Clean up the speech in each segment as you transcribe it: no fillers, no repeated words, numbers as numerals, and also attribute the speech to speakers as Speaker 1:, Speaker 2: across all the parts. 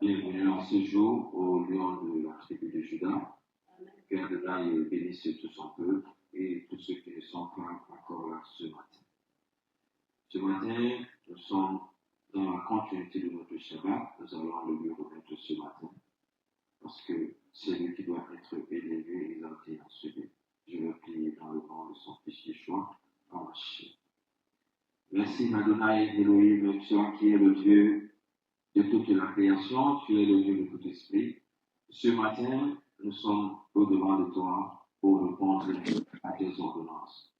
Speaker 1: Bienvenue en ce jour au lion de la tribu de Juda. Que Adonai bénisse tout son peuple et tous ceux qui ne sont pas encore là ce matin. Ce matin, nous sommes dans la continuité de notre Shabbat. Nous allons le lui remettre ce matin. Parce que c'est lui qui doit être élevé et exalté en ce lieu. Je le prie dans le nom de son fils Yeshua, en Mashiach. Merci Adonai Elohim, toi qui es le Dieu de toute la création, tu es le Dieu de tout esprit. Ce matin, nous sommes au-devant de toi pour répondre à tes ordonnances.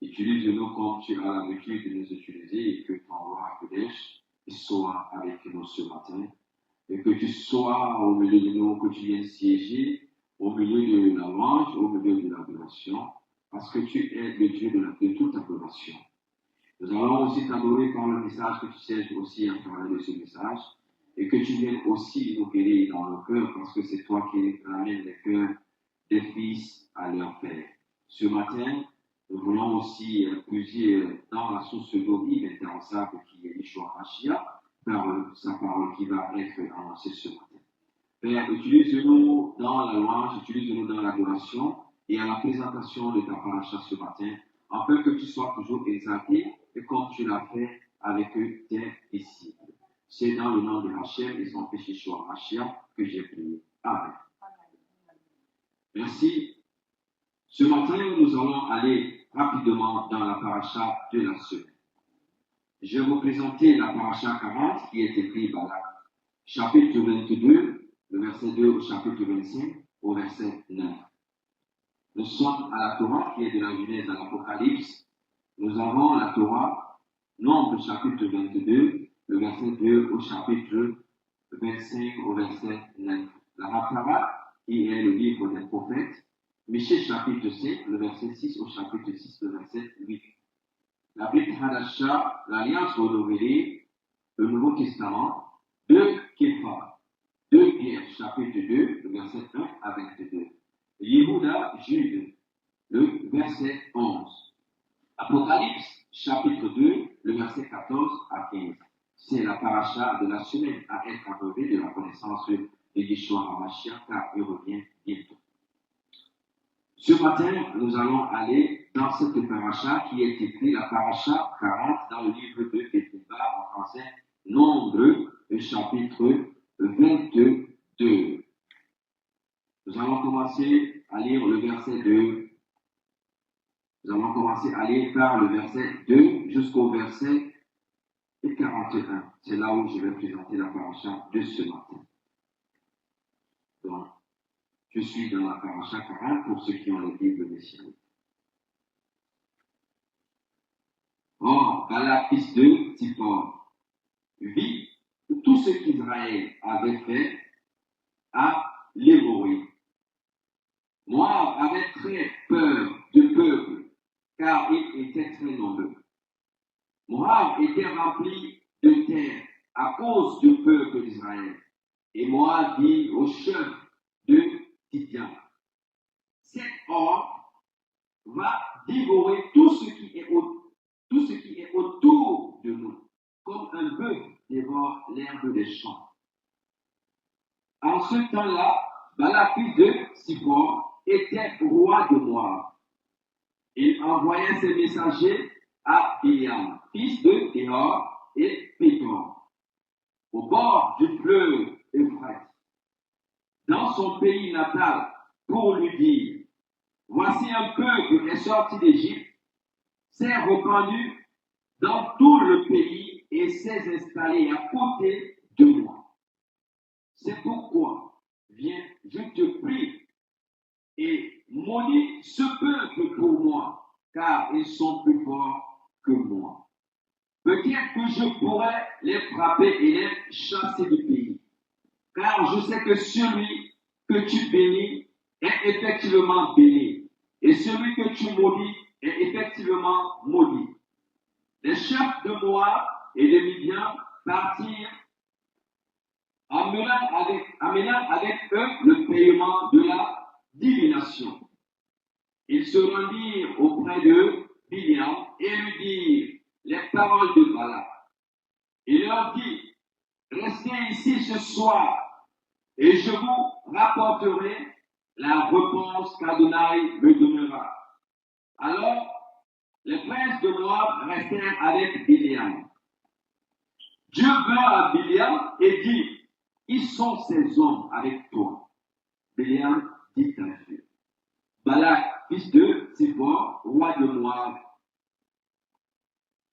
Speaker 1: Utilise-nous comme tu as l'habitude de nous utiliser et que ton roi Kodesh soit avec nous ce matin. Et que tu sois au milieu de nous, que tu viennes siéger au milieu de la louange, au milieu de l'adoration, parce que tu es le Dieu de toute adoration. Nous allons aussi t'adorer par le message que tu sais aussi à travers de ce message et que tu viennes aussi nous guérir dans nos cœurs parce que c'est toi qui ramènes les cœurs des fils à leur père. Ce matin, nous voulons aussi puiser dans la source d'eau ininterrompable qui est Yeshua Mashiach par sa parole qui va être annoncée ce matin. Père, utilise-nous dans la louange, utilise-nous dans l'adoration et à la présentation de ta paracha ce matin, afin que tu sois toujours exalté et comme tu l'as fait avec tes disciples. C'est dans le nom de Hachem et son fils Yeshua Mashiach que j'ai prié. Amen. Merci. Ce matin, nous allons aller rapidement dans la paracha de la semaine. Je vais vous présenter la paracha 40 qui est écrite dans la chapitre 22, le verset 2 au chapitre 25, au verset 9. Nous sommes à la Torah qui est de la Genèse à l'Apocalypse. Nous avons la Torah, Nombre chapitre 22, le verset 2 au chapitre 25 au verset 9. La Haftarah, qui est le livre des prophètes, Michée chapitre 5, le verset 6 au chapitre 6, le verset 8. La Brit Hadasha, l'Alliance renouvelée, le Nouveau Testament, 2 Képha, 2 Pierre chapitre 2, le verset 1 à 22. Yehuda, Jude, le verset 11. Apocalypse, chapitre 2, le verset 14 à 15. C'est la paracha de la semaine à être abreuvée de la connaissance de Yeshua HaMashiach, car il revient bientôt. Ce matin, nous allons aller dans cette paracha qui est écrite, la paracha 40, dans le livre de Ketubah, en français, Nombre, chapitre 22. Nous allons commencer à lire le verset 2. Nous allons commencer à lire par le verset 2 jusqu'au verset 41. C'est là où je vais présenter la paracha de ce matin. Donc, je suis dans la paracha 40 pour ceux qui ont les Bibles messianiques. Or, Balak, fils de Zippor, vit tout ce qu'Israël avait fait à l'Émorite. Moab avait très peur du peuple, car il était très nombreux. Moab était rempli de terre à cause du peuple d'Israël. Et Moab dit au chef de Tidian, cet or va dévorer tout ce qui est autour de nous, comme un bœuf dévore l'herbe des champs. En ce temps-là, Balak, fils de Zippor, était roi de Moab. Il envoyait ses messagers à Biliam, fils de Théor et Pétor, au bord du fleuve Euphrate, dans son pays natal, pour lui dire, voici un peuple est sorti d'Égypte, s'est répandu dans tout le pays et s'est installé à côté de moi. C'est pourquoi, viens, je te prie, et maudis ce peuple pour moi, car ils sont plus forts que moi. Peut-être que je pourrais les frapper et les chasser du pays, car je sais que celui que tu bénis est effectivement béni, et celui que tu maudis est effectivement maudit. Les chefs de Moab et de Midian partirent, amenant avec eux le paiement de la divination. Ils se rendirent auprès de Biliam et lui dirent les paroles de Balak. Il leur dit, restez ici ce soir, et je vous rapporterai la réponse qu'Adonai me donnera. Alors, les princes de Moab restèrent avec Biliam. Dieu vint à Biliam et dit, ils sont ces hommes avec toi. Biliam dit à Dieu, Balak, fils de Zippor, roi de Moab,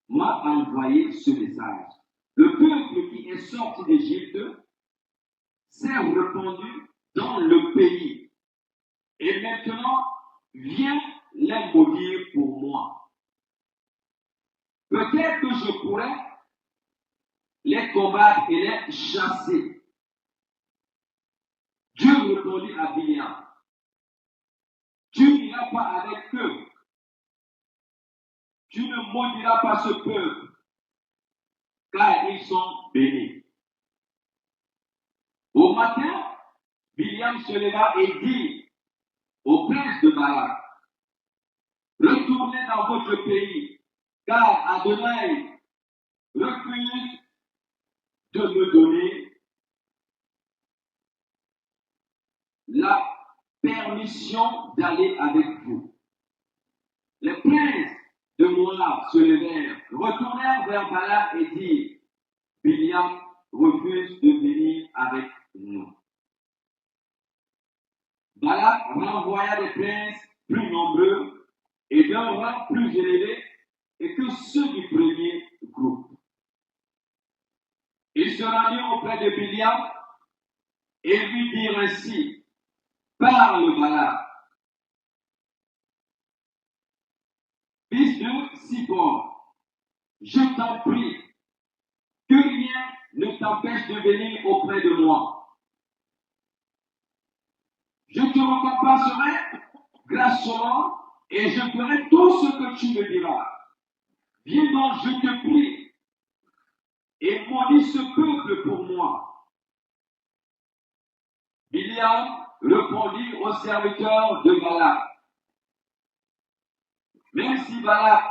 Speaker 1: m'a envoyé ce message. Le peuple qui est sorti d'Égypte s'est répandu dans le pays. Et maintenant, viens les maudire pour moi. Peut-être que je pourrais les combattre et les chasser. Dieu répondit à Biliam, tu n'iras pas avec eux. Tu ne maudiras pas ce peuple, car ils sont bénis. Au matin, Biliam se leva et dit au prince de Balak, retournez dans votre pays, car Adonai refuse de me donner la permission d'aller avec vous. Les princes de Moab se levèrent, retournèrent vers Balak et dirent, Biliam refuse de venir avec nous. Balak renvoya des princes plus nombreux et d'un rang plus élevé et que ceux du premier groupe. Ils se rendirent auprès de Biliam et lui dirent ainsi, parle Balak, fils de Zippor, je t'en prie, que rien ne t'empêche de venir auprès de moi. Je te récompenserai gracieusement et je ferai tout ce que tu me diras. Viens donc, je te prie, et maudis ce peuple pour moi. Biliam répondit aux serviteurs de Balak, même si Balak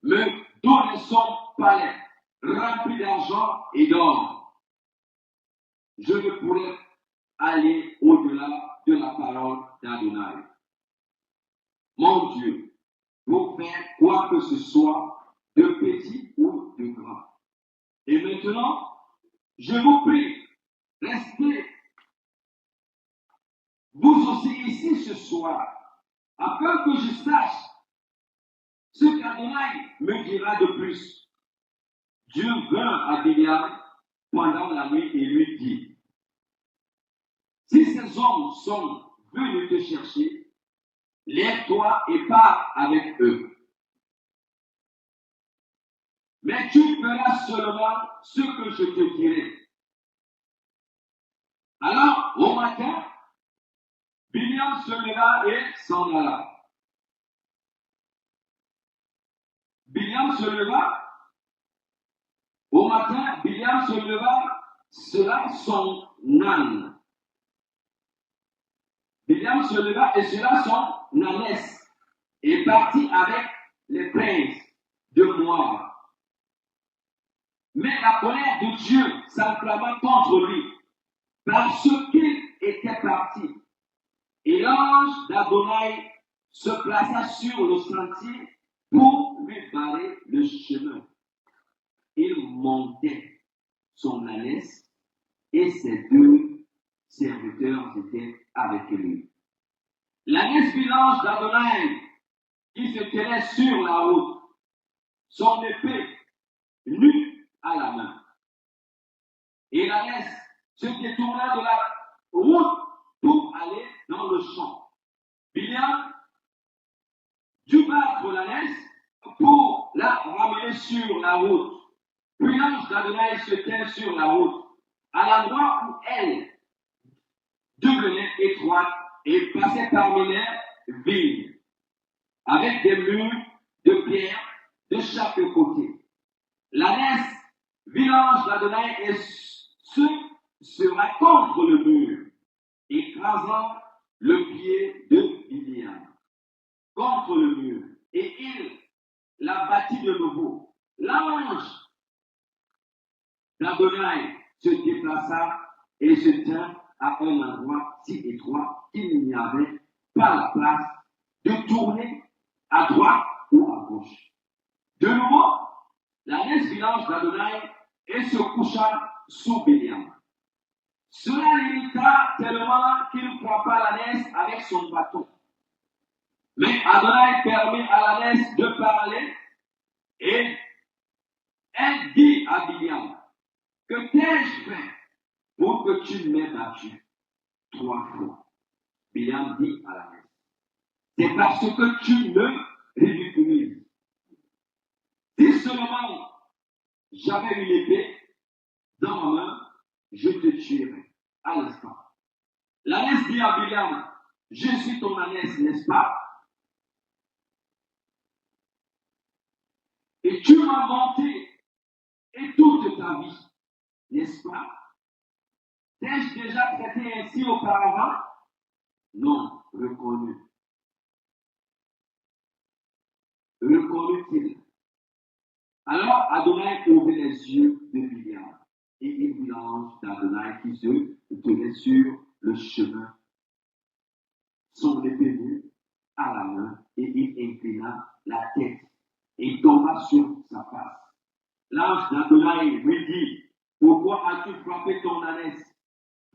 Speaker 1: me donne son palais rempli d'argent et d'or, je ne pourrai aller au-delà de la parole d'Adonai, mon Dieu, pour faire quoi que ce soit de petit ou de grand. Et maintenant, je vous prie, restez vous aussi ici ce soir, afin que je sache ce qu'Adonai me dira de plus. Dieu vint à Biliam pendant la nuit et lui dit, si ces hommes sont venus te chercher, lève-toi et pars avec eux. Mais tu feras seulement ce que je te dirai. Alors, au matin, Biliam se leva et s'en alla. Biliam se leva. Au matin, Biliam se leva, cela son âne. Biliam se leva et cela son ânesse, et partit avec les princes de Moab. Mais la colère de Dieu s'enflamma contre lui, parce qu'il était parti. Et l'ange d'Adonai se plaça sur le sentier pour lui barrer le chemin. Il montait son ânesse et ses deux serviteurs étaient avec lui. L'ânesse vit l'ange d'Adonai qui se tenait sur la route, son épée nue à la main. Et l'ânesse se détourna de la route pour aller dans le champ. Biliam dut battre l'ânesse pour la ramener sur la route. Puis l'ange d'Adonai se tint sur la route, à l'endroit où elle devenait étroite et passait parmi les vignes, avec des murs de pierre de chaque côté. L'ânesse vit l'ange d'Adonai et se sera contre le mur, écrasant le pied de Biliam contre le mur, et il la battit de nouveau. L'ange d'Adonai se déplaça et se tint à un endroit si étroit qu'il n'y avait pas la place de tourner à droite ou à gauche. De nouveau, l'ânesse vit l'ange d'Adonai et se coucha sous Biliam. Cela l'irrita tellement qu'il frappa l'ânesse avec son bâton. Mais Adonai permit à l'ânesse de parler et elle dit à Biliam, que t'ai-je fait pour que tu m'aies battu 3 fois? Biliam dit à l'ânesse, c'est parce que tu me ridiculises. Si seulement j'avais une épée dans ma main, je te tuerais à l'instant. L'ânesse dit à Biliam, je suis ton ânesse, n'est-ce pas? Et tu m'as menti et toute ta vie, n'est-ce pas? T'ai-je déjà traité ainsi auparavant? Non, reconnut-il. Alors Adonai ouvrit les yeux de Biliam et il vit l'ange d'Adonai qui se tenait sur le chemin, son épée nue à la main, et il inclina la tête et tomba sur sa face. L'ange d'Adonai lui dit, pourquoi as-tu frappé ton ânesse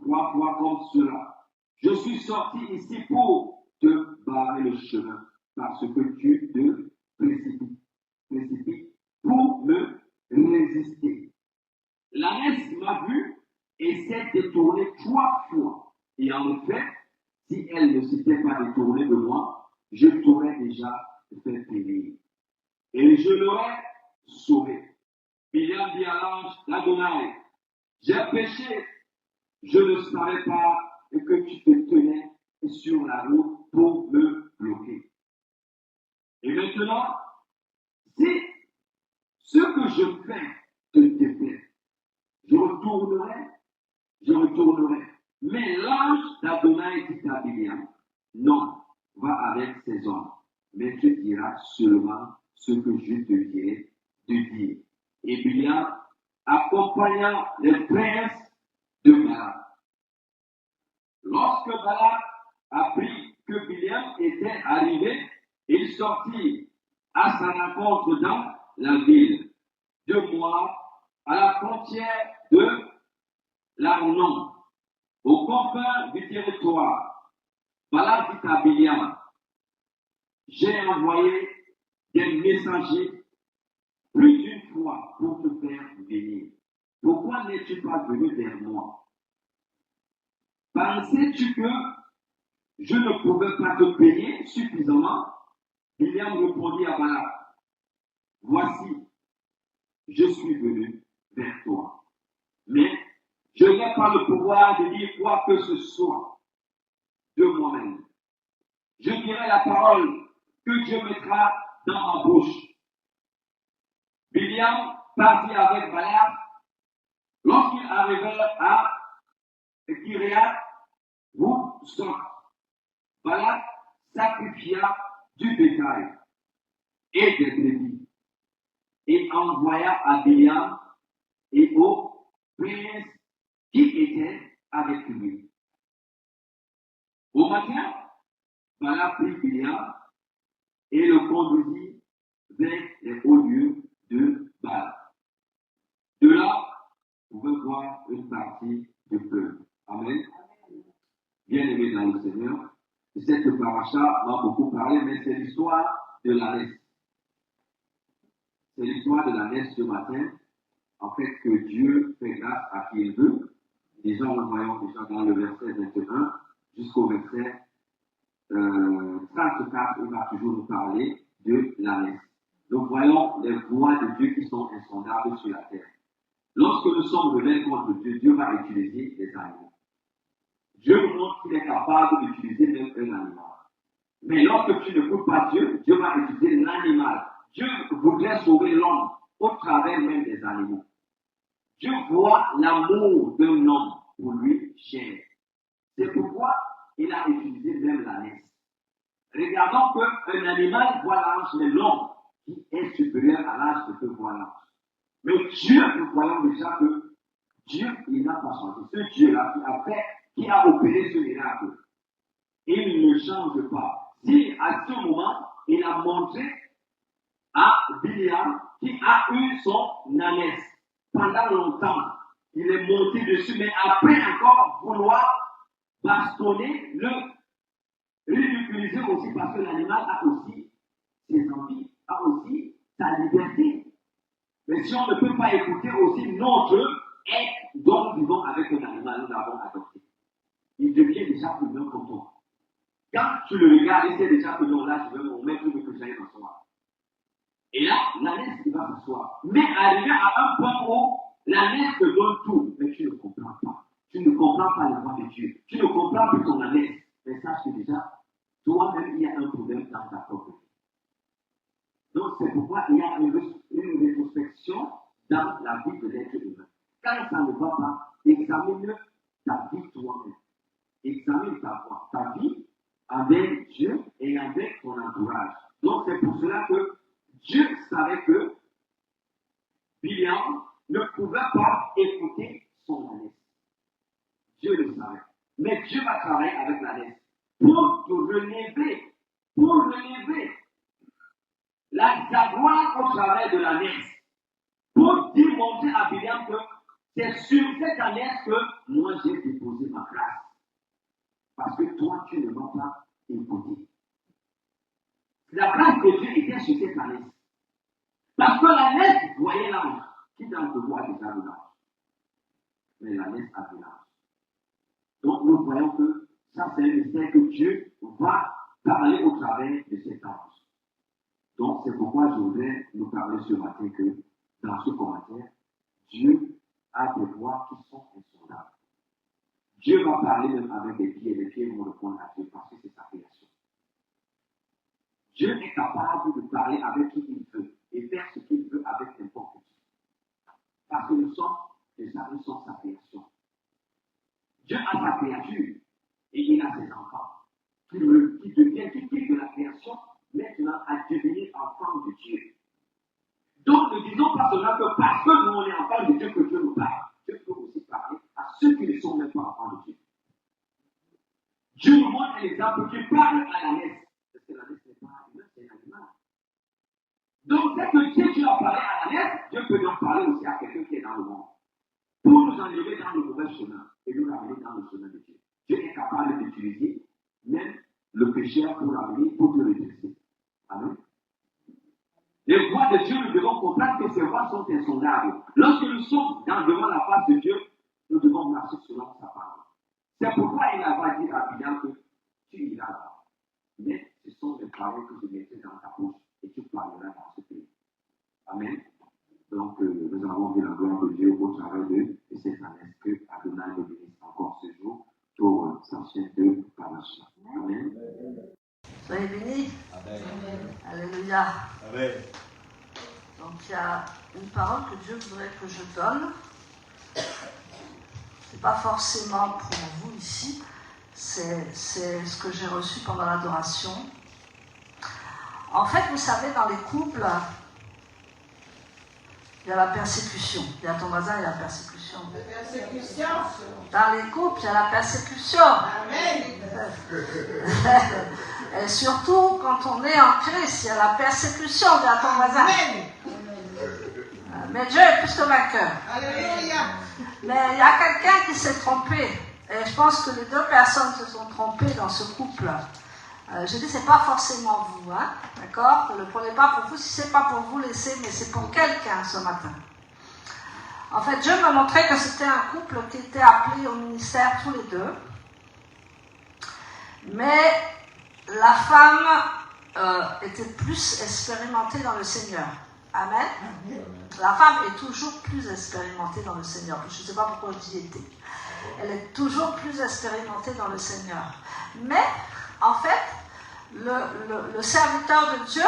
Speaker 1: 3 fois comme cela? Je suis sorti ici pour te barrer le chemin, parce que tu te précipites pour me résister. L'ânesse m'a vu et s'est détournée 3 fois. Et en effet, si elle ne s'était pas détournée de moi, je t'aurais déjà fait périr. Et je l'aurais sauvé. Biliam dit à l'ange d'Adonai, j'ai péché, je ne savais pas que tu te tenais sur la route pour me bloquer. Et maintenant, si ce que je fais te déplaît, je retournerai. Mais l'ange d'Adonai dit à Biliam, non, va avec ces hommes, mais tu diras seulement ce que je te dirai de dire. Et Biliam accompagna les princes de Balak. Lorsque Balak apprit que Biliam était arrivé, il sortit à sa rencontre dans la ville de Moab, à la frontière de l'Arnon, aux confins du territoire. Balak dit à Biliam, j'ai envoyé des messagers plus d'une fois pour te faire venir. Pourquoi n'es-tu pas venu vers moi? Pensais-tu que je ne pouvais pas te payer suffisamment? Biliam répondit à Balak, voici, je suis venu vers toi. Mais je n'ai pas le pouvoir de dire quoi que ce soit de moi-même. Je dirai la parole que Dieu mettra dans ma bouche. Biliam partit avec Balak. Lorsqu'il arriva à Kiriath Hutzot, Balak sacrifia du bétail et des brebis et envoya à Biliam et aux princes qui étaient avec lui. Au matin, Balak prit Biliam et le conduisit vers les hauts lieux de Balak. De là, vous pouvez voir une partie du peuple. Amen. Bien-aimé dans le Seigneur, cette paracha m'a beaucoup parlé, mais c'est l'histoire de l'ânesse. C'est l'histoire de l'ânesse ce matin, en fait, que Dieu fait grâce à qui il veut. Déjà, nous voyons déjà dans le verset 21 jusqu'au verset 34, il va toujours nous parler de l'ânesse. Nous voyons les voies de Dieu qui sont insondables sur la terre. Lorsque nous sommes rebelles contre Dieu, Dieu va utiliser les animaux. Dieu nous montre qu'il est capable d'utiliser même un animal. Mais lorsque tu ne n'écoutes pas Dieu, Dieu va utiliser l'animal. Dieu voudrait sauver l'homme au travers même des animaux. Dieu voit l'amour d'un homme pour lui cher. C'est pourquoi il a utilisé même l'ânesse. Regardons qu'un animal voit l'ange, mais l'homme qui est supérieur à l'âge ne peut voir l'ange. Mais Dieu, nous voyons déjà que
Speaker 2: Dieu, il n'a pas changé. Ce Dieu-là qui a opéré ce miracle, il ne change pas. Si à ce moment, il a montré à Biliam qui a eu son ânesse pendant longtemps, il est monté dessus, mais après encore vouloir bastonner, le ridiculiser aussi parce que l'animal a aussi ses envies, a aussi sa liberté. Mais si on ne peut pas écouter aussi notre être dont nous vivons avec un animal, nous l'avons adopté, il devient déjà plus bien comme toi. Quand tu le regardes, il sait déjà que non, là, je vais me mettre que j'aille m'asseoir. Et là, l'ânesse, il va s'asseoir. Mais arrivé à un point où l'ânesse te donne tout, mais tu ne comprends pas. Tu ne comprends pas la voix de Dieu. Tu ne comprends plus ton ânesse. Mais sache que déjà, toi-même, il y a un problème dans ta propre vie. Donc, c'est pourquoi il y a une rétrospection dans la vie de l'être humain. Quand ça ne va pas, examine ta vie toi-même. Examine ta vie avec Dieu et avec ton entourage. Donc, c'est pour cela que Dieu savait que Biliam ne pouvait pas écouter son ânesse. Dieu le savait. Mais Dieu va travailler avec l'ânesse pour te relever, la gloire au travers de l'ânesse, pour démontrer à Biliam que c'est sur cette ânesse que moi j'ai déposé ma grâce. Parce que toi, tu ne m'as pas écouté. La grâce de Dieu était sur cette ânesse. Parce que l'ânesse voyait l'ange. Qui dans le voit déjà l'ange? Mais l'ânesse a vu l'ange. Donc nous voyons que ça c'est un mystère que Dieu va parler au travers de cet ange. Donc c'est pourquoi je voudrais nous parler ce matin que dans ce commentaire, Dieu a des voix qui sont insondables. Dieu va parler même avec les pieds vont répondre à Dieu parce que c'est sa création. Dieu est capable de parler avec qui il veut et faire ce qu'il veut avec n'importe qui. Parce que nous sommes sa création. Dieu a sa créature et il a ses enfants qui deviennent qui de la création maintenant à devenir enfants de Dieu. Donc ne disons pas seulement que parce que nous on est enfants de Dieu que Dieu nous parle. Dieu peut aussi parler à ceux qui ne sont même pas enfants de Dieu. Dieu nous montre un exemple qui parle à l'ânesse. Parce que l'ânesse n'est pas humain, c'est un animal. Donc dès que Dieu a parlé à l'ânesse, Dieu peut donc parler aussi à quelqu'un qui est dans le monde. Pour nous enlever dans le mauvais chemin et nous ramener dans le chemin de Dieu. Dieu est capable d'utiliser même le pécheur pour l'amener, pour le redresser. Amen. Les voies de Dieu, nous devons comprendre que ces voies sont insondables. Lorsque nous sommes devant la face de Dieu, nous devons marcher selon sa parole. C'est pourquoi il a pas dit à Biliam que tu iras là. Mais ce sont des paroles que je mettrai dans ta bouche et tu parleras dans ce pays. Amen. Donc, nous avons vu la gloire de Dieu au travers de cette année que Adonai nous bénisse encore ce jour pour sa chaîne de parachute. Amen.
Speaker 3: Soyez bénis. Amen. Alléluia. Amen. Donc, il y a une parole que Dieu voudrait que je donne. Ce n'est pas forcément pour vous ici, c'est ce que j'ai reçu pendant l'adoration. En fait, vous savez, dans les couples, il y a la persécution. Il y a ton voisin, il y a la persécution. La persécution. Dans les couples, il y a la persécution. Amen. Et surtout, quand on est en Christ, il y a la persécution de ton voisin. Amen. Mais Dieu est plus que vainqueur. Alléluia. Mais il y a quelqu'un qui s'est trompé. Et je pense que les deux personnes se sont trompées dans ce couple. Je dis, c'est pas forcément vous, hein, d'accord? Ne le prenez pas pour vous. Si c'est pas pour vous, laissez, mais c'est pour quelqu'un ce matin. En fait, Dieu m'a montré que c'était un couple qui était appelé au ministère tous les deux. Mais la femme était plus expérimentée dans le Seigneur. Amen. La femme est toujours plus expérimentée dans le Seigneur. Je ne sais pas pourquoi je dis était. Elle est toujours plus expérimentée dans le Seigneur. Mais, en fait, le serviteur de Dieu,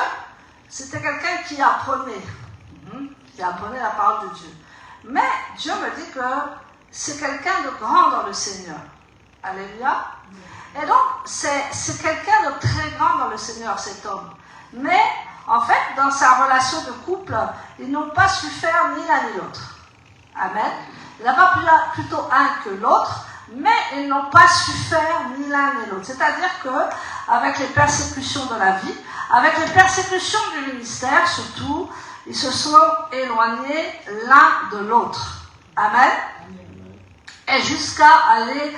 Speaker 3: c'était quelqu'un qui apprenait. Qui apprenait la parole de Dieu. Mais Dieu me dit que c'est quelqu'un de grand dans le Seigneur. Alléluia. Et donc, c'est quelqu'un de très grand dans le Seigneur, cet homme. Mais, en fait, dans sa relation de couple, ils n'ont pas su faire ni l'un ni l'autre. Amen. Il n'y a pas plutôt un que l'autre, mais ils n'ont pas su faire ni l'un ni l'autre. C'est-à-dire qu'avec les persécutions de la vie, avec les persécutions du ministère surtout, ils se sont éloignés l'un de l'autre. Amen. Et jusqu'à aller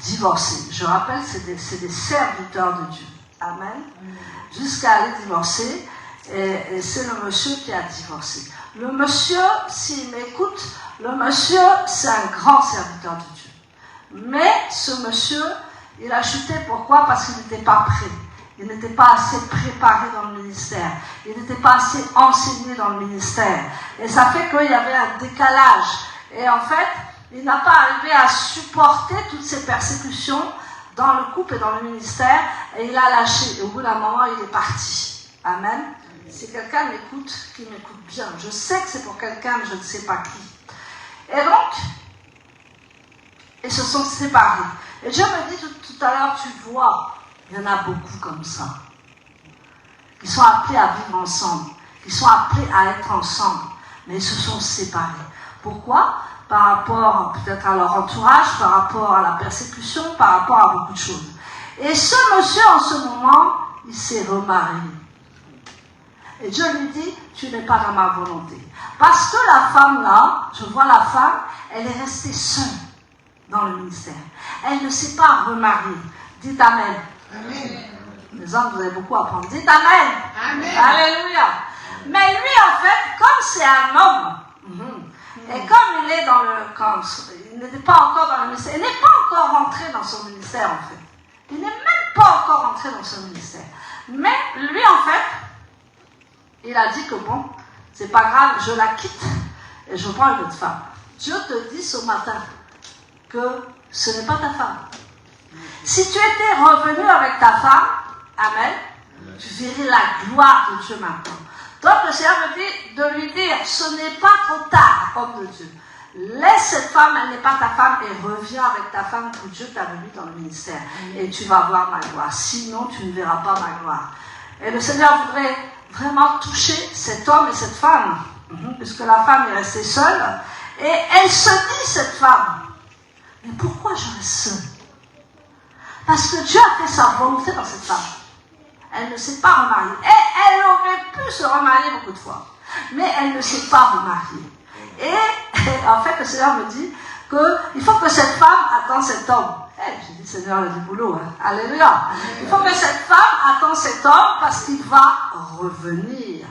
Speaker 3: divorcer. Je rappelle, c'est des serviteurs de Dieu. Amen. Jusqu'à aller divorcer. Et c'est le monsieur qui a divorcé. Le monsieur, s'il m'écoute, le monsieur, c'est un grand serviteur de Dieu. Mais ce monsieur, il a chuté. Pourquoi? Parce qu'il n'était pas prêt. Il n'était pas assez préparé dans le ministère. Il n'était pas assez enseigné dans le ministère. Et ça fait qu'il y avait un décalage. Et en fait, il n'a pas arrivé à supporter toutes ces persécutions dans le couple et dans le ministère. Et il a lâché. Et au bout d'un moment, il est parti. Amen. Si quelqu'un m'écoute, qui m'écoute bien. Je sais que c'est pour quelqu'un, mais je ne sais pas qui. Et donc, ils se sont séparés. Et Dieu me dit tout à l'heure, tu vois, il y en a beaucoup comme ça. Qui sont appelés à vivre ensemble. Qui sont appelés à être ensemble. Mais ils se sont séparés. Pourquoi? Par rapport peut-être à leur entourage, par rapport à la persécution, par rapport à beaucoup de choses. Et ce monsieur, en ce moment, il s'est remarié. Et Dieu lui dit, tu n'es pas dans ma volonté. Parce que la femme là, je vois la femme, elle est restée seule dans le ministère. Elle ne s'est pas remariée. Dites Amen. Amen. Les hommes, vous avez beaucoup à apprendre. Dites Amen. Amen. Alléluia. Mais lui, en fait, comme c'est un homme, et comme il est dans il n'était pas encore dans le ministère, il n'est pas encore rentré dans son ministère, en fait. Il n'est même pas encore rentré dans son ministère. Mais lui, en fait, il a dit que bon, c'est pas grave, je la quitte et je prends une autre femme. Dieu te dit ce matin que ce n'est pas ta femme. Si tu étais revenu avec ta femme, amen, tu verrais la gloire de Dieu maintenant. Donc le Seigneur me dit de lui dire, ce n'est pas trop tard, homme de Dieu. Laisse cette femme, elle n'est pas ta femme, et reviens avec ta femme que Dieu t'a mis dans le ministère. Et tu vas voir ma gloire. Sinon, tu ne verras pas ma gloire. Et le Seigneur voudrait vraiment toucher cet homme et cette femme, puisque la femme est restée seule. Et elle se dit, cette femme, mais pourquoi je reste seule? Parce que Dieu a fait sa volonté dans cette femme. Elle ne s'est pas remariée. Et elle aurait pu se remarier beaucoup de fois. Mais elle ne s'est pas remariée. Et en fait, le Seigneur me dit qu'il faut que cette femme attende cet homme. J'ai dit, Seigneur, il y a du boulot. Hein. Alléluia. Il faut que cette femme attende cet homme parce qu'il va revenir.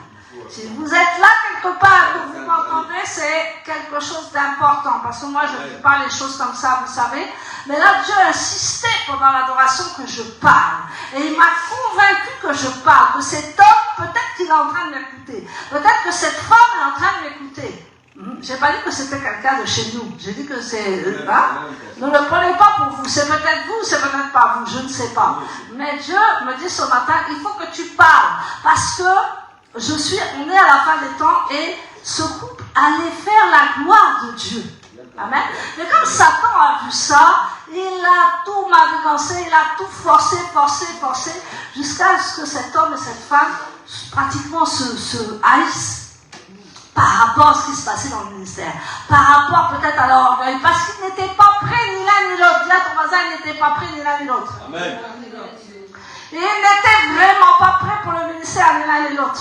Speaker 3: Si vous êtes là quelque part, que vous m'entendez, c'est quelque chose d'important. Parce que moi, je ne dis pas les choses comme ça, vous savez. Mais là, Dieu a insisté pendant l'adoration que je parle. Et il m'a convaincu que je parle. Que cet homme, peut-être qu'il est en train de m'écouter. Peut-être que cette femme est en train de m'écouter. Je n'ai pas dit que c'était quelqu'un de chez nous. J'ai dit que c'est... ne le prenez pas pour vous. C'est peut-être vous, c'est peut-être pas vous. Je ne sais pas. Mais Dieu me dit ce matin, il faut que tu parles. Parce que on est à la fin des temps et ce couple allait faire la gloire de Dieu. Amen. Mais comme Satan a vu ça, il a tout manigancé, il a tout forcé, jusqu'à ce que cet homme et cette femme pratiquement se haïssent par rapport à ce qui se passait dans le ministère, par rapport peut-être à leur orgueil, parce qu'ils n'étaient pas prêts ni l'un ni l'autre. Dis à ton voisin, ils n'étaient pas prêts ni l'un ni l'autre. Amen. Ils n'étaient vraiment pas prêts pour le ministère ni l'un ni l'autre.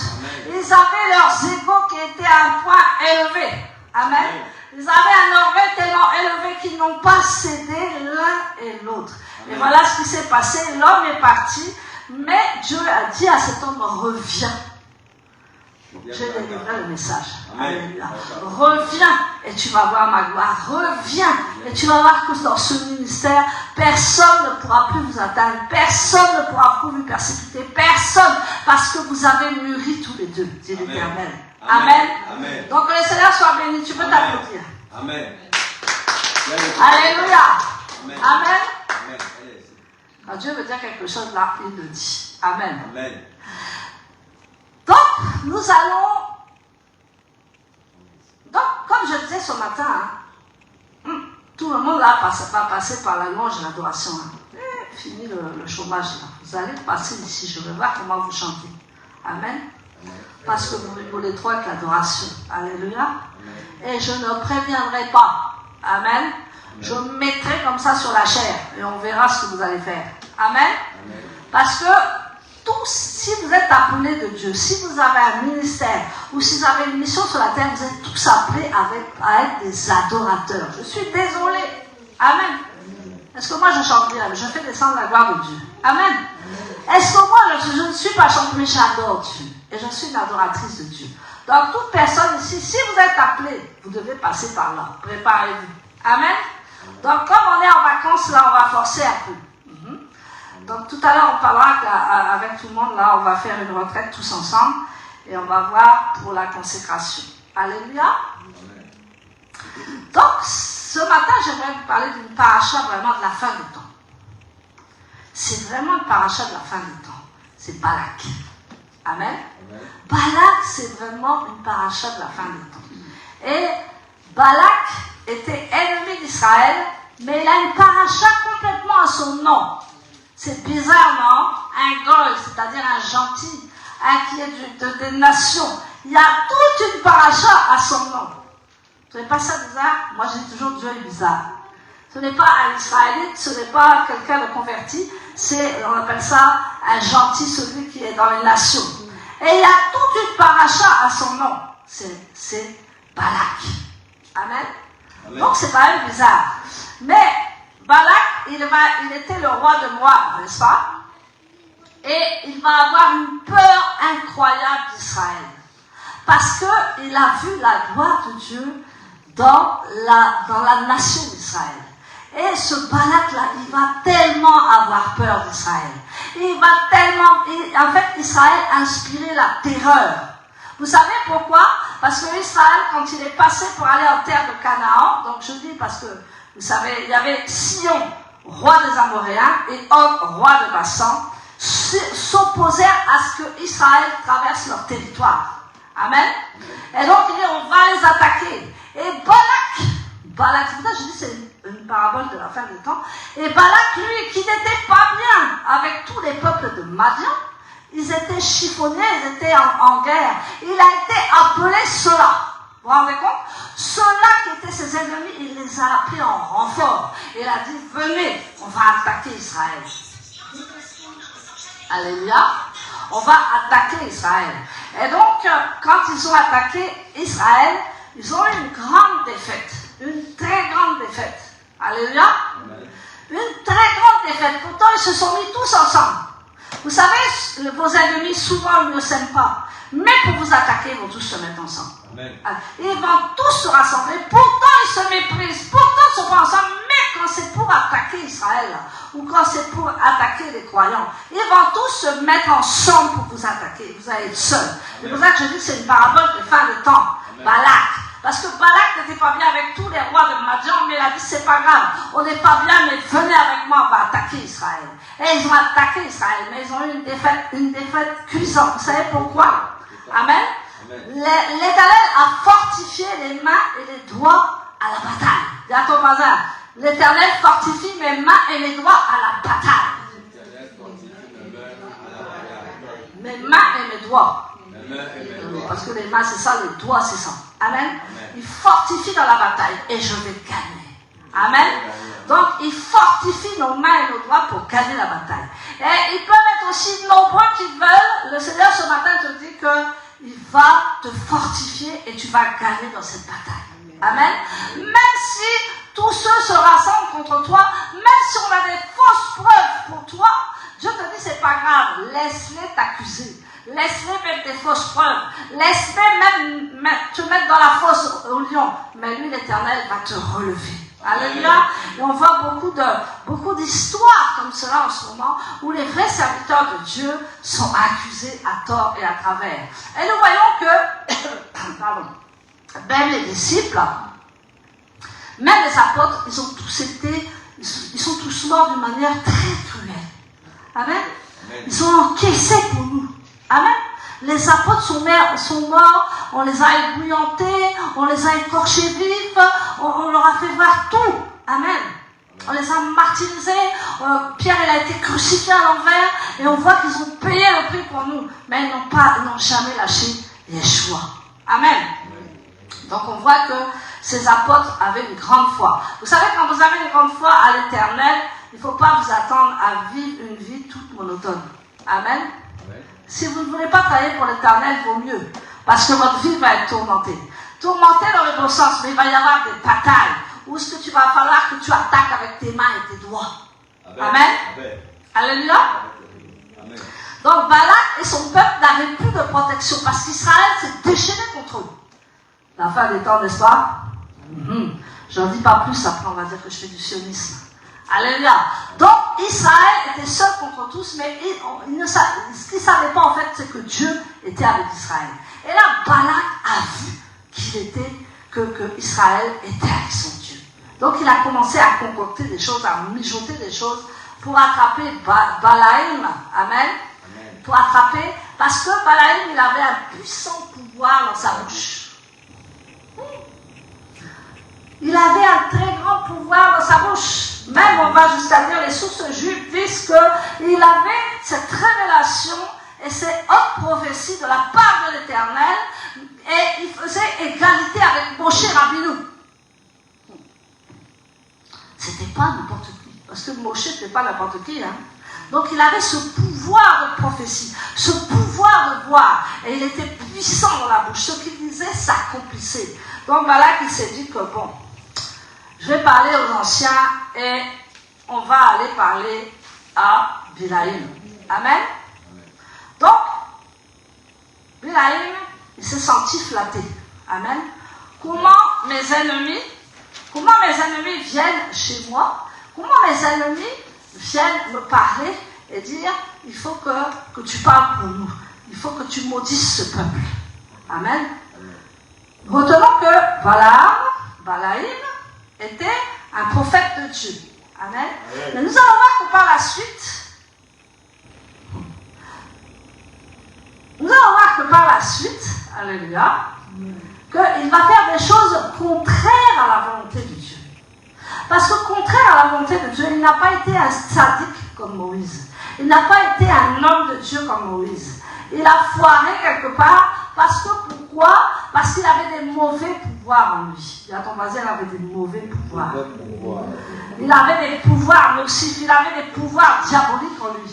Speaker 3: Ils avaient leurs égos qui étaient à un point élevé. Amen. Ils avaient un orgueil tellement élevé qu'ils n'ont pas cédé l'un et l'autre. Et voilà ce qui s'est passé. L'homme est parti, mais Dieu a dit à cet homme, reviens. J'ai délivré le message. Alléluia. Reviens et tu vas voir ma gloire. Reviens et tu vas voir que dans ce ministère, personne ne pourra plus vous atteindre. Personne ne pourra plus vous persécuter. Personne. Parce que vous avez mûri tous les deux, dit l'Éternel. Amen. Amen. Donc que le Seigneur soit béni. Tu peux t'applaudir. Amen. Alléluia. Amen. Amen. Quand Dieu veut dire quelque chose là, il le dit. Amen. Amen. Donc, nous allons... Donc, comme je disais ce matin, tout le monde là va passer par la louange et l'adoration. Fini le chômage là. Vous allez passer ici, je vais voir comment vous chantez. Amen. Parce que vous rigolez trop avec l'adoration. Alléluia. Et je ne préviendrai pas. Amen. Je me mettrai comme ça sur la chair et on verra ce que vous allez faire. Amen. Parce que si vous êtes appelés de Dieu, si vous avez un ministère ou si vous avez une mission sur la terre, vous êtes tous appelés à être des adorateurs. Je suis désolée. Amen. Est-ce que moi je chante bien? Je fais descendre la gloire de Dieu. Amen. Est-ce que moi je ne suis pas chante, mais j'adore Dieu. Et je suis une adoratrice de Dieu. Donc toute personne ici, si vous êtes appelé, vous devez passer par là. Préparez-vous. Amen. Donc comme on est en vacances, là on va forcer un peu. Donc tout à l'heure on parlera avec tout le monde, là on va faire une retraite tous ensemble et on va voir pour la consécration. Alléluia. Donc ce matin j'aimerais vous parler d'une paracha vraiment de la fin du temps. C'est vraiment une paracha de la fin du temps. C'est Balak. Amen. Balak c'est vraiment une paracha de la fin du temps. Et Balak était ennemi d'Israël, mais il a une paracha complètement à son nom. C'est bizarre, non? Un goy, c'est-à-dire un gentil, un qui est des nations. Il y a toute une paracha à son nom. Vous trouvez pas ça bizarre? Moi, je dis toujours Dieu est bizarre. Ce n'est pas un Israélite, ce n'est pas quelqu'un de converti, on appelle ça un gentil, celui qui est dans les nations. Et il y a toute une paracha à son nom. C'est Balak. Amen. Donc, c'est quand même bizarre. Mais Balak, il était le roi de Moab, n'est-ce pas? Et il va avoir une peur incroyable d'Israël. Parce qu'il a vu la gloire de Dieu dans la nation d'Israël. Et ce Balak-là, il va tellement avoir peur d'Israël. En fait, Israël a inspiré la terreur. Vous savez pourquoi? Parce que Israël, quand il est passé pour aller en terre de Canaan, donc je dis parce que vous savez, il y avait Sion, roi des Amoréens, et Og, roi de Bassan, s'opposèrent à ce que Israël traverse leur territoire. Amen. Et donc, il dit, on va les attaquer. Et Balak, c'est pour ça que je dis c'est une parabole de la fin du temps. Et Balak, lui, qui n'était pas bien avec tous les peuples de Madian, ils étaient chiffonnés, ils étaient en guerre. Il a été appelé cela. Vous vous rendez compte? Ceux-là qui étaient ses ennemis, il les a appelés en renfort. Il a dit, venez, on va attaquer Israël. Alléluia. On va attaquer Israël. Et donc, quand ils ont attaqué Israël, ils ont eu une grande défaite. Une très grande défaite. Alléluia. Une très grande défaite. Pourtant, ils se sont mis tous ensemble. Vous savez, vos ennemis, souvent, ils ne s'aiment pas. Mais pour vous attaquer, ils vont tous se mettre ensemble. Amen. Ils vont tous se rassembler. Pourtant, ils se méprisent. Pourtant, ils se font ensemble. Mais quand c'est pour attaquer Israël, ou quand c'est pour attaquer les croyants, ils vont tous se mettre ensemble pour vous attaquer. Vous allez être seuls. C'est pour ça que je dis que c'est une parabole de fin de temps. Amen. Balak. Parce que Balak n'était pas bien avec tous les rois de Madian, mais il a dit c'est pas grave, on n'est pas bien, mais venez avec moi, on va attaquer Israël. Et ils ont attaqué Israël, mais ils ont eu une défaite cuisante. Vous savez pourquoi? Amen. L'Éternel a fortifié les mains et les doigts à la bataille. Dis à ton voisin, l'Éternel fortifie mes mains et mes doigts à la bataille. Mes mains et mes doigts. Parce que les mains c'est ça, les doigts c'est ça. Amen. Il fortifie dans la bataille et je vais gagner. Amen. Donc il fortifie nos mains et nos doigts pour gagner la bataille. Et ils peuvent être aussi nombreux qu'ils veulent. Le Seigneur ce matin te dit qu'il va te fortifier et tu vas gagner dans cette bataille. Amen. Même si tous ceux se rassemblent contre toi, même si on a des fausses preuves pour toi, Dieu te dit c'est pas grave, laisse-les t'accuser. Laisse-les mettre des fausses preuves. Laisse-les même te mettre dans la fosse au lion. Mais lui, l'Éternel, va te relever. Alléluia. Et on voit beaucoup d'histoires comme cela en ce moment, où les vrais serviteurs de Dieu sont accusés à tort et à travers. Et nous voyons que, même les disciples, même les apôtres, ils sont tous morts d'une manière très cruelle. Amen. Ils ont encaissé pour nous. Amen. Les apôtres sont morts, on les a ébouillantés, on les a écorchés vifs, on leur a fait voir tout. Amen. On les a martyrisés, Pierre il a été crucifié à l'envers, et on voit qu'ils ont payé le prix pour nous, mais ils n'ont jamais lâché Yeshua. Amen. Donc on voit que ces apôtres avaient une grande foi. Vous savez, quand vous avez une grande foi à l'Éternel, il ne faut pas vous attendre à vivre une vie toute monotone. Amen. Amen. Si vous ne voulez pas travailler pour l'Éternel, il vaut mieux. Parce que votre vie va être tourmentée. Tourmentée dans le bon sens, mais il va y avoir des batailles où ce que tu vas falloir que tu attaques avec tes mains et tes doigts. Amen. Amen. Amen. Alléluia. Amen. Donc Balak et son peuple n'avaient plus de protection parce qu'Israël s'est déchaîné contre eux. La fin des temps, n'est-ce pas? J'en dis pas plus, après on va dire que je fais du sionisme. Alléluia. Donc Israël était seul contre tous, mais ce qu'ils ne savaient pas en fait, c'est que Dieu était avec Israël. Et là, Balak a vu que Israël était avec son Dieu. Donc il a commencé à concocter des choses, à mijoter des choses pour attraper Balaïm. Amen. Pour attraper, parce que Balaïm, il avait un puissant pouvoir dans sa bouche. Il avait un très grand pouvoir dans sa bouche. Même, on va jusqu'à dire, les sources juives disent qu'il avait cette révélation et ces hautes prophéties de la part de l'Éternel, et il faisait égalité avec Moshe Rabbeinu. C'était pas n'importe qui, parce que Moshe n'était pas n'importe qui, hein. Donc il avait ce pouvoir de prophétie, ce pouvoir de voir, et il était puissant dans la bouche. Ce qu'il disait s'accomplissait. Donc Balak, il s'est dit que bon, je vais parler aux anciens et on va aller parler à Bilaïm. Amen. Donc, Bilaïm, il s'est senti flatté. Amen. Comment mes ennemis viennent chez moi? Comment mes ennemis viennent me parler et dire, il faut que tu parles pour nous. Il faut que tu maudisses ce peuple. Amen. Retenons que Balaïm était un prophète de Dieu. Amen. Mais nous allons voir que par la suite, alléluia, qu'il va faire des choses contraires à la volonté de Dieu. Parce que contraire à la volonté de Dieu, il n'a pas été un sadique comme Moïse. Il n'a pas été un homme de Dieu comme Moïse. Il a foiré quelque part parce que pourquoi? Parce qu'il avait des mauvais pouvoirs en lui. Il y a ton voisin, il avait des mauvais pouvoirs. Il avait des pouvoirs nocifs, il avait des pouvoirs diaboliques en lui.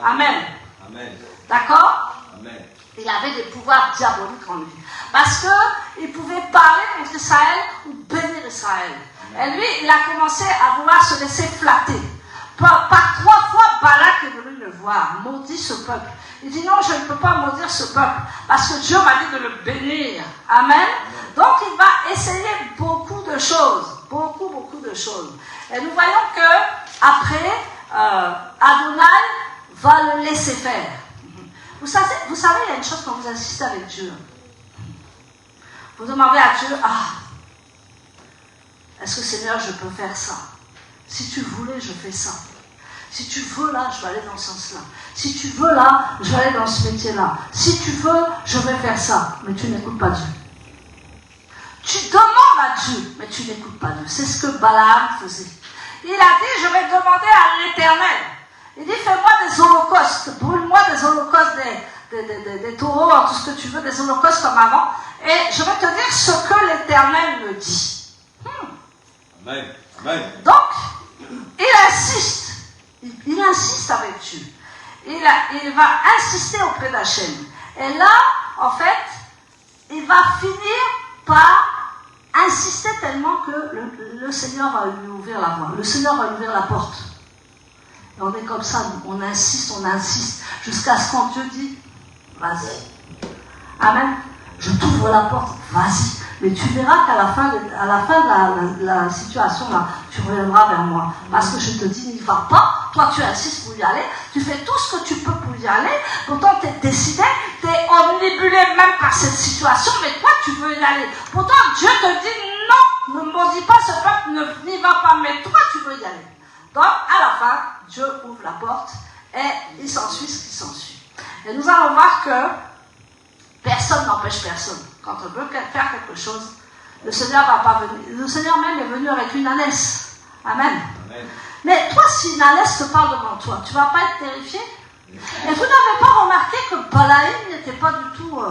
Speaker 3: Amen. Amen. D'accord? Amen. Il avait des pouvoirs diaboliques en lui. Parce qu'il pouvait parler contre Israël ou bénir Israël. Et lui, il a commencé à vouloir se laisser flatter. Par 3 fois, Balak est venu le voir, maudit ce peuple. Il dit non, je ne peux pas maudire ce peuple, parce que Dieu m'a dit de le bénir. Amen. Donc il va essayer beaucoup de choses, beaucoup de choses. Et nous voyons que après, Adonai va le laisser faire. Vous savez, il y a une chose quand vous insistez avec Dieu. Vous demandez à Dieu, est-ce que Seigneur, je peux faire ça? Si tu voulais, je fais ça. Si tu veux là, je vais aller dans ce sens-là. Si tu veux là, je vais aller dans ce métier-là. Si tu veux, je vais faire ça. Mais tu n'écoutes pas Dieu. Tu demandes à Dieu, mais tu n'écoutes pas Dieu. C'est ce que Balaam faisait. Il a dit, je vais demander à l'Éternel. Il dit, fais-moi des holocaustes. Brûle-moi des holocaustes, des taureaux, tout ce que tu veux, des holocaustes comme avant. Et je vais te dire ce que l'Éternel me dit.
Speaker 2: Amen. Amen.
Speaker 3: Donc, il insiste. Il insiste avec Dieu. Il va insister auprès d'Hachem. Et là, en fait, il va finir par insister tellement que le Seigneur va lui ouvrir la voie. Le Seigneur va lui ouvrir la porte. Et on est comme ça, on insiste, jusqu'à ce qu'on Dieu dit, vas-y. Amen. Je t'ouvre la porte, vas-y. Mais tu verras qu'à la fin de la situation là, tu reviendras vers moi. Parce que je te dis, n'y va pas. Toi, tu insistes pour y aller. Tu fais tout ce que tu peux pour y aller. Pourtant, tu es décidé, tu es omnibulé même par cette situation, mais toi, tu veux y aller. Pourtant, Dieu te dit, non, ne maudis pas ce peuple, n'y va pas, mais toi, tu veux y aller. Donc, à la fin, Dieu ouvre la porte et il s'ensuit ce qui s'ensuit. Et nous allons voir que personne n'empêche personne. Quand on veut faire quelque chose, le Seigneur va pas venir. Le Seigneur même est venu avec une ânesse. Amen. Amen. Mais toi, si une ânesse te parle devant toi, tu ne vas pas être terrifié? Et vous n'avez pas remarqué que Balaïm n'était pas du tout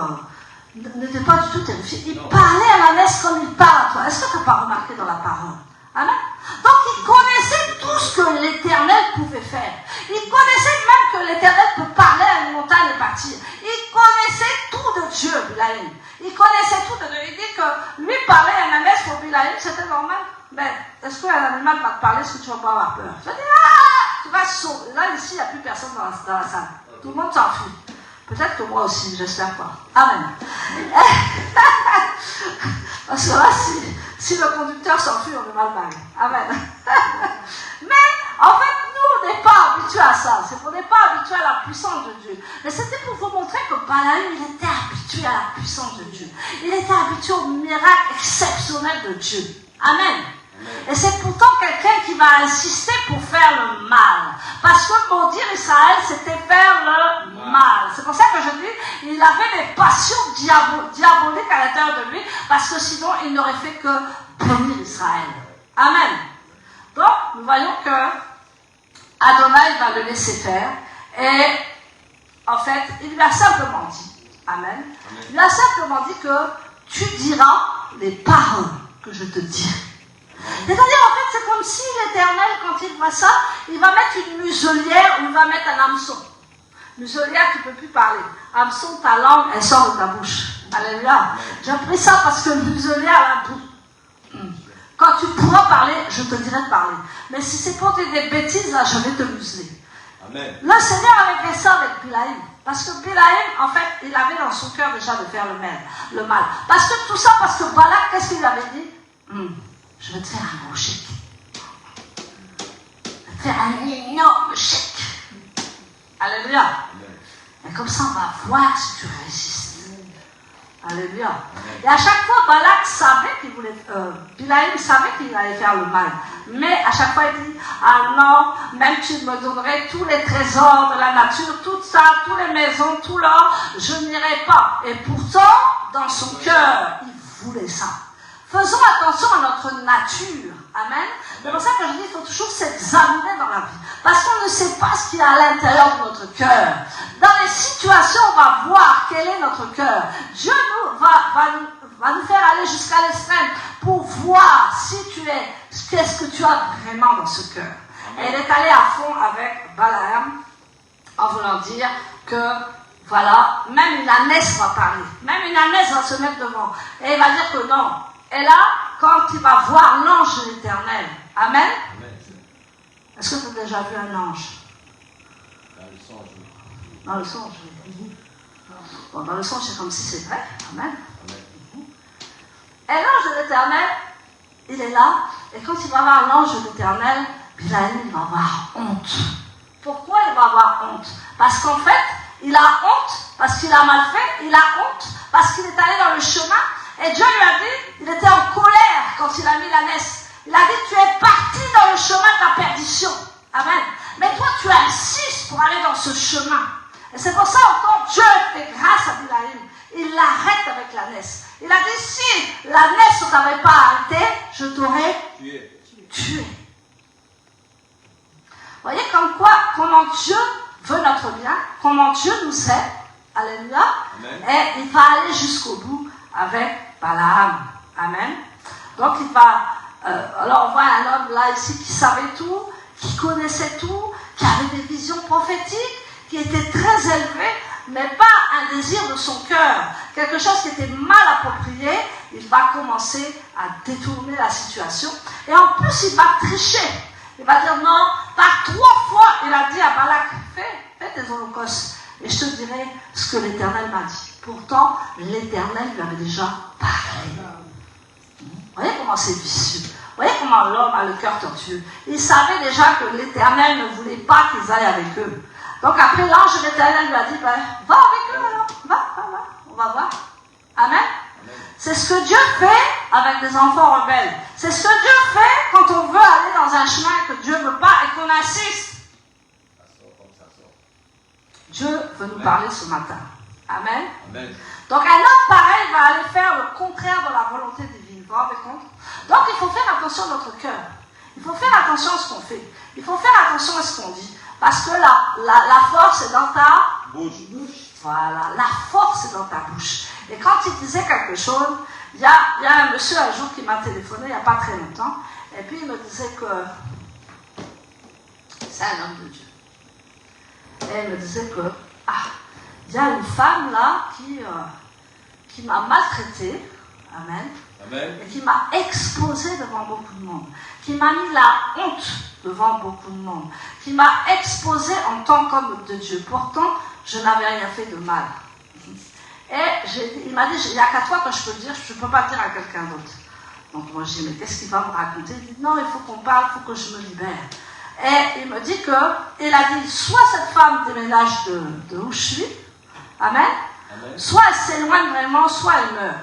Speaker 3: n'était pas du tout terrifié. Il parlait à l'ânesse comme il parle à toi. Est-ce que tu n'as pas remarqué dans la parole? Amen. Donc il connaissait tout ce que l'Éternel pouvait faire. Il connaissait même que l'Éternel peut parler à une montagne et partir. Il connaissait tout de Dieu, Bilaïm. Il connaissait tout de Dieu. Il dit que lui parler à un ânesse pour Bilaïm, c'était normal. Mais est-ce qu'un animal va te parler, est-ce que tu vas pas avoir peur? Je dis, tu vas sauver. Là, ici, il n'y a plus personne dans la salle. Tout le monde s'enfuit. Peut-être que moi aussi, j'espère pas. Amen. Parce que là, si le conducteur s'enfuit, on est mal barré. Amen. Mais, en fait, nous, on n'est pas habitués à ça. C'est qu'on n'est pas habitués à la puissance de Dieu. Mais c'était pour vous montrer que Balaam, il était habitué à la puissance de Dieu. Il était habitué au miracle exceptionnel de Dieu. Amen. Et c'est pourtant quelqu'un qui va insister pour faire le mal. Parce que maudire Israël, c'était faire le mal. C'est pour ça que je dis, il avait des passions diaboliques à l'intérieur de lui, parce que sinon, il n'aurait fait que bénir Israël. Amen. Donc, nous voyons que Adonai va le laisser faire. Et, en fait, il lui a simplement dit, Amen. Il lui a simplement dit que tu diras les paroles que je te dis. C'est-à-dire, en fait, c'est comme si l'Éternel, quand il voit ça, il va mettre une muselière ou il va mettre un hameçon. Muselière, tu ne peux plus parler. Hameçon, ta langue, elle sort de ta bouche. Alléluia. J'ai appris ça parce que muselière, là, quand tu pourras parler, je te dirai de parler. Mais si c'est pour dire des bêtises, là, je vais te museler. Amen. Le Seigneur avait fait ça avec Bilaïm. Parce que Bilaïm, en fait, il avait dans son cœur déjà de faire le mal. Parce que tout ça, parce que Balak, qu'est-ce qu'il avait dit? Je vais te faire un gros chèque. Je vais te faire un énorme chèque. Alléluia. Et comme ça, on va voir si tu résistes. Alléluia. Et à chaque fois, Balak savait qu'il voulait, Bilaïm savait qu'il allait faire le mal. Mais à chaque fois, il dit, ah non, même tu me donnerais tous les trésors de la nature, tout ça, toutes les maisons, tout l'or, je n'irai pas. Et pourtant, dans son cœur, il voulait ça. Faisons attention à notre nature. Amen. C'est pour ça que je dis qu'il faut toujours s'examiner dans la vie. Parce qu'on ne sait pas ce qu'il y a à l'intérieur de notre cœur. Dans les situations, on va voir quel est notre cœur. Dieu va nous faire aller jusqu'à l'extrême pour voir si tu es, qu'est-ce que tu as vraiment dans ce cœur. Et il est allé à fond avec Balaam en voulant dire que voilà, même une ânesse va parler. Même une ânesse va se mettre devant. Et il va dire que non. Et là, quand il va voir l'ange de l'Éternel, Amen. Est-ce que tu as déjà vu un ange? Dans le songe. Dans le songe, oui. Bon, dans le songe, c'est comme si c'est vrai. Amen. Et l'ange de l'Éternel, il est là. Et quand il va voir l'ange de l'Éternel, Bilaïm, il va avoir honte. Pourquoi il va avoir honte? Parce qu'en fait, il a honte, parce qu'il a mal fait. Il a honte, parce qu'il est allé dans le chemin. Et Dieu lui a dit, il était en colère quand il a mis l'ânesse. Il a dit, tu es parti dans le chemin de la perdition. Amen. Mais toi, tu insistes pour aller dans ce chemin. Et c'est pour ça encore Dieu fait grâce à Bilaïm. Il l'arrête avec l'ânesse. Il a dit, si l'ânesse ne t'avait pas arrêté, je t'aurais tué. Vous voyez comment Dieu veut notre bien, comment Dieu nous aide. Alléluia. Et il va aller jusqu'au bout avec Balaam. Amen. Donc il va... alors on voit un homme là ici qui savait tout, qui connaissait tout, qui avait des visions prophétiques, qui était très élevé, mais pas un désir de son cœur. Quelque chose qui était mal approprié, il va commencer à détourner la situation. Et en plus, il va tricher. Il va dire non, par 3 fois, il a dit à Balak, fais des holocaustes, et je te dirai ce que l'Éternel m'a dit. Pourtant, l'Éternel lui avait déjà parlé. Vous voyez comment c'est vicieux. Vous voyez comment l'homme a le cœur tortueux. Il savait déjà que l'Éternel ne voulait pas qu'ils aillent avec eux. Donc après, l'ange de l'Éternel lui a dit, va avec eux alors, va, on va voir. Amen. C'est ce que Dieu fait avec des enfants rebelles. C'est ce que Dieu fait quand on veut aller dans un chemin que Dieu ne veut pas et qu'on insiste. Dieu veut nous parler ce matin. Amen. Donc un homme pareil va aller faire le contraire de la volonté divine. Vous vous rendez compte? Donc il faut faire attention à notre cœur. Il faut faire attention à ce qu'on fait. Il faut faire attention à ce qu'on dit. Parce que la force est dans ta bouche. Voilà, la force est dans ta bouche. Et quand il disait quelque chose, il y a un monsieur un jour qui m'a téléphoné il n'y a pas très longtemps, et puis il me disait que c'est un homme de Dieu. Et il me disait que, il y a une femme là qui m'a maltraité, amen, et qui m'a exposé devant beaucoup de monde, qui m'a mis la honte devant beaucoup de monde, qui m'a exposé en tant qu'homme de Dieu. Pourtant, je n'avais rien fait de mal. Et il m'a dit, il n'y a qu'à toi que je peux le dire, je ne peux pas le dire à quelqu'un d'autre. Donc moi je dis, mais qu'est-ce qu'il va me raconter? Il dit, non, il faut qu'on parle, il faut que je me libère. Et il me dit il a dit, soit cette femme déménage de où je suis, amen, soit elle s'éloigne vraiment, soit elle meurt.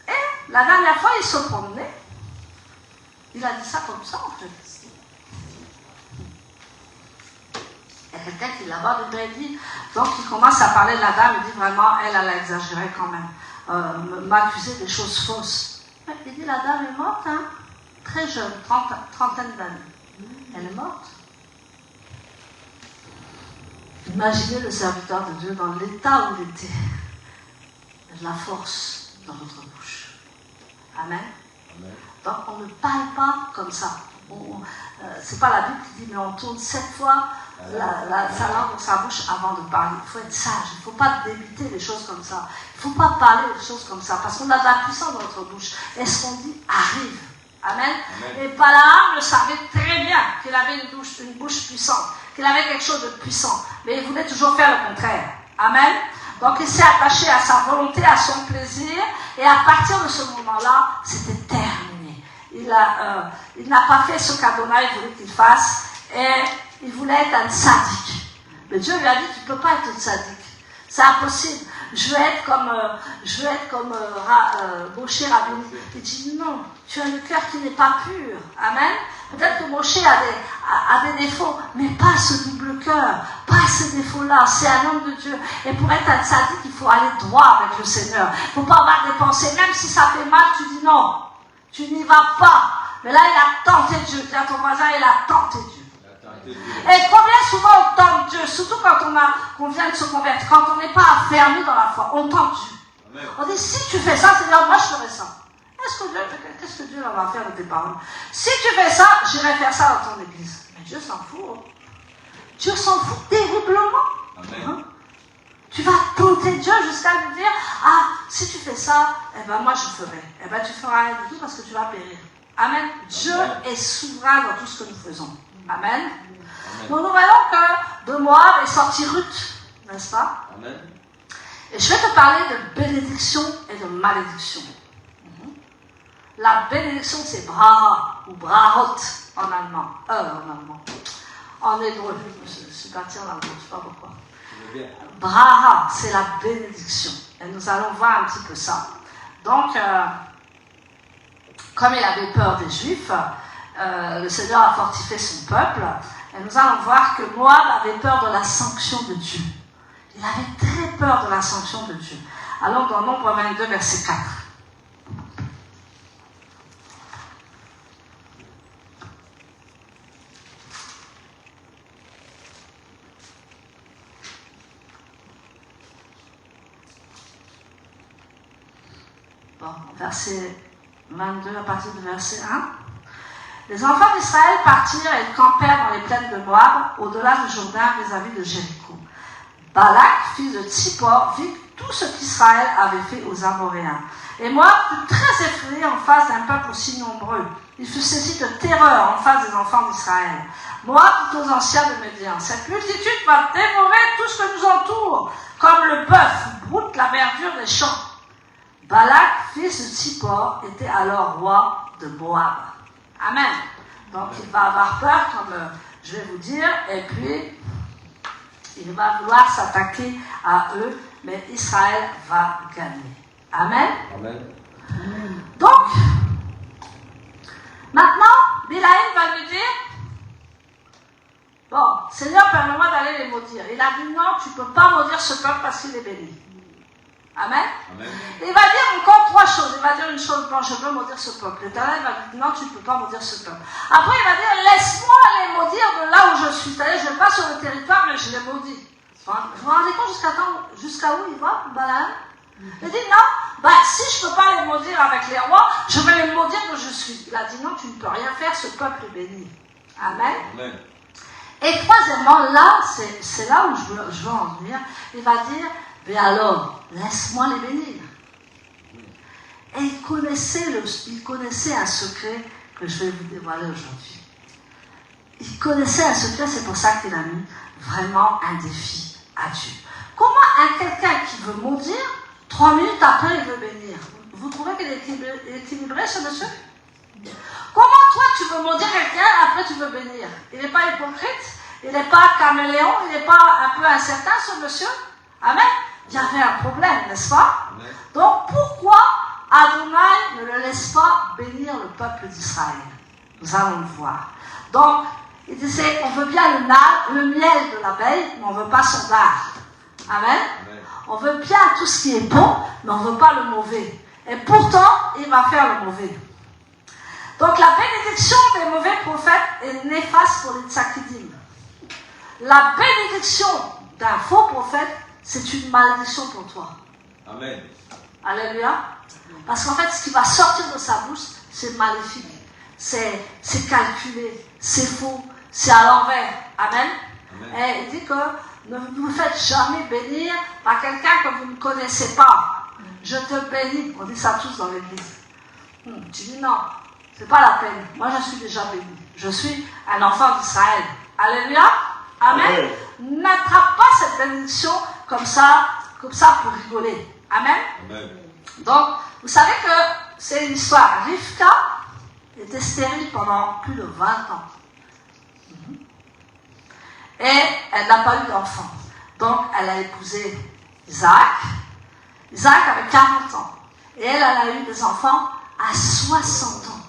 Speaker 3: Et la dernière fois, il se promenait, il a dit ça comme ça en fait. Il y a quelqu'un qui l'aborde, il dit, donc il commence à parler de la dame, il dit vraiment, elle a exagéré quand même, m'accuser des choses fausses. Il dit, la dame est morte, hein, très jeune, trentaine d'années. Elle est morte. Imaginez le serviteur de Dieu dans l'état où il était. La force dans notre bouche. Amen. Amen. Donc on ne parle pas comme ça. C'est pas la Bible qui dit, mais on tourne 7 fois sa langue dans sa bouche avant de parler. Il faut être sage, il ne faut pas débiter les choses comme ça. Il ne faut pas parler des choses comme ça, parce qu'on a de la puissance dans notre bouche. Et ce qu'on dit arrive. Amen. Amen. Et Balaam le savait très bien qu'il avait une bouche puissante, qu'il avait quelque chose de puissant, mais il voulait toujours faire le contraire. Amen. Donc il s'est attaché à sa volonté, à son plaisir, et à partir de ce moment-là, c'était terminé. Il n'a pas fait ce qu'Adonai voulait qu'il fasse, et il voulait être un sadique. Mais Dieu lui a dit, tu ne peux pas être un sadique. C'est impossible. Je veux être comme Moshe Rabbeinu. Il dit non, tu as le cœur qui n'est pas pur. Amen. Peut-être que Moshe a des défauts, mais pas ce double cœur, pas ces défauts-là. C'est un homme de Dieu. Et pour être un sadique, il faut aller droit avec le Seigneur. Il ne faut pas avoir des pensées. Même si ça fait mal, tu dis non. Tu n'y vas pas. Mais là, il a tenté Dieu. Dis à ton voisin, il a tenté Dieu. Et combien souvent on tente Dieu, surtout quand on vient de se convertir, quand on n'est pas affermi dans la foi, on tente Dieu. Amen. On dit, si tu fais ça, Seigneur, moi je ferai ça. Qu'est-ce que Dieu va faire de tes paroles? Si tu fais ça, j'irai faire ça dans ton église. Mais Dieu s'en fout. Hein. Dieu s'en fout terriblement. Hein? Tu vas tenter Dieu jusqu'à lui dire, si tu fais ça, eh ben moi je ferai. Eh ben tu feras rien du tout parce que tu vas périr. Amen. Dieu est souverain dans tout ce que nous faisons. Amen. Donc nous voyons que de Moab est sorti Ruth, n'est-ce pas? Amen. Et je vais te parler de bénédiction et de malédiction. La bénédiction c'est braha ou brahot en allemand. En hébreu. Je suis partie en allemand, je ne sais pas pourquoi. Braha, c'est la bénédiction. Et nous allons voir un petit peu ça. Donc, comme il avait peur des Juifs, le Seigneur a fortifié son peuple, et nous allons voir que Moab avait peur de la sanction de Dieu. Il avait très peur de la sanction de Dieu. Allons dans Nombre 22, verset 4. Bon, verset 22, à partir du verset 1. Les enfants d'Israël partirent et campèrent dans les plaines de Moab, au-delà du Jourdain, vis-à-vis de Jéricho. Balak, fils de Tsippor, vit tout ce qu'Israël avait fait aux Amoréens. Et Moab fut très effrayé en face d'un peuple aussi nombreux. Il fut saisi de terreur en face des enfants d'Israël. Moab dit aux anciens de Médian, cette multitude va dévorer tout ce que nous entoure, comme le bœuf broute la verdure des champs. Balak, fils de Tsippor, était alors roi de Moab. Amen. Donc il va avoir peur, comme je vais vous dire, et puis il va vouloir s'attaquer à eux, mais Israël va gagner. Amen. Amen. Donc, maintenant, Bilaïm va lui dire, bon, Seigneur, permets-moi d'aller les maudire. Il a dit non, tu ne peux pas maudire ce peuple parce qu'il est béni. Amen. Amen. Il va dire encore 3 choses. Il va dire une chose, bon, je veux maudire ce peuple. L'Éternel va dire, non, tu ne peux pas maudire ce peuple. Après, il va dire, laisse-moi les maudire de là où je suis. C'est-à-dire, je ne vais pas sur le territoire, mais je les maudis. Vous vous rendez compte jusqu'à où il va, Balaam? Il dit non, si je ne peux pas les maudire avec les rois, je vais les maudire que je suis. Il a dit non, tu ne peux rien faire, ce peuple est béni. Amen.
Speaker 2: Amen.
Speaker 3: Et troisièmement, là, c'est là où je veux en venir. Il va dire, mais alors, laisse-moi les bénir. Et il connaissait un secret que je vais vous dévoiler aujourd'hui. Il connaissait un secret, c'est pour ça qu'il a mis vraiment un défi à Dieu. Comment quelqu'un qui veut maudire, 3 minutes après, il veut bénir? Vous trouvez qu'il est équilibré, ce monsieur? Comment toi, tu veux maudire quelqu'un, après tu veux bénir? Il n'est pas hypocrite, il n'est pas caméléon, il n'est pas un peu incertain, ce monsieur? Amen. Il y avait un problème, n'est-ce pas? Amen. Donc, pourquoi Adonai ne le laisse pas bénir le peuple d'Israël? Nous allons le voir. Donc, il disait, on veut bien le miel de l'abeille, mais on ne veut pas son dard. Amen. Amen. On veut bien tout ce qui est bon, mais on ne veut pas le mauvais. Et pourtant, il va faire le mauvais. Donc, la bénédiction des mauvais prophètes est néfaste pour les tsakidim. La bénédiction d'un faux prophète, c'est une malédiction pour toi.
Speaker 2: Amen.
Speaker 3: Alléluia. Parce qu'en fait, ce qui va sortir de sa bouche, c'est maléfique. C'est calculé, c'est faux, c'est à l'envers. Amen. Amen. Et il dit que ne vous faites jamais bénir par quelqu'un que vous ne connaissez pas. Je te bénis. On dit ça tous dans l'église. Tu dis non, c'est pas la peine. Moi, je suis déjà béni. Je suis un enfant d'Israël. Alléluia. Amen. Amen. N'attrape pas cette bénédiction comme ça pour rigoler. Amen. Amen. Donc, vous savez que c'est une histoire. Rivka était stérile pendant plus de 20 ans. Et elle n'a pas eu d'enfant. Donc, elle a épousé Isaac. Isaac avait 40 ans. Et elle a eu des enfants à 60 ans.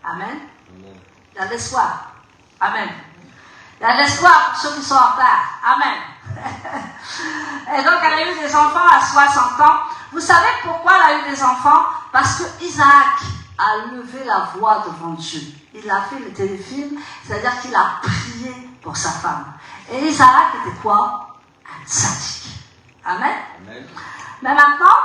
Speaker 3: Amen. Il y a de l'espoir. Amen. Il y a de l'espoir pour ceux qui sont en retard. Amen. Et donc, elle a eu des enfants à 60 ans. Vous savez pourquoi elle a eu des enfants? Parce que Isaac a levé la voix devant Dieu. Il a fait le téléfilm, c'est-à-dire qu'il a prié pour sa femme. Et Isaac était quoi? Un tzaddik. Amen. Amen. Mais maintenant,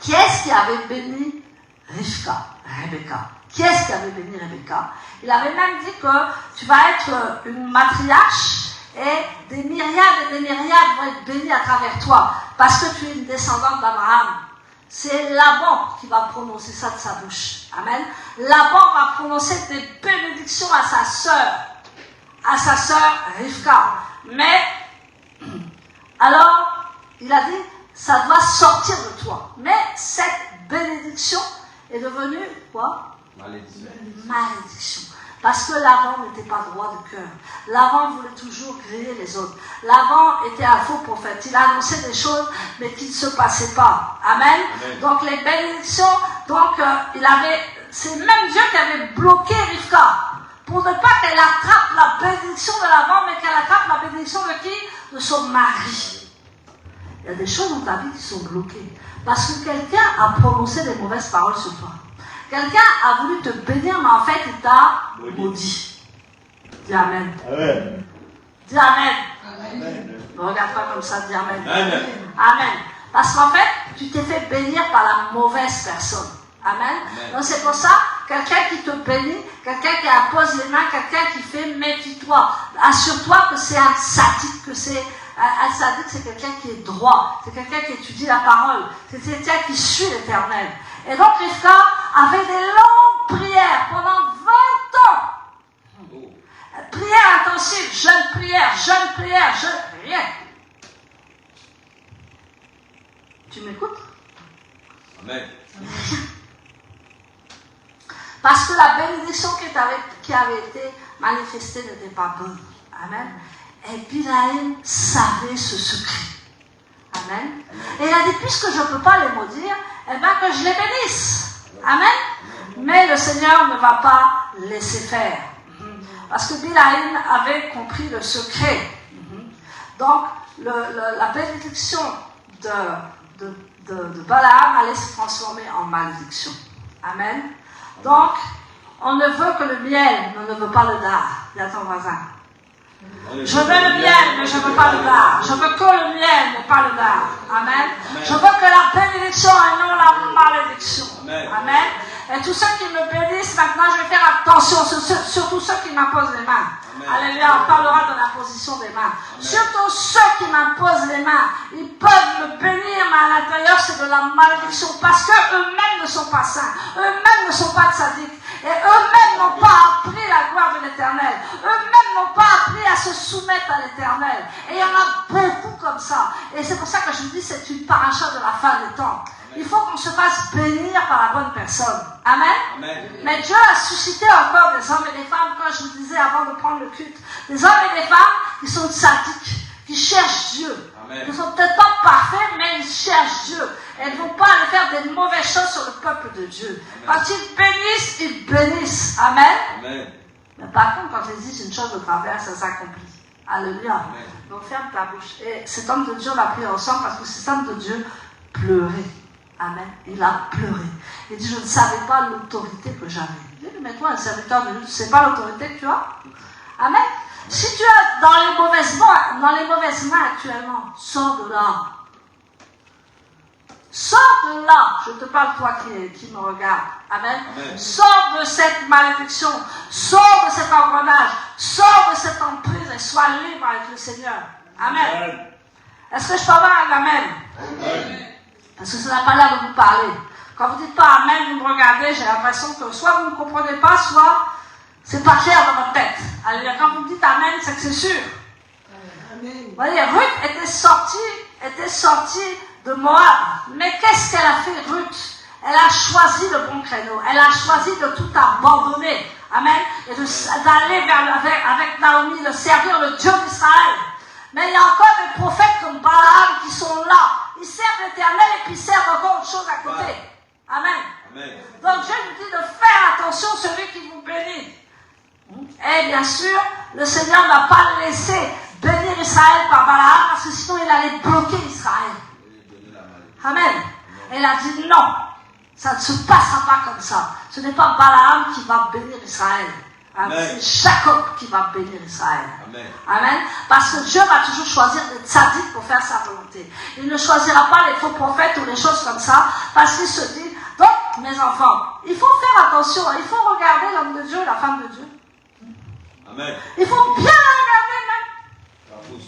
Speaker 3: qui est-ce qui avait béni Rebecca? Qui est-ce qui avait béni Rebecca? Il avait même dit que tu vas être une matriarche et des myriades vont être bénis à travers toi parce que tu es une descendante d'Abraham. C'est Laban qui va prononcer ça de sa bouche. Amen. Laban va prononcer des bénédictions à sa sœur Rivka. Mais, alors, il a dit, ça doit sortir de toi. Mais cette bénédiction est devenue quoi? Malédiction. Parce que Laban n'était pas droit de cœur. Laban voulait toujours griller les autres. Laban était un faux prophète. Il annonçait des choses, mais qui ne se passaient pas. Amen. Amen. Donc les bénédictions, c'est même Dieu qui avait bloqué Rivka pour ne pas qu'elle attrape la bénédiction de Laban, mais qu'elle attrape la bénédiction de qui? De son mari. Il y a des choses dans ta vie qui sont bloquées parce que quelqu'un a prononcé des mauvaises paroles sur toi. Quelqu'un a voulu te bénir, mais en fait, il t'a maudit. Dis Amen. Amen. Dis Amen. Amen. Ne regarde pas comme ça, dis Amen. Amen. Amen. Parce qu'en fait, tu t'es fait bénir par la mauvaise personne. Amen. Amen. Donc c'est pour ça, quelqu'un qui te bénit, quelqu'un qui impose les mains, quelqu'un qui fait méfie-toi. Assure-toi que c'est un sadique, que c'est un sadique, c'est quelqu'un qui est droit, c'est quelqu'un qui étudie la parole, c'est quelqu'un qui suit l'Éternel. Et donc Rivka avait des longues prières pendant 20 ans. Prière intensive, jeune prière, rien. Tu m'écoutes? Amen. Parce que la bénédiction qui avait été manifestée n'était pas bonne. Amen. Et Bilaïm savait ce secret. Amen. Et il a dit, puisque je ne peux pas les maudire, eh bien que je les bénisse. Amen. Mais le Seigneur ne va pas laisser faire. Parce que Bilaïm avait compris le secret. Donc, la bénédiction de Balaam allait se transformer en malédiction. Amen. Donc, on ne veut que le miel, mais on ne veut pas le dard. Dis à ton voisin. Je veux le miel, mais je ne veux pas le dard. Je veux que le miel, mais pas le dard. Amen. Je veux que la bénédiction et non la malédiction. Amen. Et tous ceux qui me bénissent, maintenant, je vais faire attention, surtout ceux qui m'imposent les mains. Alléluia, on parlera de la position des mains. Surtout ceux qui m'imposent les mains, ils peuvent me bénir, mais à l'intérieur, c'est de la malédiction, parce qu'eux-mêmes ne sont pas saints, eux-mêmes ne sont pas tzaddik, et eux-mêmes n'ont pas appris la gloire de l'Éternel, eux-mêmes n'ont pas appris à se soumettre à l'Éternel. Et il y en a beaucoup comme ça. Et c'est pour ça que je vous dis, c'est une paracha de la fin des temps. Il faut qu'on se fasse bénir par la bonne personne. Amen.
Speaker 2: Amen.
Speaker 3: Mais Dieu a suscité encore des hommes et des femmes, comme je vous disais avant de prendre le culte, des hommes et des femmes qui sont sadiques, qui cherchent Dieu.
Speaker 2: Amen.
Speaker 3: Ils ne sont peut-être pas parfaits, mais ils cherchent Dieu. Et ils ne vont pas aller faire des mauvaises choses sur le peuple de Dieu.
Speaker 2: Amen.
Speaker 3: Quand ils bénissent, ils bénissent. Amen.
Speaker 2: Amen.
Speaker 3: Mais par contre, quand ils disent une chose de travers, ça s'accomplit. Alléluia.
Speaker 2: Amen.
Speaker 3: Donc ferme ta bouche. Et cet homme de Dieu, on l'a pris ensemble parce que cet homme de Dieu pleurait. Amen. Il a pleuré. Il dit, je ne savais pas l'autorité que j'avais. Je dis, mais toi, un serviteur de Dieu, tu ne sais pas l'autorité que tu as? Amen. Si tu es dans les mauvaises mains actuellement, sors de là. Sors de là. Je te parle, toi qui me regardes. Amen.
Speaker 2: Amen.
Speaker 3: Sors de cette malédiction. Sors de cet engrenage. Sors de cette emprise et sois libre avec le Seigneur. Amen. Est-ce que je peux avoir un amen?
Speaker 2: Amen.
Speaker 3: Parce que ça n'a pas l'air de vous parler. Quand vous dites pas amen, vous me regardez, j'ai l'impression que soit vous ne comprenez pas, soit c'est pas clair dans votre tête. Alors quand vous dites amen, c'est que c'est sûr. Amen. Vous voyez, Ruth était sortie de Moab. Mais qu'est-ce qu'elle a fait, Ruth? Elle a choisi le bon créneau. Elle a choisi de tout abandonner. Amen. Et d'aller avec Naomi, de servir le Dieu d'Israël. Mais il y a encore des prophètes comme Balaam qui sont là. Ils servent l'Éternel et puis ils servent encore autre chose à côté. Amen.
Speaker 2: Amen.
Speaker 3: Donc je vous dis de faire attention à celui qui vous bénit. Et bien sûr, le Seigneur n'a pas laissé bénir Israël par Balaam parce que sinon il allait bloquer Israël. Amen. Et il a dit non, ça ne se passera pas comme ça. Ce n'est pas Balaam qui va bénir Israël. C'est Jacob qui va bénir Israël.
Speaker 2: Amen.
Speaker 3: Amen. Parce que Dieu va toujours choisir des tzaddik pour faire sa volonté. Il ne choisira pas les faux prophètes ou les choses comme ça, parce qu'il se dit, donc, mes enfants, il faut faire attention, il faut regarder l'homme de Dieu et la femme de Dieu.
Speaker 2: Amen.
Speaker 3: Il faut bien la regarder même.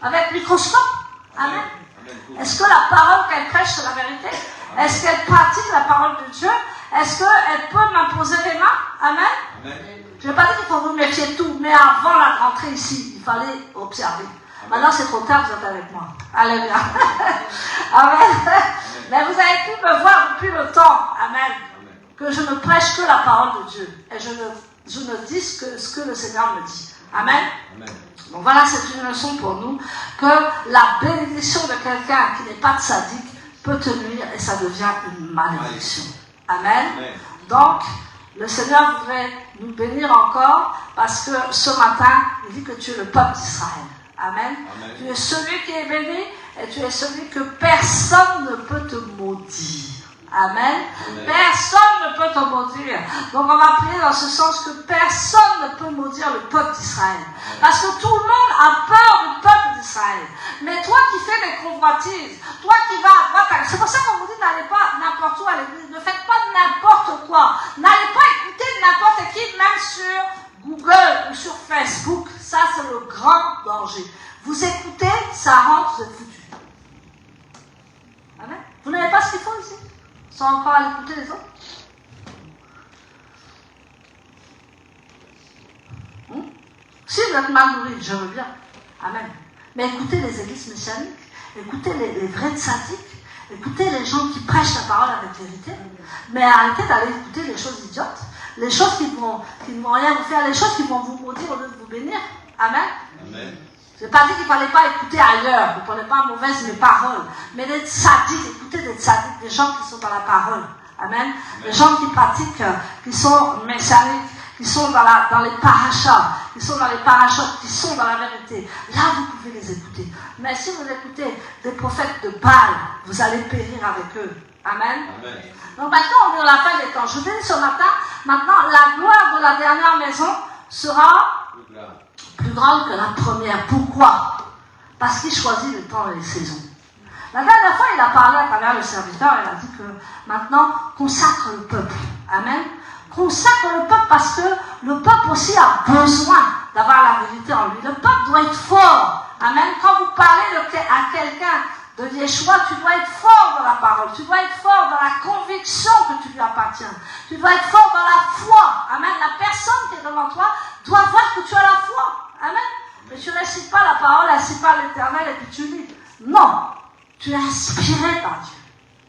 Speaker 3: Avec microscope. Amen.
Speaker 2: Amen.
Speaker 3: Est-ce que la parole qu'elle prêche, c'est la vérité? Est-ce qu'elle pratique la parole de Dieu? Est-ce qu'elle peut m'imposer les mains? Amen.
Speaker 2: Amen.
Speaker 3: Je n'ai pas dit qu'il faut vous méfier de tout, mais avant la rentrée ici, il fallait observer. Maintenant, c'est trop tard, vous êtes avec moi. Alléluia. Amen. Mais vous avez pu me voir depuis le temps, amen, que je ne prêche que la parole de Dieu. Et je ne dis ce que le Seigneur me dit. Amen.
Speaker 2: Amen.
Speaker 3: Donc voilà, c'est une leçon pour nous, que la bénédiction de quelqu'un qui n'est pas tzaddik peut te nuire et ça devient une malédiction. Amen.
Speaker 2: Amen.
Speaker 3: Donc, le Seigneur voudrait nous bénir encore parce que ce matin, il dit que tu es le peuple d'Israël. Amen.
Speaker 2: Amen.
Speaker 3: Tu es celui qui est béni et tu es celui que personne ne peut te maudire. Amen.
Speaker 2: Amen.
Speaker 3: Personne ne peut te maudire. Donc on va prier dans ce sens que personne ne peut maudire le peuple d'Israël. Parce que tout le monde a peur du peuple d'Israël. Mais toi qui fais des convoitises, toi qui vas à droite, c'est pour ça qu'on vous dit n'allez pas n'importe où à l'église. Ne faites pas n'importe quoi. N'allez pas écouter n'importe qui, même sur Google ou sur Facebook. Ça, c'est le grand danger. Vous écoutez, ça rentre, vous êtes foutus. Amen. Vous n'avez pas ce qu'il faut ici? Sans encore aller écouter les autres? Si vous êtes mal nourris, je veux bien. Amen. Mais écoutez les églises messianiques, écoutez les vrais tzaddiks, écoutez les gens qui prêchent la parole avec vérité, mais arrêtez d'aller écouter les choses idiotes, les choses qui ne vont rien vous faire, les choses qui vont vous maudire au lieu de vous bénir. Amen.
Speaker 2: Amen.
Speaker 3: Je n'ai pas dit qu'il ne fallait pas écouter ailleurs, vous ne prenez pas mauvaises mes paroles, mais les tzaddiks, écoutez des tzaddiks, des gens qui sont dans la parole. Amen. Des gens qui pratiquent, qui sont messianiques, qui sont dans les parachas, qui sont dans les parachutes, qui sont dans la vérité. Là, vous pouvez les écouter. Mais si vous écoutez des prophètes de Baal, vous allez périr avec eux. Amen.
Speaker 2: Amen.
Speaker 3: Donc maintenant, on est dans la fin des temps. Je vous dis ce matin, maintenant, la gloire de la dernière maison sera plus plus grande que la première. Pourquoi? Parce qu'il choisit le temps et les saisons. La dernière fois, il a parlé à travers le serviteur, il a dit que maintenant, consacre le peuple. Amen. Consacre le peuple parce que le peuple aussi a besoin d'avoir la vérité en lui. Le peuple doit être fort. Amen. Quand vous parlez à quelqu'un de Yeshua, tu dois être fort dans la parole. Tu dois être fort dans la conviction que tu lui appartiens. Tu dois être fort dans la foi. Amen. La personne qui est devant toi doit voir que tu as la foi. Amen. Mais tu ne récites pas la parole, ainsi par l'Éternel et puis tu lis. Non. Tu es inspiré par Dieu.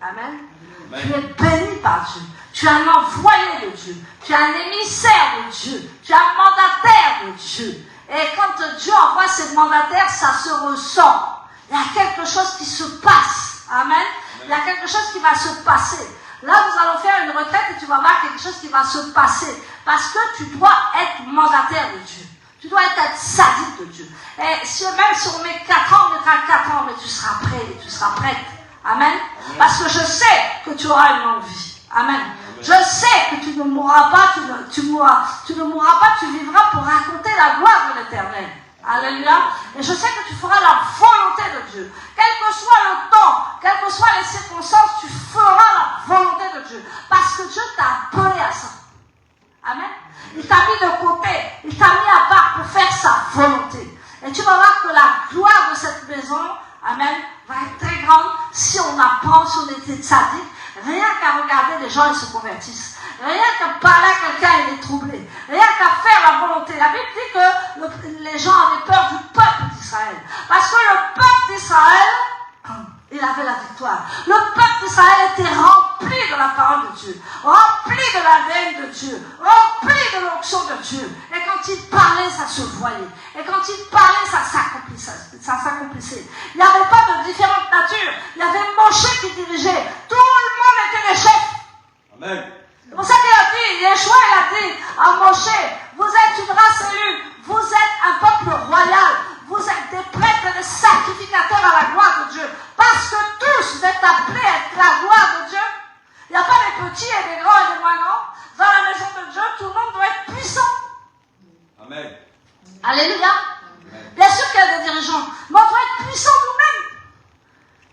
Speaker 3: Amen. Amen. Tu es béni par Dieu. Tu es un envoyé de Dieu. Tu es un émissaire de Dieu. Tu es un mandataire de Dieu. Et quand Dieu envoie ses mandataires, ça se ressent. Il y a quelque chose qui se passe. Amen. Amen. Il y a quelque chose qui va se passer. Là, nous allons faire une retraite et tu vas voir quelque chose qui va se passer. Parce que tu dois être mandataire de Dieu. Tu dois être sadique de Dieu. Et même si on met 4 ans, on mettra 4 ans, mais tu seras prêt et tu seras prête. Amen. Parce que je sais que tu auras une longue vie. Amen. Je sais que tu ne mourras pas, tu ne mourras pas, tu vivras pour raconter la gloire de l'Éternel. Alléluia. Et je sais que tu feras la volonté de Dieu. Quel que soit le temps, quelles que soient les circonstances, tu feras la volonté de Dieu. Parce que Dieu t'a appelé à ça. Amen. Il t'a mis de côté, il t'a mis à part pour faire sa volonté. Et tu vas voir que la gloire de cette maison, amen, va être très grande si on apprend, si on était sadique. Rien qu'à regarder les gens, ils se convertissent. Rien qu'à parler à quelqu'un, il est troublé. Rien qu'à faire la volonté. La Bible dit que les gens avaient peur du peuple d'Israël. Parce que le peuple d'Israël, il avait la victoire. Le peuple d'Israël était rempli de la parole de Dieu, rempli de l'ADN de Dieu, rempli de l'onction de Dieu. Et quand il parlait, ça se voyait. Et quand il parlait, ça s'accomplissait. Il n'y avait pas de différentes natures. Il y avait Moshe qui dirigeait. Tout le monde était des chefs. Amen. C'est pour ça qu'il a dit, Yeshua, il a dit à Moshe, vous êtes une race élue, vous êtes un peuple royal, vous êtes des prêtres et des sacrificateurs à la gloire de Dieu. Parce que tous vous êtes appelés à être la gloire de Dieu. Il n'y a pas des petits et des grands et des moins grands. Dans la maison de Dieu, tout le monde doit être puissant. Amen. Alléluia. Amen. Bien sûr qu'il y a des dirigeants, mais on doit être puissants nous-mêmes.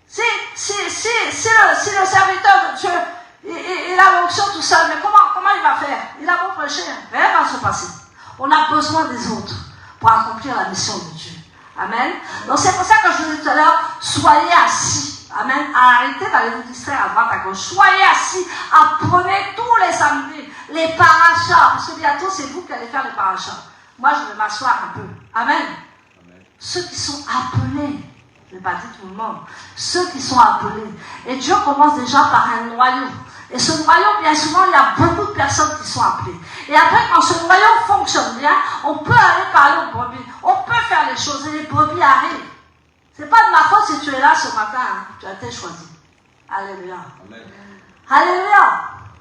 Speaker 3: Si le serviteur de Dieu, il a l'onction tout seul, mais comment il va faire? Il a beau prêcher, rien ne va se passer. On a besoin des autres pour accomplir la mission de Dieu. Amen. Donc c'est pour ça que je vous disais tout à l'heure, soyez assis. Amen. Arrêtez d'aller vous distraire à droite, à gauche. Soyez assis. Apprenez tous les samedis les parachas. Parce que bientôt, c'est vous qui allez faire les parachas. Moi, je vais m'asseoir un peu. Amen. Amen. Ceux qui sont appelés, je n'ai pas dit tout le monde, ceux qui sont appelés. Et Dieu commence déjà par un noyau. Et ce noyau, bien souvent, il y a beaucoup de personnes qui sont appelées. Et après, quand ce noyau fonctionne bien, on peut aller parler aux brebis. On peut faire les choses et les brebis arrivent. C'est pas de ma faute si tu es là ce matin. Hein. Tu as été choisi. Alléluia. Amen. Alléluia.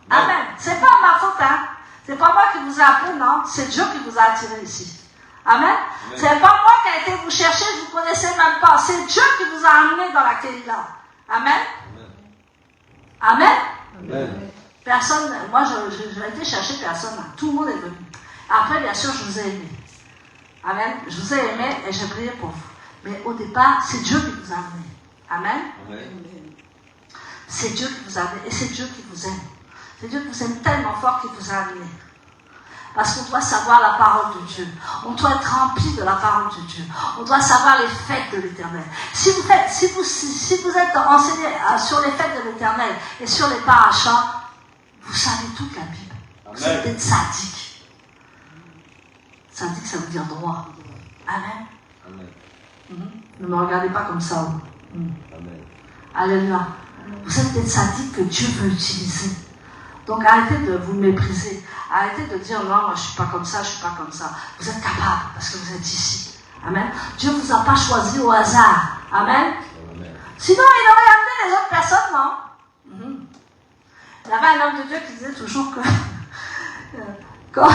Speaker 3: Amen. Amen. C'est pas de ma faute. Hein. C'est pas moi qui vous ai appelé, non. C'est Dieu qui vous a attiré ici. Amen. Amen. C'est pas moi qui ai été vous chercher, je vous connaissais même pas. C'est Dieu qui vous a amené dans la Kéila. Amen. Amen. Amen. Amen. Personne, moi je n'ai été chercher personne, tout le monde est venu. Après, bien sûr, je vous ai aimé. Amen. Je vous ai aimé et j'ai prié pour vous. Mais au départ, c'est Dieu qui vous a amené. Amen. Amen. C'est Dieu qui vous a amené et c'est Dieu qui vous aime. C'est Dieu qui vous aime tellement fort qu'il vous a amené. Parce qu'on doit savoir la parole de Dieu. On doit être rempli de la parole de Dieu. On doit savoir les fêtes de l'Éternel. Si vous êtes enseigné sur les fêtes de l'Éternel et sur les parachas, vous savez toute la Bible. Amen. Vous êtes sadique. Sadique, ça veut dire droit. Amen. Amen. Ne me regardez pas comme ça. Amen. Alléluia. Vous êtes des sadiques que Dieu veut utiliser. Donc arrêtez de vous mépriser. Arrêtez de dire non, moi je ne suis pas comme ça, je ne suis pas comme ça. Vous êtes capable parce que vous êtes ici. Amen. Dieu ne vous a pas choisi au hasard. Amen. Amen. Sinon, il aurait amené les autres personnes, non? Il y avait un homme de Dieu qui disait toujours que quand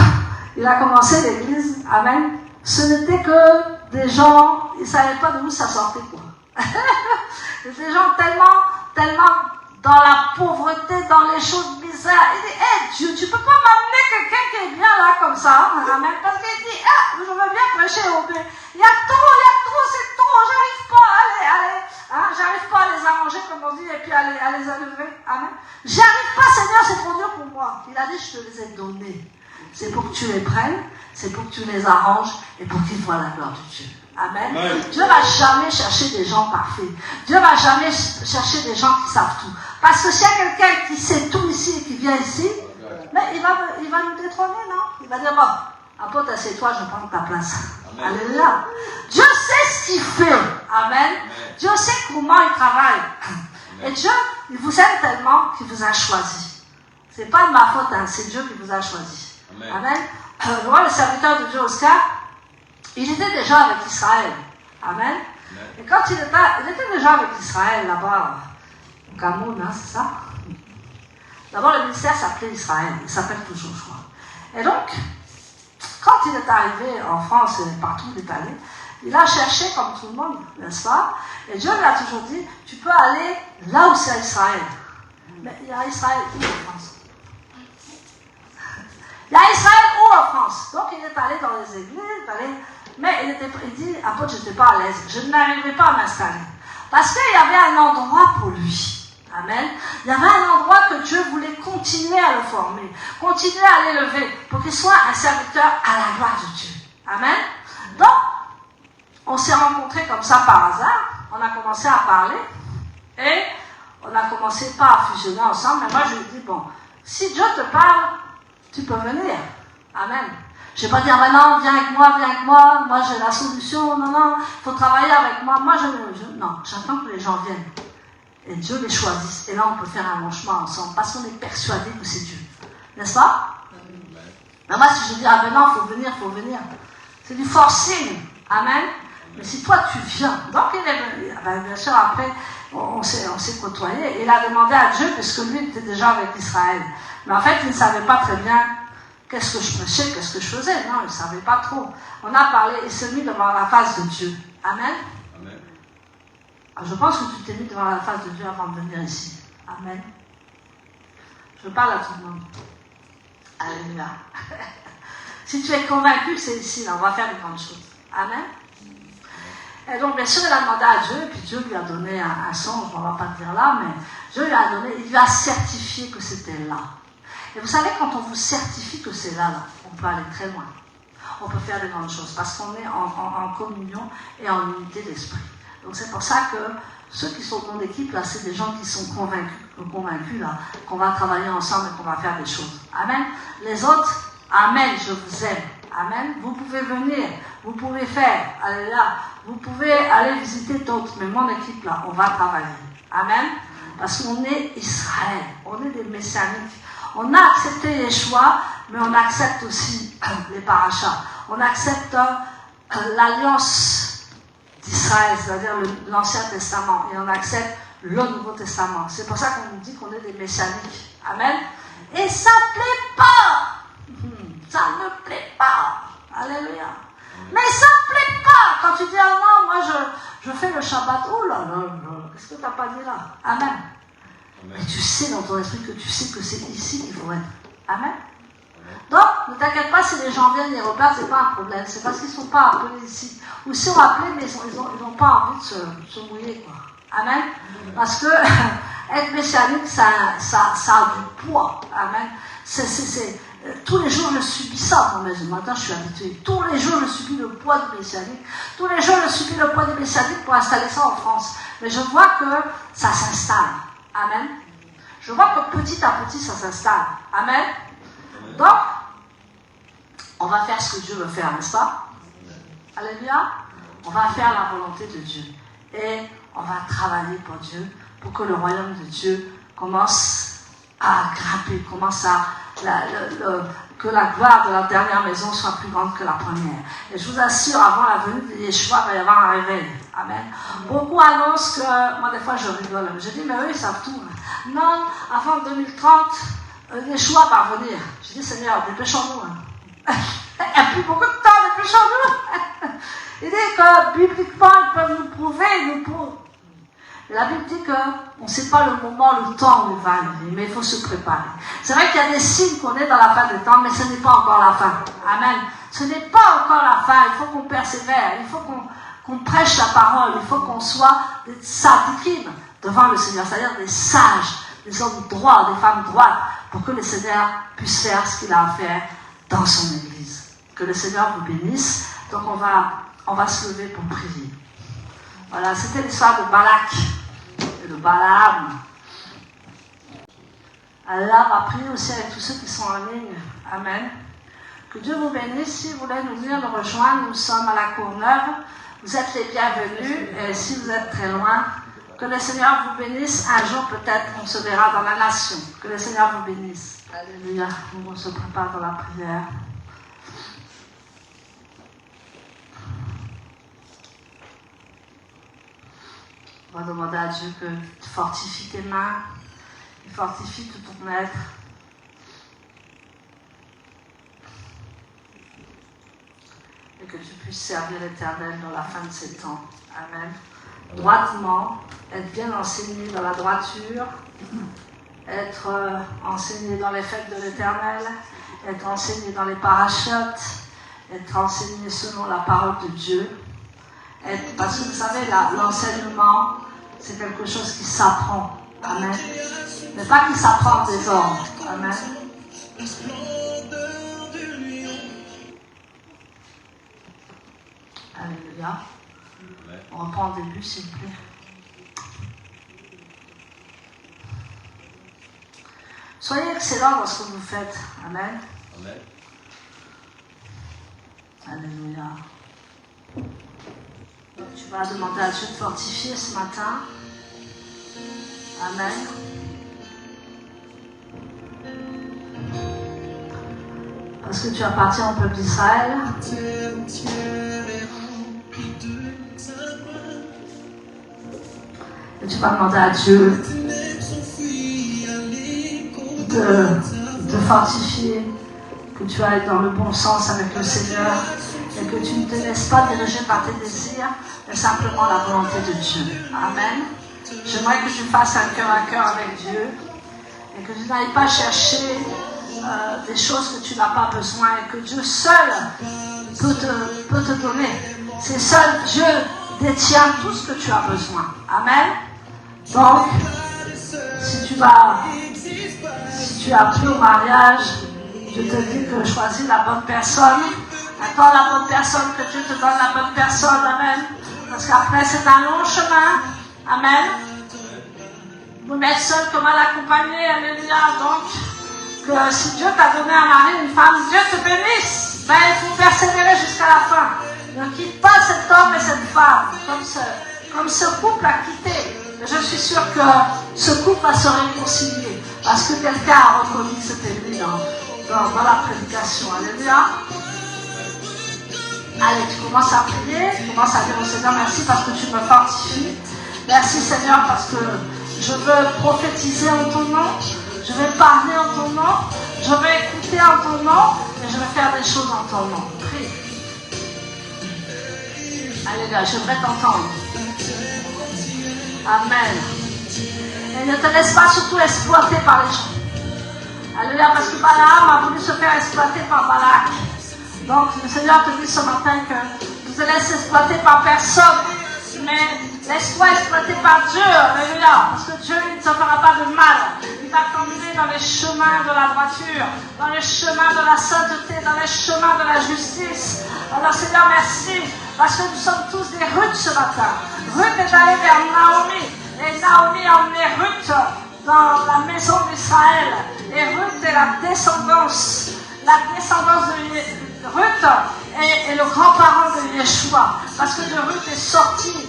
Speaker 3: il a commencé l'église, amen, ce n'était que des gens, ils ne savaient pas d'où ça sortait, quoi. Des gens tellement dans la pauvreté, dans les choses bizarres. Il dit, hey, Dieu, tu ne peux pas m'amener quelqu'un qui est bien là comme ça. Amen. Parce qu'il dit, je veux bien prêcher au B. Il y a trop, c'est trop, j'arrive pas, allez, hein, j'arrive pas à les arranger, comme on dit, et puis à les enlever. Amen. J'arrive pas, Seigneur, c'est trop dur pour moi. Il a dit, je te les ai donnés. C'est pour que tu les prennes, c'est pour que tu les arranges, et pour qu'ils voient la gloire de Dieu. Amen. Amen. Dieu ne va jamais chercher des gens parfaits. Dieu ne va jamais chercher des gens qui savent tout. Parce que s'il y a quelqu'un qui sait tout ici et qui vient ici, mais il va nous détrôner, non? Il va dire, bon, apôtre, assieds-toi, je vais prendre ta place. Amen. Alléluia. Dieu sait ce qu'il fait. Amen. Amen. Dieu sait comment il travaille. Amen. Et Dieu, il vous aime tellement qu'il vous a choisi. Ce n'est pas de ma faute, hein, c'est Dieu qui vous a choisi. Amen. Amen. Moi, le serviteur de Dieu, Oscar, il était déjà avec Israël. Amen. Amen. Et quand il était déjà avec Israël là-bas, au Cameroun, hein, c'est ça? D'abord, le ministère s'appelait Israël. Il s'appelle toujours, je crois. Et donc, quand il est arrivé en France et partout où il est allé, il a cherché comme tout le monde, n'est-ce pas? Et Dieu lui a toujours dit, tu peux aller là où c'est Israël. Mais il y a Israël où en France? Il y a Israël où en France? Donc il est allé dans les églises, mais il dit, apôtre, je n'étais pas à l'aise. Je n'arrivais pas à m'installer. Parce qu'il y avait un endroit pour lui. Amen. Il y avait un endroit que Dieu voulait continuer à le former, continuer à l'élever, pour qu'il soit un serviteur à la gloire de Dieu. Amen. Donc, on s'est rencontrés comme ça par hasard, on a commencé à parler, et on a commencé pas à fusionner ensemble, mais moi je lui ai dit, bon, si Dieu te parle, tu peux venir. Amen. Je ne vais pas dire, maintenant, viens avec moi, moi j'ai la solution, non, il faut travailler avec moi. Moi, non, j'attends que les gens viennent. Et Dieu les choisisse. Et là, on peut faire un long chemin ensemble, parce qu'on est persuadé que c'est Dieu. N'est-ce pas? Mais moi, si je dis, ah ben non, il faut venir. C'est du forcing. Amen. Mais si toi, tu viens. Donc, il est venu. Ben, bien sûr, après, on s'est côtoyés. Et il a demandé à Dieu, parce que lui, il était déjà avec Israël. Mais en fait, il ne savait pas très bien qu'est-ce que je prêchais, qu'est-ce que je faisais. Non, il ne savait pas trop. On a parlé, il s'est mis devant la face de Dieu. Amen. Je pense que tu t'es mis devant la face de Dieu avant de venir ici. Amen. Je parle à tout le monde. Alléluia. Si tu es convaincu que c'est ici, là, on va faire de grandes choses. Amen. Et donc, bien sûr, il a demandé à Dieu, puis Dieu lui a donné un songe, on ne va pas le dire là, mais Dieu lui a donné, il lui a certifié que c'était là. Et vous savez, quand on vous certifie que c'est là, on peut aller très loin. On peut faire de grandes choses, parce qu'on est en communion et en unité d'esprit. Donc c'est pour ça que ceux qui sont dans l'équipe, là, c'est des gens qui sont convaincus là, qu'on va travailler ensemble et qu'on va faire des choses. Amen. Les autres, amen, je vous aime. Amen. Vous pouvez venir, vous pouvez faire, allez là, vous pouvez aller visiter d'autres, mais mon équipe là, on va travailler. Amen. Parce qu'on est Israël, on est des messianiques. On a accepté les choix, mais on accepte aussi les parachas. On accepte l'alliance d'Israël, c'est-à-dire l'Ancien Testament, et on accepte le Nouveau Testament. C'est pour ça qu'on nous dit qu'on est des messianiques. Amen. Et ça ne plaît pas. Ça ne plaît pas. Alléluia. Mais ça ne plaît pas. Quand tu dis, ah non, moi je fais le Shabbat. Oh là là, qu'est-ce que tu n'as pas dit là? Amen. Mais tu sais dans ton esprit que tu sais que c'est ici qu'il faut être. Amen. Donc, ne t'inquiète pas si les gens viennent et repartent, c'est pas un problème. C'est parce qu'ils ne sont pas appelés ici. Ou ils sont appelés, mais ils n'ont pas envie de se mouiller, quoi. Amen. Parce que être messianique, ça a du poids. Amen. Tous les jours, je subis ça dans mes maisons. Maintenant, je suis habituée. Tous les jours, je subis le poids du messianique. Tous les jours, je subis le poids du messianique pour installer ça en France. Mais je vois que ça s'installe. Amen. Je vois que petit à petit, ça s'installe. Amen. Donc, on va faire ce que Dieu veut faire, n'est-ce pas? Alléluia. On va faire la volonté de Dieu. Et on va travailler pour Dieu, pour que le royaume de Dieu commence à grimper, que la gloire de la dernière maison soit plus grande que la première. Et je vous assure, avant la venue de Yeshua, il va y avoir un réveil. Amen. Beaucoup annoncent que, moi des fois je rigole, je dis, mais eux ils savent tout. Non, avant 2030, Yeshua va revenir. Je dis, Seigneur, dépêchons-nous. Il n'y a plus beaucoup de temps, dépêchons-nous. Il dit que bibliquement, ils peuvent nous prouver, Et la Bible dit qu'on ne sait pas le moment, le temps où il va arriver, mais il faut se préparer. C'est vrai qu'il y a des signes qu'on est dans la fin des temps, mais ce n'est pas encore la fin. Amen. Ce n'est pas encore la fin. Il faut qu'on persévère. Il faut qu'on prêche la parole. Il faut qu'on soit des sadikim devant le Seigneur, c'est-à-dire des sages, des hommes droits, des femmes droites, pour que le Seigneur puisse faire ce qu'il a à faire dans son Église. Que le Seigneur vous bénisse. Donc on va se lever pour prier. Voilà, c'était l'histoire de Balak et de Balaam. Allah va prier aussi avec tous ceux qui sont en ligne. Amen. Que Dieu vous bénisse. Si vous voulez nous venir nous rejoindre, nous sommes à la Courneuve. Vous êtes les bienvenus. Et si vous êtes très loin, que le Seigneur vous bénisse. Un jour, peut-être, on se verra dans la nation. Que le Seigneur vous bénisse. Alléluia. On se prépare dans la prière. On va demander à Dieu que tu fortifies tes mains, qu'il fortifie tout ton être. Et que tu puisses servir l'Éternel dans la fin de ces temps. Amen. Droitement, être bien enseigné dans la droiture, être enseigné dans les fêtes de l'Éternel, être enseigné dans les parachutes, être enseigné selon la parole de Dieu. Parce que vous savez, l'enseignement, c'est quelque chose qui s'apprend. Amen. Mais pas qui s'apprend des ordres. Amen. Alléluia. On reprend au début, s'il vous plaît. Soyez excellents dans ce que vous faites. Amen. Amen. Alléluia. Tu vas demander à Dieu de fortifier ce matin. Amen. Parce que tu appartiens au peuple d'Israël. Et tu vas demander à Dieu de fortifier, que tu ailles dans le bon sens avec le Seigneur. Et que tu ne te laisses pas diriger par tes désirs, mais simplement la volonté de Dieu. Amen. J'aimerais que tu fasses un cœur à cœur avec Dieu et que tu n'ailles pas chercher des choses que tu n'as pas besoin et que Dieu seul peut te donner. C'est seul Dieu détient tout ce que tu as besoin. Amen. Donc, si tu as pris au mariage, je te dis que choisis la bonne personne. Attends la bonne personne, que Dieu te donne la bonne personne, amen. Parce qu'après, c'est un long chemin, amen. Vous n'êtes seul que mal accompagné, alléluia. Donc, que si Dieu t'a donné un mari, une femme, Dieu te bénisse. Ben, il faut persévérer jusqu'à la fin. Ne quitte pas cet homme et cette femme, comme ce couple a quitté. Je suis sûre que ce couple va se réconcilier, parce que quelqu'un a reconnu que c'était lui dans la prédication, alléluia. Allez, tu commences à prier, tu commences à dire au Seigneur merci parce que tu me fortifies. Merci Seigneur parce que je veux prophétiser en ton nom, je vais parler en ton nom, je vais écouter en ton nom et je vais faire des choses en ton nom. Prie. Alléluia, j'aimerais t'entendre. Amen. Et ne te laisse pas surtout exploiter par les gens. Alléluia, parce que Balaam a voulu se faire exploiter par Balak. Donc le Seigneur te dit ce matin que tu te laisses exploiter par personne, mais laisse-toi exploiter par Dieu, alléluia, parce que Dieu ne te fera pas de mal. Il va t'emmener dans les chemins de la droiture, dans les chemins de la sainteté, dans les chemins de la justice. Alors Seigneur, merci, parce que nous sommes tous des Ruth ce matin. Ruth est allée vers Naomi, et Naomi a emmené Ruth dans la maison d'Israël. Et Ruth est la descendance de Ruth est le grand-parent de Yeshua, parce que de Ruth est sortie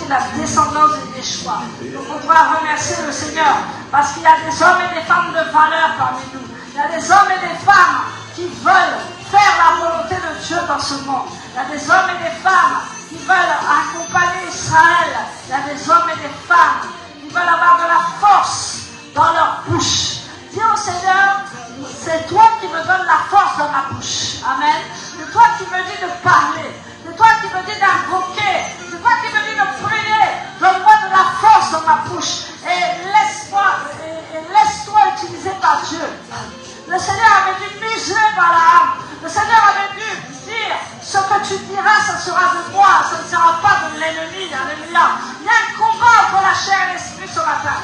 Speaker 3: la descendance de Yeshua. Donc on doit remercier le Seigneur, parce qu'il y a des hommes et des femmes de valeur parmi nous. Il y a des hommes et des femmes qui veulent faire la volonté de Dieu dans ce monde. Il y a des hommes et des femmes qui veulent accompagner Israël. Il y a des hommes et des femmes qui veulent avoir de la force dans leur bouche. Dis au Seigneur, c'est toi qui me donnes la force dans ma bouche. Amen. C'est toi qui me dis de parler. C'est toi qui me dis d'invoquer. C'est toi qui me dis de prier. Donne-moi de la Dieu. Le Seigneur avait dû museler Balaam. Le Seigneur avait dû dire, ce que tu diras, ce sera de moi, ce ne sera pas de l'ennemi. Alléluia. Il y a un combat entre la chair et l'esprit ce matin.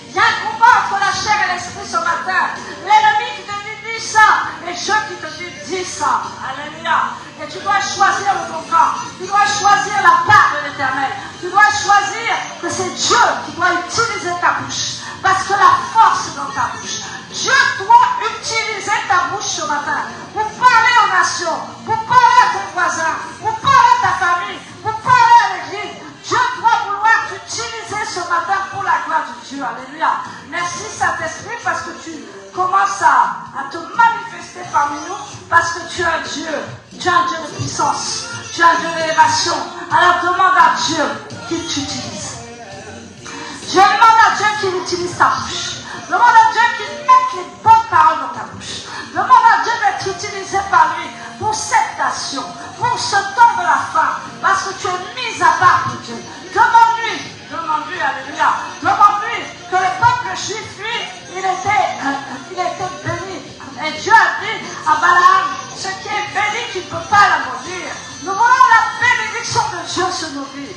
Speaker 3: Il y a un combat entre la chair et l'esprit ce matin. L'ennemi qui te dit, dis ça, et Dieu qui te dit, dis ça. Alléluia. Et tu dois choisir le bon camp. Tu dois choisir la part de l'Éternel. Tu dois choisir que c'est Dieu qui doit utiliser ta bouche. Parce que la force est dans ta bouche. Dieu doit utiliser ta bouche ce matin pour parler aux nations, pour parler à tes voisins, pour parler à ta famille, pour parler à l'église. Dieu doit vouloir t'utiliser ce matin pour la gloire de Dieu. Alléluia. Merci Saint-Esprit parce que tu commences à te manifester parmi nous parce que tu es un Dieu. Tu es un Dieu de puissance. Tu es un Dieu d'élévation. Alors demande à Dieu qu'il t'utilise. Je demande à Dieu qu'il utilise ta bouche. Demande à Dieu qu'il mette les bonnes paroles dans ta bouche. Demande à Dieu d'être utilisé par lui pour cette nation, pour ce temps de la fin, parce que tu es mis à part de Dieu. Demande-lui, alléluia. Demande-lui que le peuple juif, lui, il était béni. Et Dieu a dit à Balaam, ce qui est béni, tu ne peux pas la maudire. Nous voulons la bénédiction de Dieu sur nos vies.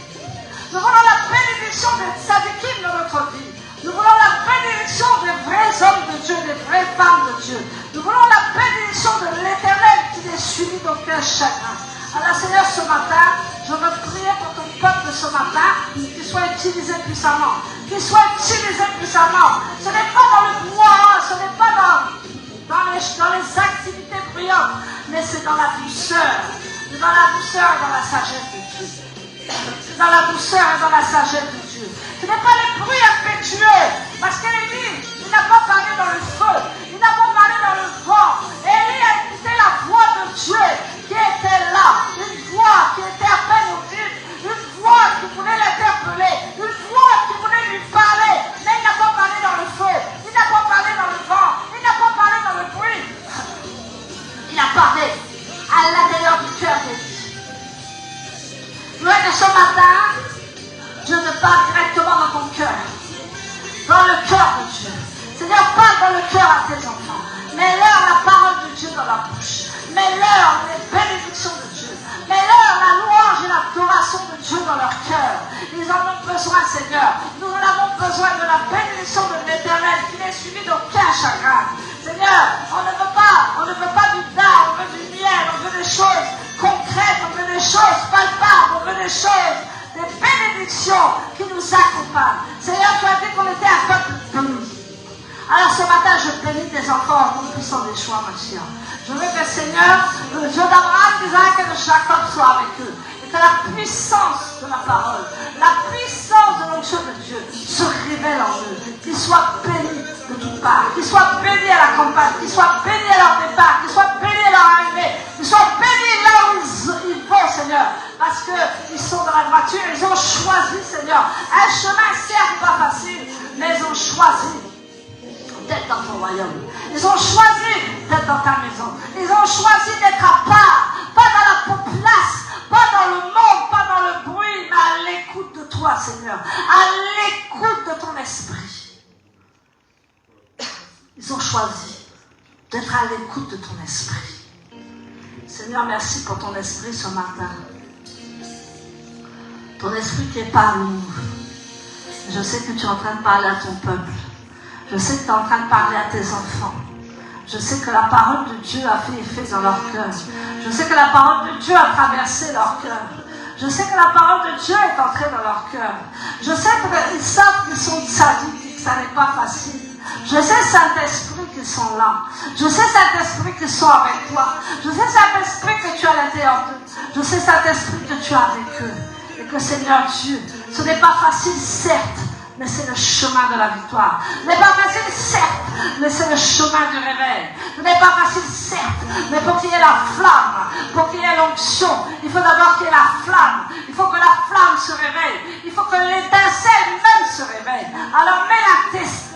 Speaker 3: Nous voulons la bénédiction des tzadikim de notre vie. Nous voulons la bénédiction des vrais hommes de Dieu, des vraies femmes de Dieu. Nous voulons la bénédiction de l'Éternel qui n'est suivi d'aucun chagrin. Alors Seigneur, ce matin, je veux prier pour ton peuple ce matin, qu'il soit utilisé puissamment. Qu'il soit utilisé puissamment. Ce n'est pas dans le bois, ce n'est pas dans les activités bruyantes, mais c'est dans la douceur. C'est dans la douceur et dans la sagesse de Dieu. C'est dans la douceur et dans la sagesse de Dieu. Ce n'est pas les bruits impétueux. Parce qu'Élie, il n'a pas parlé dans le feu. Il n'a pas parlé dans le vent. Élie a écouté la voix de Dieu qui était là. Une voix qui était à peine audible. Une voix qui voulait l'interpeller. Une voix qui voulait lui parler. Mais il n'a pas parlé dans le feu. Il n'a pas parlé dans le vent. Il n'a pas parlé dans le bruit. Il a parlé à l'intérieur du cœur d'Élie. Loin de ce matin, Dieu te parle directement dans ton cœur. Dans le cœur de Dieu. Seigneur, parle dans le cœur à tes enfants. Mets-leur la parole de Dieu dans la bouche. Mets-leur les bénédictions de Dieu. Mets-leur la louange et l'adoration de Dieu dans leur cœur. Ils en ont besoin, Seigneur. Nous avons besoin de la bénédiction de l'Éternel qui n'est suivie d'aucun chagrin. Seigneur, on ne veut pas du dard, on veut du miel, on veut des choses concrètes, on veut des choses palpables, on veut des choses, des bénédictions qui nous accompagnent. Seigneur, tu as dit qu'on était un peuple béni. Alors ce matin, je bénis tes enfants au nom puissant des choix, Mashiach. Je veux que Seigneur, le Dieu d'Abraham, d'Isaac et de Jacob soit avec eux. Et que la puissance de la parole, la puissance de l'onction de Dieu se révèle en eux. Qu'ils soient bénis de toutes parts. Qu'ils soient bénis à la campagne. Qu'ils soient bénis à leur départ. Qu'ils soient bénis à leur arrivée. Qu'ils soient bénis là où ils vont, Seigneur. Parce qu'ils sont dans la droiture. Ils ont choisi, Seigneur, un chemin certes pas facile, mais ils ont choisi d'être dans ton royaume. Ils ont choisi d'être dans ta maison. Ils ont choisi d'être à part, pas dans la populace, pas dans le monde, pas dans le bruit, mais à l'écoute de toi, Seigneur, à l'écoute de ton esprit. Ils ont choisi d'être à l'écoute de ton esprit. Seigneur, merci pour ton esprit ce matin. Ton esprit qui est parmi nous. Je sais que tu es en train de parler à ton peuple. Je sais que tu es en train de parler à tes enfants. Je sais que la parole de Dieu a fait effet dans leur cœur. Je sais que la parole de Dieu a traversé leur cœur. Je sais que la parole de Dieu est entrée dans leur cœur. Je sais qu'ils savent qu'ils sont sadiques et que ça n'est pas facile. Je sais, Saint-Esprit, qu'ils sont là. Je sais, Saint-Esprit, qu'ils sont avec toi. Je sais, Saint-Esprit, que tu es à l'intérieur d'eux. Je sais, Saint-Esprit, que tu es avec eux. Et que, Seigneur Dieu, ce n'est pas facile, certes, mais c'est le chemin de la victoire. Ce n'est pas facile, certes, mais c'est le chemin du réveil. Ce n'est pas facile, certes, mais pour qu'il y ait la flamme, pour qu'il y ait l'onction, il faut d'abord qu'il y ait la flamme. Il faut que la flamme se réveille. Il faut que l'étincelle même se réveille. Alors mets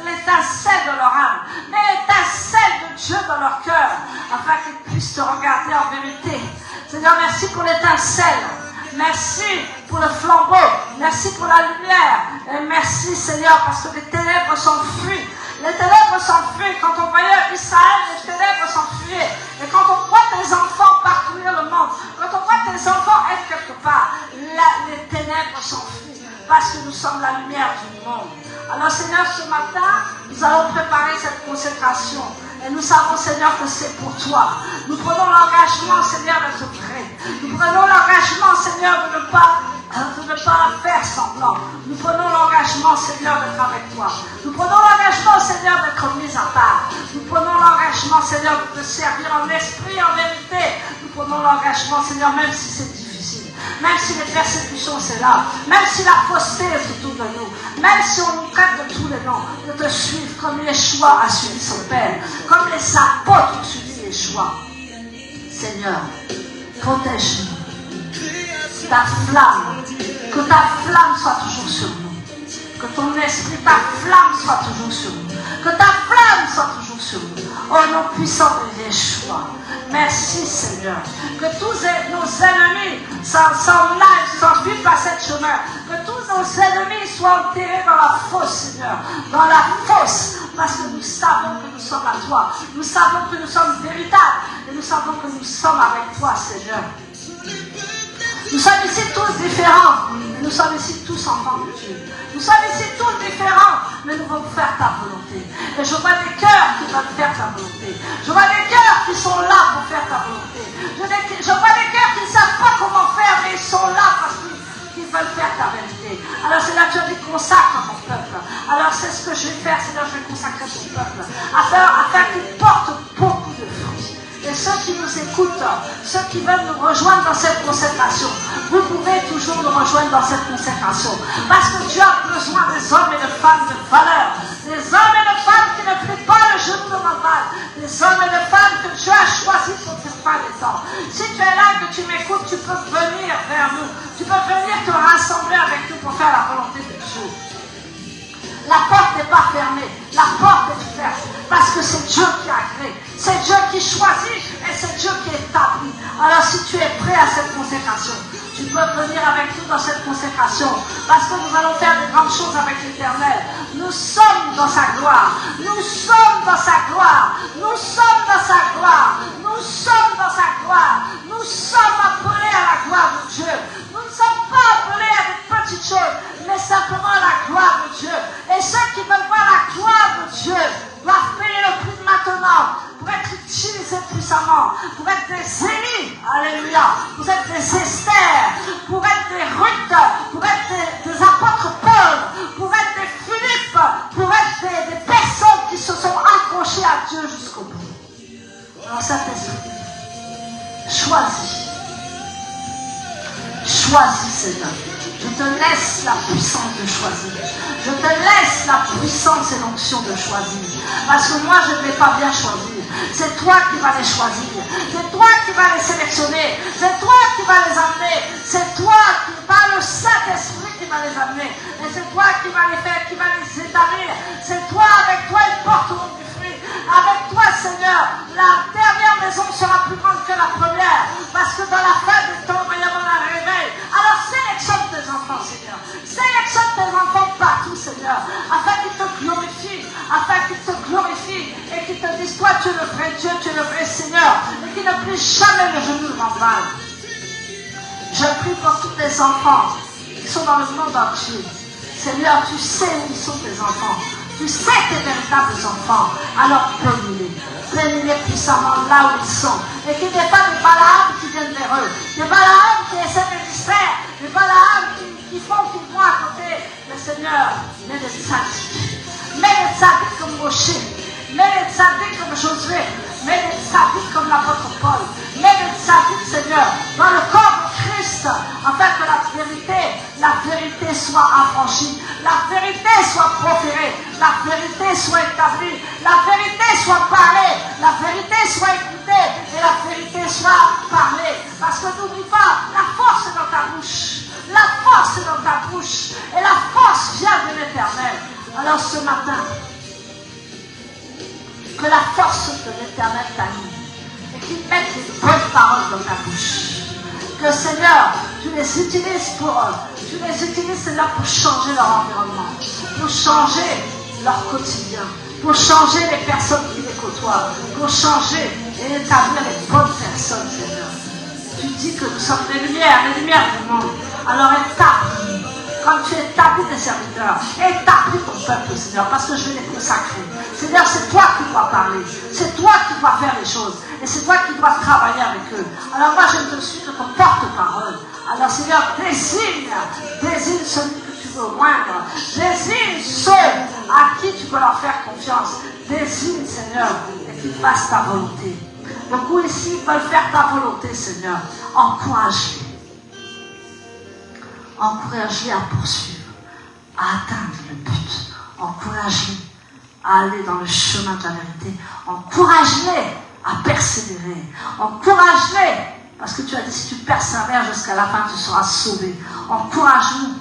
Speaker 3: l'étincelle de leur âme, mets l'étincelle de Dieu dans leur cœur, afin qu'ils puissent te regarder en vérité. Seigneur, merci pour l'étincelle. Merci pour le flambeau. Merci pour la lumière. Et merci, Seigneur, parce que les ténèbres sont fuies. Les ténèbres s'enfuient. Quand on voyait Israël, les ténèbres s'enfuyaient. Et quand on voit tes enfants parcourir le monde, quand on voit tes enfants être quelque part, les ténèbres s'enfuient. Parce que nous sommes la lumière du monde. Alors Seigneur, ce matin, nous allons préparer cette consécration. Et nous savons, Seigneur, que c'est pour toi. Nous prenons l'engagement, Seigneur, d'être prêts. Nous prenons l'engagement, Seigneur, de ne pas faire semblant. Nous prenons l'engagement, Seigneur, d'être avec toi. Nous prenons l'engagement, Seigneur, d'être mis à part. Nous prenons l'engagement, Seigneur, de te servir en esprit, en vérité. Nous prenons l'engagement, Seigneur, même si c'est difficile. Même si les persécutions, c'est là. Même si la fausseté est autour de nous. Même si on nous traite de tous les noms. De te suivre comme Yeshua a suivi son Père. Comme les apôtres ont suivi Yeshua. Seigneur, protège-nous. Ta flamme, que ta flamme soit toujours sur nous. Que ton esprit, ta flamme soit toujours sur nous. Que ta flamme soit toujours sur nous. Oh nom puissant de Yeshua. Merci Seigneur. Que tous nos ennemis s'en aillent, s'enfuient par cette chemin. Que tous nos ennemis soient enterrés dans la fosse, Seigneur. Dans la fosse. Parce que nous savons que nous sommes à toi. Nous savons que nous sommes véritables. Et nous savons que nous sommes avec toi, Seigneur. Nous sommes ici tous différents, mais nous sommes ici tous enfants de Dieu. Nous sommes ici tous différents, mais nous voulons faire ta volonté. Et je vois des cœurs qui veulent faire ta volonté. Je vois des cœurs qui sont là pour faire ta volonté. Je vois des cœurs qui ne savent pas comment faire, mais ils sont là parce qu'ils veulent faire ta vérité. Alors c'est là que tu as dit consacre mon peuple. Alors c'est ce que je vais faire, Seigneur, je vais consacrer ton peuple. Afin qu'il porte beaucoup de fruits. Et ceux qui nous écoutent, ceux qui veulent nous rejoindre dans cette consécration, vous pouvez toujours nous rejoindre dans cette consécration. Parce que Dieu a besoin des hommes et de femmes de valeur. Des hommes et de femmes qui ne plient pas le genou de mal. Des hommes et de femmes que Dieu a choisis pour cette fin des temps. Si tu es là, que tu m'écoutes, tu peux venir vers nous. Tu peux venir te rassembler avec nous pour faire la volonté de Dieu. La porte n'est pas fermée, la porte est ouverte, parce que c'est Dieu qui a créé, c'est Dieu qui choisit et c'est Dieu qui établit. Alors si tu es prêt à cette consécration, tu peux venir avec nous dans cette consécration, parce que nous allons faire de grandes choses avec l'Éternel. Nous sommes dans sa gloire, nous sommes dans sa gloire, nous sommes dans sa gloire, nous sommes dans sa gloire, nous sommes appelés à la gloire de Dieu. Nous ne sommes pas appelés à des petites choses, mais simplement la gloire de Dieu. Et ceux qui veulent voir la gloire de Dieu doivent payer le prix de maintenant pour être utilisés puissamment, pour être des Élie, alléluia, pour être des Esther, pour être des Ruth, pour être des apôtres Paul, pour être des Philippe, pour être des personnes qui se sont accrochées à Dieu jusqu'au bout. Alors Saint-Esprit, choisis, Seigneur. Je te laisse la puissance de choisir. Je te laisse la puissance et l'onction de choisir. Parce que moi, je ne vais pas bien choisir. C'est toi qui vas les choisir. C'est toi qui vas les sélectionner. C'est toi qui vas les amener. C'est toi qui, par le Saint-Esprit, qui va les amener. Et c'est toi qui vas les faire, qui va les établir. C'est toi, avec toi, ils porteront du fruit. Avec toi, Seigneur, la dernière maison sera plus grande que la première. Parce que dans la fin du temps, il va y avoir un réveil. Alors sélectionne tes enfants, Seigneur. Sélectionne tes enfants partout, Seigneur. Afin qu'ils te glorifient. Afin qu'ils te glorifient. Et qu'ils te disent, toi, tu es le vrai Dieu, tu es le vrai Seigneur. Et qu'ils ne plient jamais le genou devant mal. Je prie pour tous tes enfants qui sont dans le monde entier. Seigneur, tu sais où sont tes enfants. Tu sais tes véritables enfants. Alors bénis-les. Bénis-les puissamment là où ils sont. Et qu'il n'y ait pas de Balaam qui viennent vers eux. Des Balaam qui essaient de distraire. Des Balaam qui font qu'ils vont à côté. Le Seigneur, mets des tzaddik. Mets des tzaddik comme Moshe. Mets des tzaddik comme Josué. Mets des tzaddik comme l'apôtre Paul. Mets des tzaddik, Seigneur, dans le corps de Christ, afin que la vérité soit affranchie, la vérité soit proférée, la vérité soit établie, la vérité soit parlée, la vérité soit écoutée et la vérité soit parlée. Parce que n'oublie pas, la force est dans ta bouche. La force est dans ta bouche. Et la force vient de l'Éternel. Alors ce matin, que la force de l'Éternel t'anime et qu'il mette les bonnes paroles dans ta bouche. Que Seigneur, tu les utilises Seigneur, pour changer leur environnement, pour changer leur quotidien, pour changer les personnes qui les côtoient, pour changer et établir les bonnes personnes, Seigneur. Tu dis que nous sommes les lumières du monde. Alors établis, comme tu établis tes serviteurs, établis ton peuple, Seigneur, parce que je vais les consacrer. Seigneur, c'est toi qui dois parler, c'est toi qui dois faire les choses, et c'est toi qui dois travailler avec eux. Alors moi, je te suis de ton porte-parole. Alors Seigneur, désigne celui que tu veux oindre, désigne ceux à qui tu peux leur faire confiance, désigne, Seigneur, et qu'ils fassent ta volonté. Beaucoup ici veulent faire ta volonté, Seigneur. Encourage-les. Encourage-les à poursuivre, à atteindre le but. Encourage-les à aller dans le chemin de la vérité. Encourage-les à persévérer. Encourage-les, parce que tu as dit, si tu persévères jusqu'à la fin, tu seras sauvé. Encourage-nous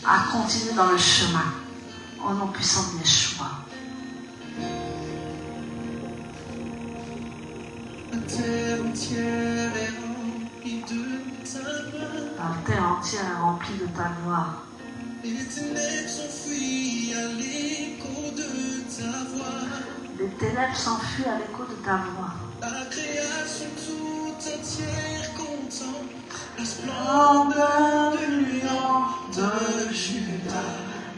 Speaker 3: à continuer dans le chemin. Au nom puissant de Yeshua.
Speaker 4: La terre entière est remplie de ta gloire.
Speaker 3: La terre entière est remplie de ta gloire.
Speaker 4: Les ténèbres s'enfuient à l'écho de ta voix.
Speaker 3: Les ténèbres s'enfuient à l'écho de ta voix.
Speaker 4: La création tout entière contemple la splendeur du lion de Juda.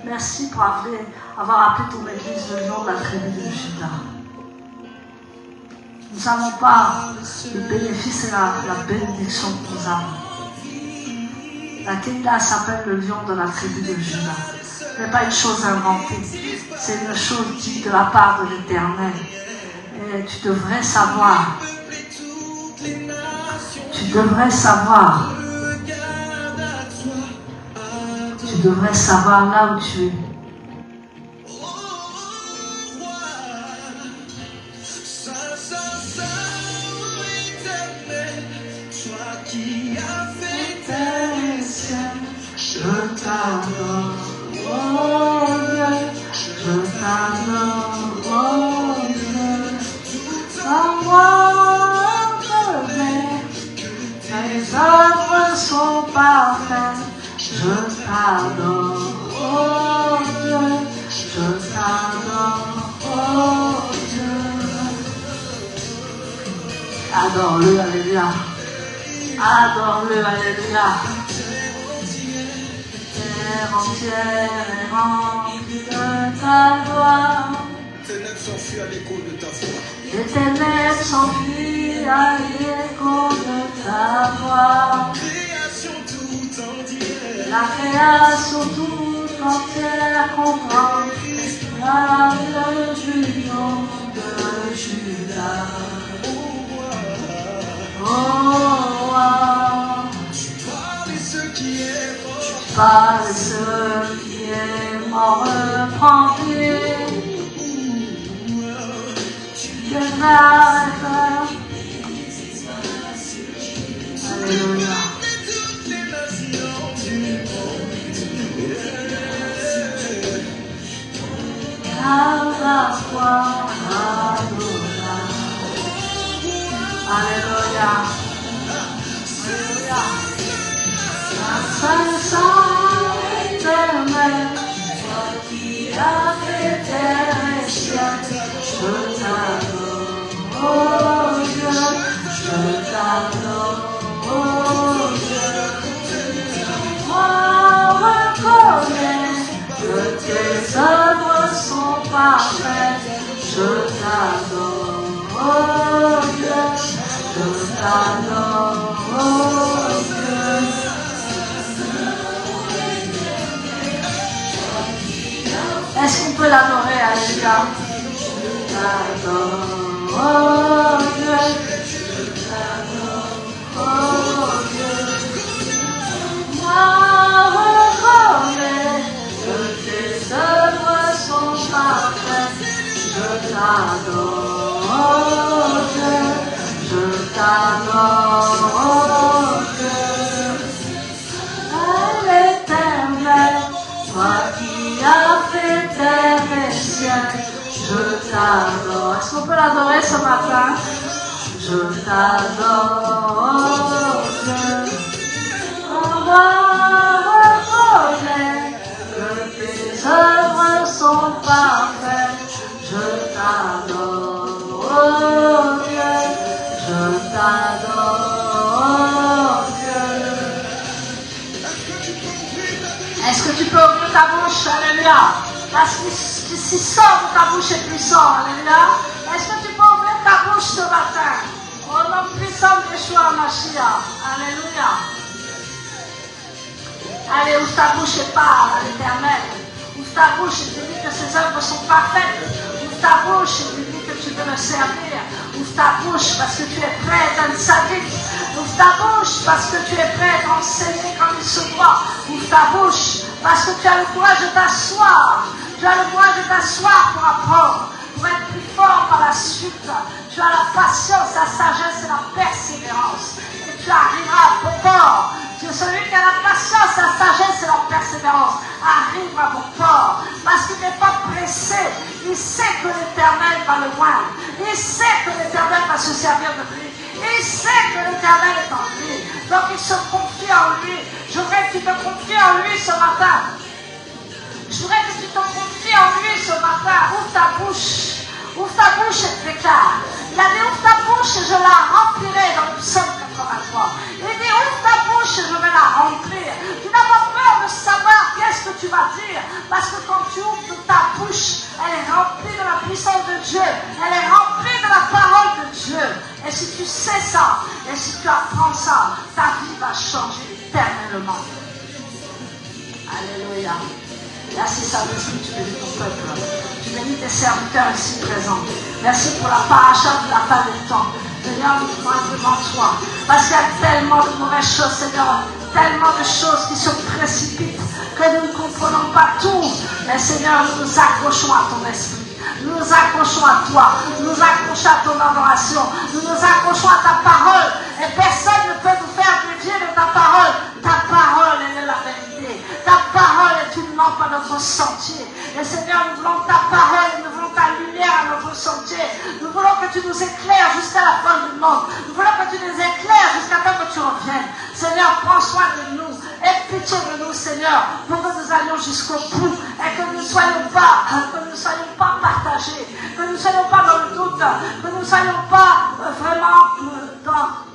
Speaker 3: Merci pour avoir appelé ton église le lion de la tribu de Juda. Nous ne savons pas le bénéfice et la bénédiction que nous avons. La Kéila s'appelle le lion de la tribu de Juda. Ce n'est pas une chose inventée, c'est une chose dite de la part de l'Éternel. Et tu devrais savoir, tu devrais savoir là où tu es.
Speaker 4: Qui a fait terre et ciel, je t'adore, oh Dieu, je t'adore, oh Dieu. Sans moi, tes œuvres sont parfaites, je t'adore, oh Dieu, je t'adore, oh Dieu.
Speaker 3: Adore-le, alléluia. Adore-le, alléluia. Terre entière est remplie de ta gloire.
Speaker 4: Les ténèbres s'enfuient à l'écho de ta voix.
Speaker 3: Les ténèbres s'enfuient à l'écho de ta voix.
Speaker 4: Création tout entière.
Speaker 3: La création toute entière contemple la gloire du lion de Juda. Oh,
Speaker 4: tu parles et ceux qui est mort.
Speaker 3: par ceux qui est mort repenti. Tu déclares. Alléluia.
Speaker 4: Toutes les nations du monde.
Speaker 3: À la foi, Alléluia. Alléluia. Saint, Saint, éternel, toi qui as fait terre et ciel, je t'adore, oh Dieu, je t'adore, oh Dieu. Moi, reconnais que tes œuvres sont parfaites, je t'adore, oh Dieu, je t'adore, oh Dieu. Est-ce qu'on peut l'adorer, alléluia? Je t'adore, oh Dieu, je t'adore, oh Dieu. Moi, reconnais que tes œuvres sont parfaites, je t'adore, oh Dieu, je t'adore, oh Dieu. À l'Éternel, toi qui as fait terre et ciel, je t'adore. Est-ce qu'on peut l'adorer ce matin? Je t'adore, oh Dieu. On va reconnaître que tes œuvres sont parfaites. Je de ta bouche, alléluia. Parce que ce qui sort de ta bouche est puissant, alléluia. Est-ce que tu peux ouvrir ta bouche ce matin? Au nom puissant de Yeshua Mashiach, alléluia. Allez, ouvre ta bouche et parle à l'Éternel. Ouvre ta bouche et te dis que ses œuvres sont parfaites. Ouvre ta bouche et te dis que tu veux le servir. Ouvre ta bouche parce que tu es prêt à être un sadique. Ouvre ta bouche parce que tu es prêt à enseigner comme il se doit. Ouvre ta bouche parce que tu as le courage de t'asseoir. Tu as le courage de t'asseoir pour apprendre, pour être plus fort par la suite. Tu as la patience, la sagesse et la persévérance. Et tu arriveras à bon port. Tu es celui qui a la patience, la sagesse et la persévérance. Arrive à bon port. Parce qu'il n'est pas pressé. Il sait que l'Éternel va le voir. Il sait que l'Éternel va se servir de lui. Il sait que l'Éternel est en lui. Donc il se confie en lui. Je voudrais que tu te confies en lui ce matin. Je voudrais que tu te confies en lui ce matin. Ouvre ta bouche. Ouvre ta bouche et déclare. Il a dit ouvre ta bouche et je la remplirai dans le psaume 83. Il dit ouvre ta bouche et je vais la remplir. Tu n'as pas peur de savoir qu'est-ce que tu vas dire. Parce que quand tu ouvres ta bouche, elle est remplie de la puissance de Dieu. Elle est remplie de la parole de Dieu. Et si tu sais ça, et si tu apprends ça, ta vie va changer éternellement. Alléluia. Merci Saint-Esprit, tu bénis ton peuple. Tu bénis tes serviteurs ici présents. Merci pour la paracha de la fin des temps. Seigneur, nous sommes devant toi. Parce qu'il y a tellement de mauvaises choses, Seigneur. Tellement de choses qui se précipitent que nous ne comprenons pas tout. Mais Seigneur, nous nous accrochons à ton esprit. Nous nous accrochons à toi. Nous nous accrochons à ton adoration. Nous nous accrochons à ta parole. Et personne ne peut nous faire dévier de ta parole. Ta parole, elle est la vérité. Ta parole est une lampe à notre sentier. Et Seigneur, nous voulons ta parole, nous voulons ta lumière à notre sentier. Nous voulons que tu nous éclaires jusqu'à la fin du monde. Nous voulons que tu nous éclaires jusqu'à temps que tu reviennes. Seigneur, prends soin de nous. Aie pitié de nous, Seigneur, pour que nous allions jusqu'au bout. Et que nous ne soyons pas partagés. Que nous ne soyons pas dans le doute. Que nous ne soyons pas vraiment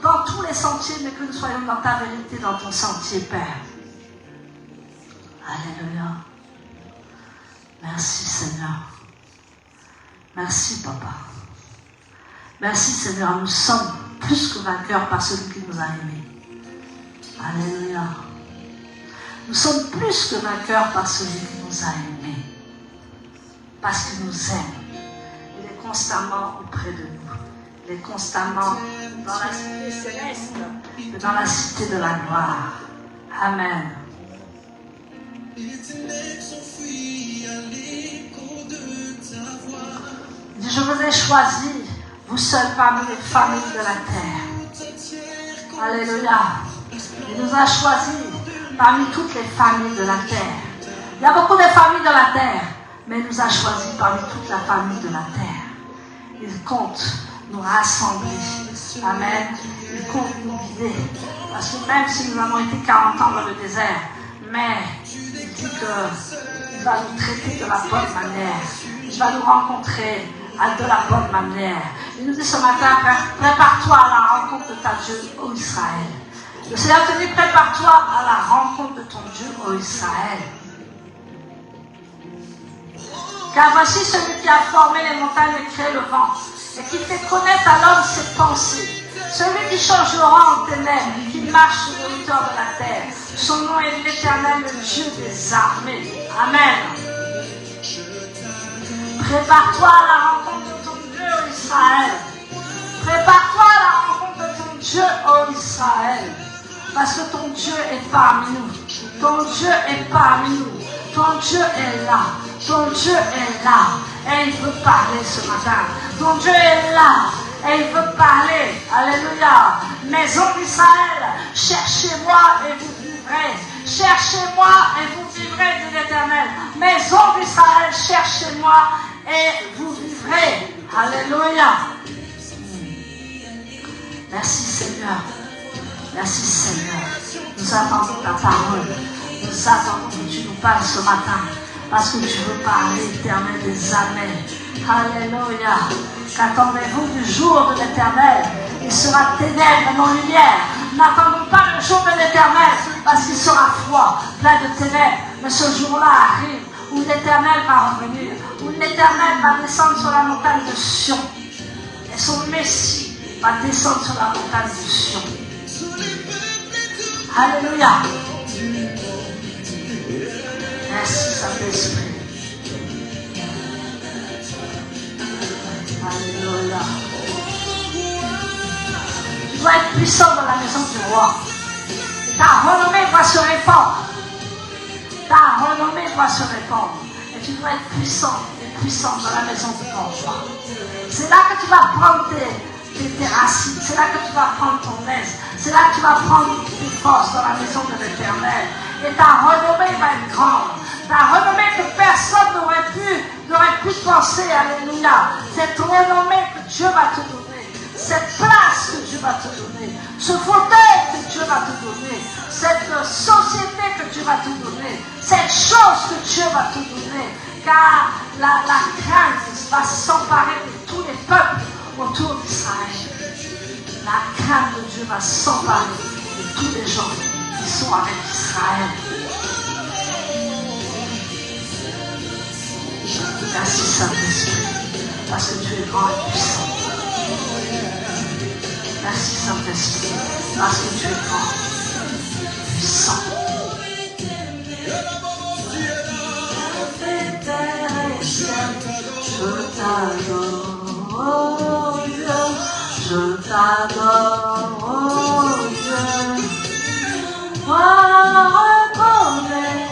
Speaker 3: dans tous les sentiers, mais que nous soyons dans ta vérité, dans ton sentier, Père. Alléluia. Merci Seigneur. Merci Papa. Merci Seigneur. Nous sommes plus que vainqueurs par celui qui nous a aimés. Alléluia. Nous sommes plus que vainqueurs par celui qui nous a aimés. Parce qu'il nous aime. Il est constamment auprès de nous. Il est constamment dans la cité céleste et dans la cité de la gloire. Amen. Je vous ai choisi, vous seuls parmi les familles de la terre. Alléluia. Il nous a choisis parmi toutes les familles de la terre. Il y a beaucoup de familles de la terre, mais il nous a choisis parmi toute la famille de la terre. Il compte nous rassembler. Amen. Il compte nous guider. Parce que même si nous avons été 40 ans dans le désert, mais il dit qu'il va nous traiter de la bonne manière. Il va nous rencontrer de la bonne manière. Il nous dit ce matin, prépare-toi à la rencontre de ta Dieu, ô Israël. Le Seigneur te dit, prépare-toi à la rencontre de ton Dieu, ô Israël. Car voici celui qui a formé les montagnes et créé le vent, et qui fait connaître à l'homme ses pensées. Celui qui change le vent en ténèbres, qui marche sur les hauteurs de la terre. Son nom est l'Éternel, le Dieu des armées. Amen. Prépare-toi à la rencontre de ton Dieu, ô Israël. Prépare-toi à la rencontre de ton Dieu, ô Israël. Parce que ton Dieu est parmi nous. Ton Dieu est parmi nous. Ton Dieu est là. Ton Dieu est là. Et il veut parler ce matin. Ton Dieu est là. Et il veut parler. Alléluia. Maison d'Israël, cherchez-moi et vous vivrez. Cherchez-moi et vous vivrez, dit l'Éternel. Maison d'Israël, cherchez-moi et vous vivrez. Alléluia. Merci Seigneur. Merci Seigneur. Nous attendons ta parole. Nous attendons que tu nous parles ce matin. Parce que tu veux parler, Éternel des années. Alléluia. Qu'attendez-vous du jour de l'Éternel? Il sera ténèbres et non lumière. N'attendons pas le jour de l'Éternel parce qu'il sera froid, plein de ténèbres. Mais ce jour-là arrive où l'Éternel va revenir, où l'Éternel va descendre sur la montagne de Sion. Et son Messie va descendre sur la montagne de Sion. Alléluia. Merci Saint-Esprit. Alléluia. Tu dois être puissant dans la maison du roi. Et ta renommée doit se répandre. Ta renommée doit se répandre. Et tu dois être puissant et puissante dans la maison de ton roi. C'est là que tu vas prendre tes racines. C'est là que tu vas prendre ton aise. C'est là que tu vas prendre tes forces dans la maison de l'Éternel. Et ta renommée va être grande. Ta renommée que personne n'aurait pu penser. Alléluia. Cette renommée que Dieu va te donner. Cette place que Dieu va te donner. Ce fauteuil que Dieu va te donner. Cette société que Dieu va te donner. Cette chose que Dieu va te donner. Car la crainte va s'emparer de tous les peuples autour d'Israël. La crainte de Dieu va s'emparer de tous les gens qui sont avec Israël. Merci Saint-Esprit, parce que tu es grand et puissant. Merci Saint-Esprit, parce que tu es grand et puissant. Je t'adore, oh Dieu, je t'adore, oh Dieu. Moi, reconnais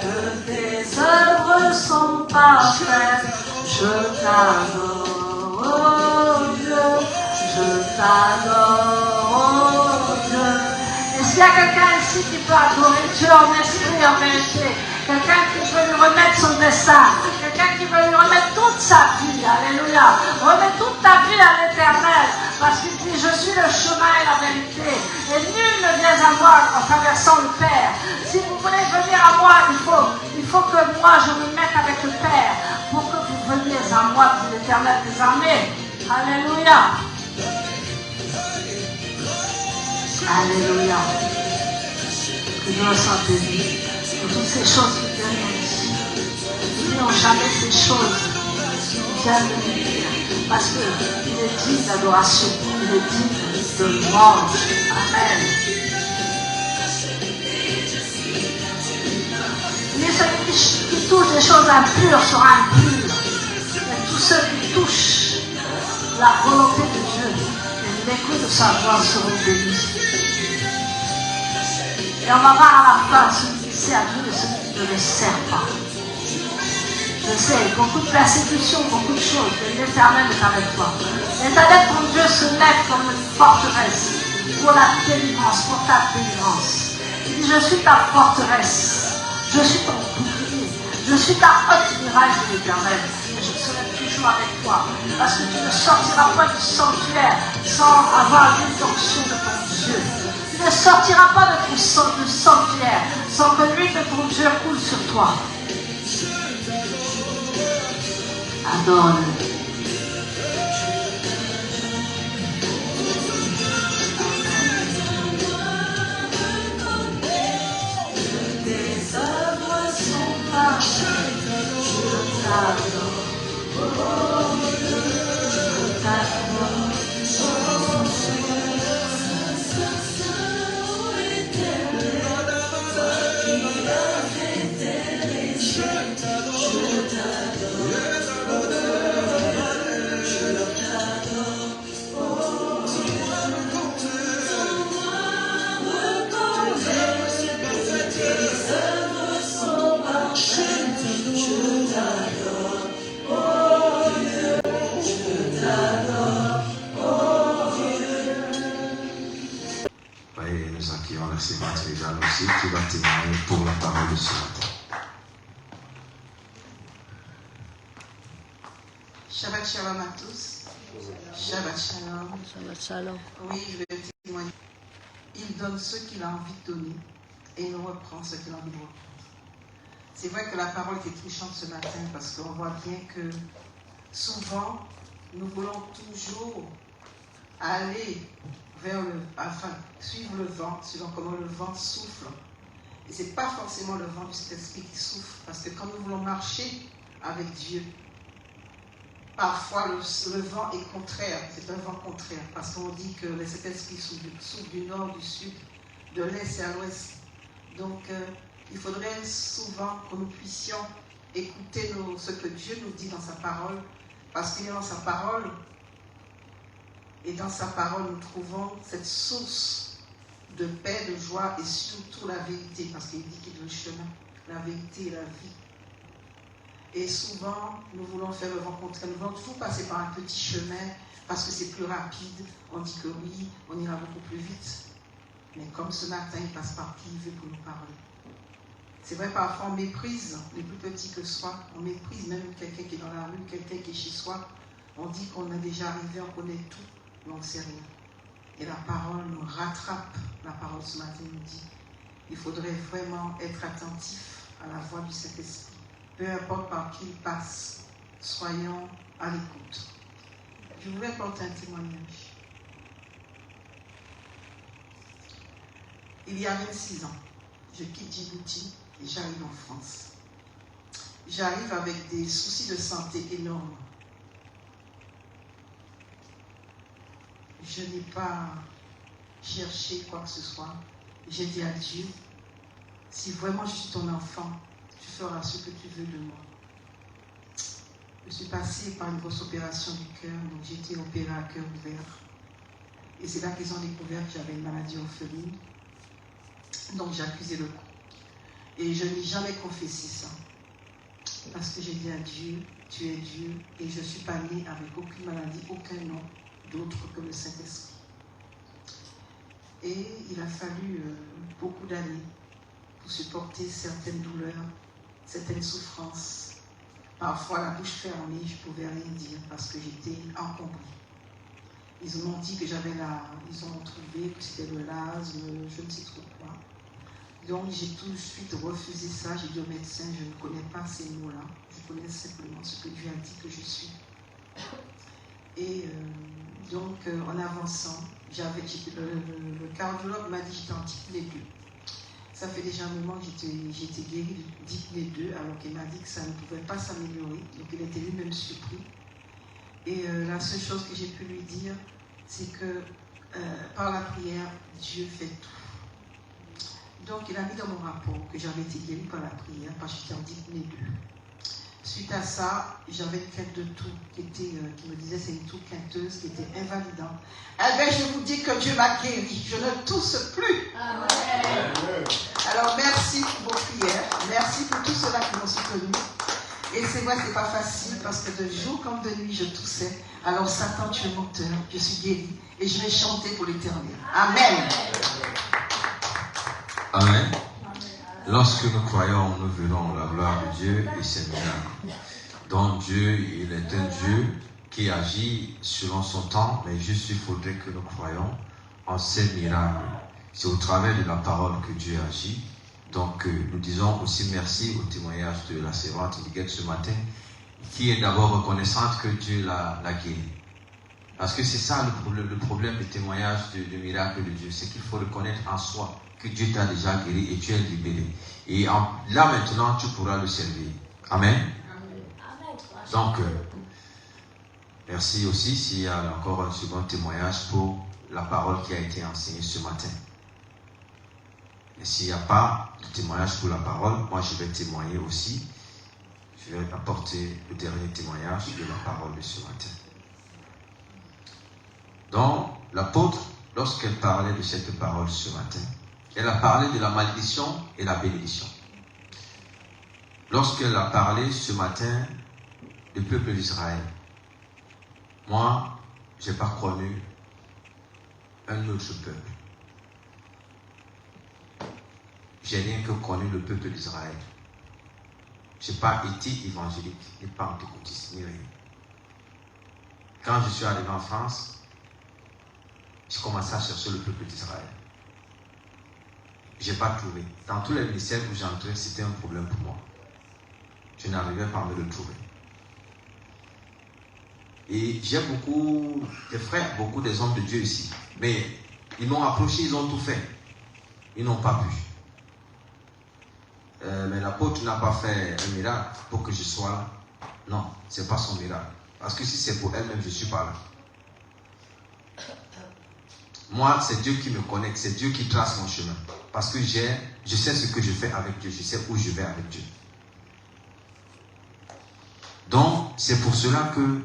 Speaker 3: que tes œuvres sont parfaites. Je t'adore, oh Dieu, je t'adore, oh Dieu. Et s'il y a quelqu'un ici qui peut adorer Dieu en esprit et en vérité, quelqu'un qui veut lui remettre son destin, quelqu'un qui veut lui remettre toute sa vie, alléluia, remets toute ta vie à l'Éternel, parce qu'il dit, je suis le chemin et la vérité, et nul ne vient à moi en traversant le Père. Si vous voulez venir à moi, il faut que moi je me mette avec le Père, pour que vous veniez à moi, dit l'Éternel des armées. Alléluia. Alléluia. Que Dieu soit béni. Toutes ces choses qui viennent ici. N'oublions jamais ces choses qui viennent de nous dire. Parce qu'il est digne d'adoration. Il est digne de louange. Amen. Il est celui qui touche des choses impures sera impur. Et tous ceux qui touchent la volonté de Dieu et l'écoute de sa voix seront bénis. Et on va voir à la fin celui qui sert Dieu et celui qui ne le sert pas. Je sais, beaucoup de persécutions, beaucoup de choses, mais l'Éternel est avec toi. L'Éternel, ton Dieu, se lève comme une forteresse pour la délivrance, pour ta délivrance. Il dit, je suis ta forteresse, je suis ton bouclier, je suis ta haute muraille de l'Éternel, et je serai toujours avec toi, parce que tu ne sortiras pas du sanctuaire sans avoir l'intention de ton Dieu. Tu ne sortiras pas de ton sanctuaire sans que l'huile de ton Dieu coule sur toi. Adore-le. Tes œuvres sont parfaites. Je t'adore. Je t'adore.
Speaker 1: Nous accueillons la séquence légale aussi qui va témoigner pour la parole de ce matin.
Speaker 5: Shabbat Shalom à tous. Shabbat Shalom.
Speaker 3: Shabbat Shalom.
Speaker 5: Oui, je vais témoigner. Il donne ce qu'il a envie de donner et il reprend ce qu'il a envie de reprendre. C'est vrai que la parole était touchante ce matin parce qu'on voit bien que souvent, nous voulons toujours aller suivre le vent, suivant comment le vent souffle. Et ce n'est pas forcément le vent du Saint-Esprit qui souffle, parce que quand nous voulons marcher avec Dieu, parfois le vent est contraire, c'est un vent contraire, parce qu'on dit que le Saint-Esprit souffle du nord, du sud, de l'est et à l'ouest. Donc il faudrait souvent que nous puissions écouter ce que Dieu nous dit dans sa parole, parce qu'il est dans sa parole, et dans sa parole nous trouvons cette source de paix, de joie et surtout la vérité, parce qu'il dit qu'il est le chemin, la vérité et la vie. Et souvent, nous voulons faire le vent contraire. Nous voulons toujours passer par un petit chemin parce que c'est plus rapide. On dit que oui, on ira beaucoup plus vite. Mais comme ce matin, il passe par qui il veut pour nous parler. C'est vrai, parfois on méprise les plus petits que soi. On méprise même quelqu'un qui est dans la rue, quelqu'un qui est chez soi. On dit qu'on est déjà arrivé, on connaît tout, mais on ne sait rien. Et la parole nous rattrape. La parole ce matin nous dit il faudrait vraiment être attentif à la voix du Saint-Esprit. Peu importe par qui il passe, soyons à l'écoute. Je voulais apporter un témoignage. Il y a 26 ans, je quitte Djibouti et j'arrive en France. J'arrive avec des soucis de santé énormes. Je n'ai pas cherché quoi que ce soit. J'ai dit à Dieu, si vraiment je suis ton enfant, tu feras ce que tu veux de moi. Je suis passée par une grosse opération du cœur, donc j'ai été opérée à cœur ouvert. Et c'est là qu'ils ont découvert que j'avais une maladie orpheline. Donc j'ai accusé le coup. Et je n'ai jamais confessé ça. Parce que j'ai dit à Dieu, tu es Dieu, et je ne suis pas née avec aucune maladie, aucun nom d'autre que le Saint-Esprit. Et il a fallu beaucoup d'années pour supporter certaines douleurs, certaines souffrances. Parfois, la bouche fermée, je ne pouvais rien dire parce que j'étais encombrée. Ils m'ont dit que j'avais ils ont trouvé que c'était de l'asthme, je ne sais trop quoi. Donc, j'ai tout de suite refusé ça. J'ai dit au médecin, je ne connais pas ces mots-là. Je connais simplement ce que Dieu a dit que je suis. Et donc, en avançant, le cardiologue m'a dit que j'étais en type 2. Ça fait déjà un moment que j'étais guérie de type 2, alors qu'il m'a dit que ça ne pouvait pas s'améliorer. Donc, il était lui-même surpris. Et la seule chose que j'ai pu lui dire, c'est que par la prière, Dieu fait tout. Donc, il a mis dans mon rapport que j'avais été guérie par la prière, parce que j'étais en type 2. Suite à ça, j'avais une quête de toux qui me disait c'est une toux quinteuse qui était invalidante. Eh bien, je vous dis que Dieu m'a guéri. Je ne tousse plus. Amen. Alors, merci pour vos prières. Merci pour tous ceux-là qui m'ont soutenu. Et c'est vrai, c'est pas facile parce que de jour comme de nuit, je toussais. Alors, Satan, tu es menteur. Je suis guéri et je vais chanter pour l'éternel. Amen.
Speaker 1: Amen. Lorsque nous croyons, nous verrons la gloire de Dieu et ses miracles. Donc Dieu, il est un Dieu qui agit selon son temps, mais juste il faudrait que nous croyons en ses miracles. C'est au travers de la parole que Dieu agit. Donc nous disons aussi merci au témoignage de la servante Miguel ce matin, qui est d'abord reconnaissante que Dieu l'a guérie. Parce que c'est ça le problème du témoignage du miracle de Dieu, c'est qu'il faut reconnaître en soi que Dieu t'a déjà guéri et tu es libéré. Et là maintenant, tu pourras le servir. Amen. Donc, merci aussi s'il y a encore un second témoignage pour la parole qui a été enseignée ce matin. Et s'il n'y a pas de témoignage pour la parole, moi je vais témoigner aussi. Je vais apporter le dernier témoignage de la parole de ce matin. Donc, l'apôtre, lorsqu'elle parlait de cette parole ce matin, elle a parlé de la malédiction et la bénédiction. Lorsqu'elle a parlé ce matin du peuple d'Israël, moi, je n'ai pas connu un autre peuple. J'ai rien que connu le peuple d'Israël. Je n'ai pas été évangélique, ni pentecôtiste, ni rien. Quand je suis arrivé en France, j'ai commencé à chercher le peuple d'Israël. Je n'ai pas trouvé. Dans tous les ministères où j'entrais, c'était un problème pour moi. Je n'arrivais pas à me le trouver. Et j'ai beaucoup de frères, beaucoup des hommes de Dieu ici. Mais ils m'ont approché, ils ont tout fait. Ils n'ont pas pu.
Speaker 6: mais l'apôtre n'a pas fait un miracle pour que je sois là. Non, ce n'est pas son miracle. Parce que si c'est pour elle-même, je ne suis pas là. Moi, c'est Dieu qui me connecte, c'est Dieu qui trace mon chemin. Parce que je sais ce que je fais avec Dieu, je sais où je vais avec Dieu. Donc, c'est pour cela que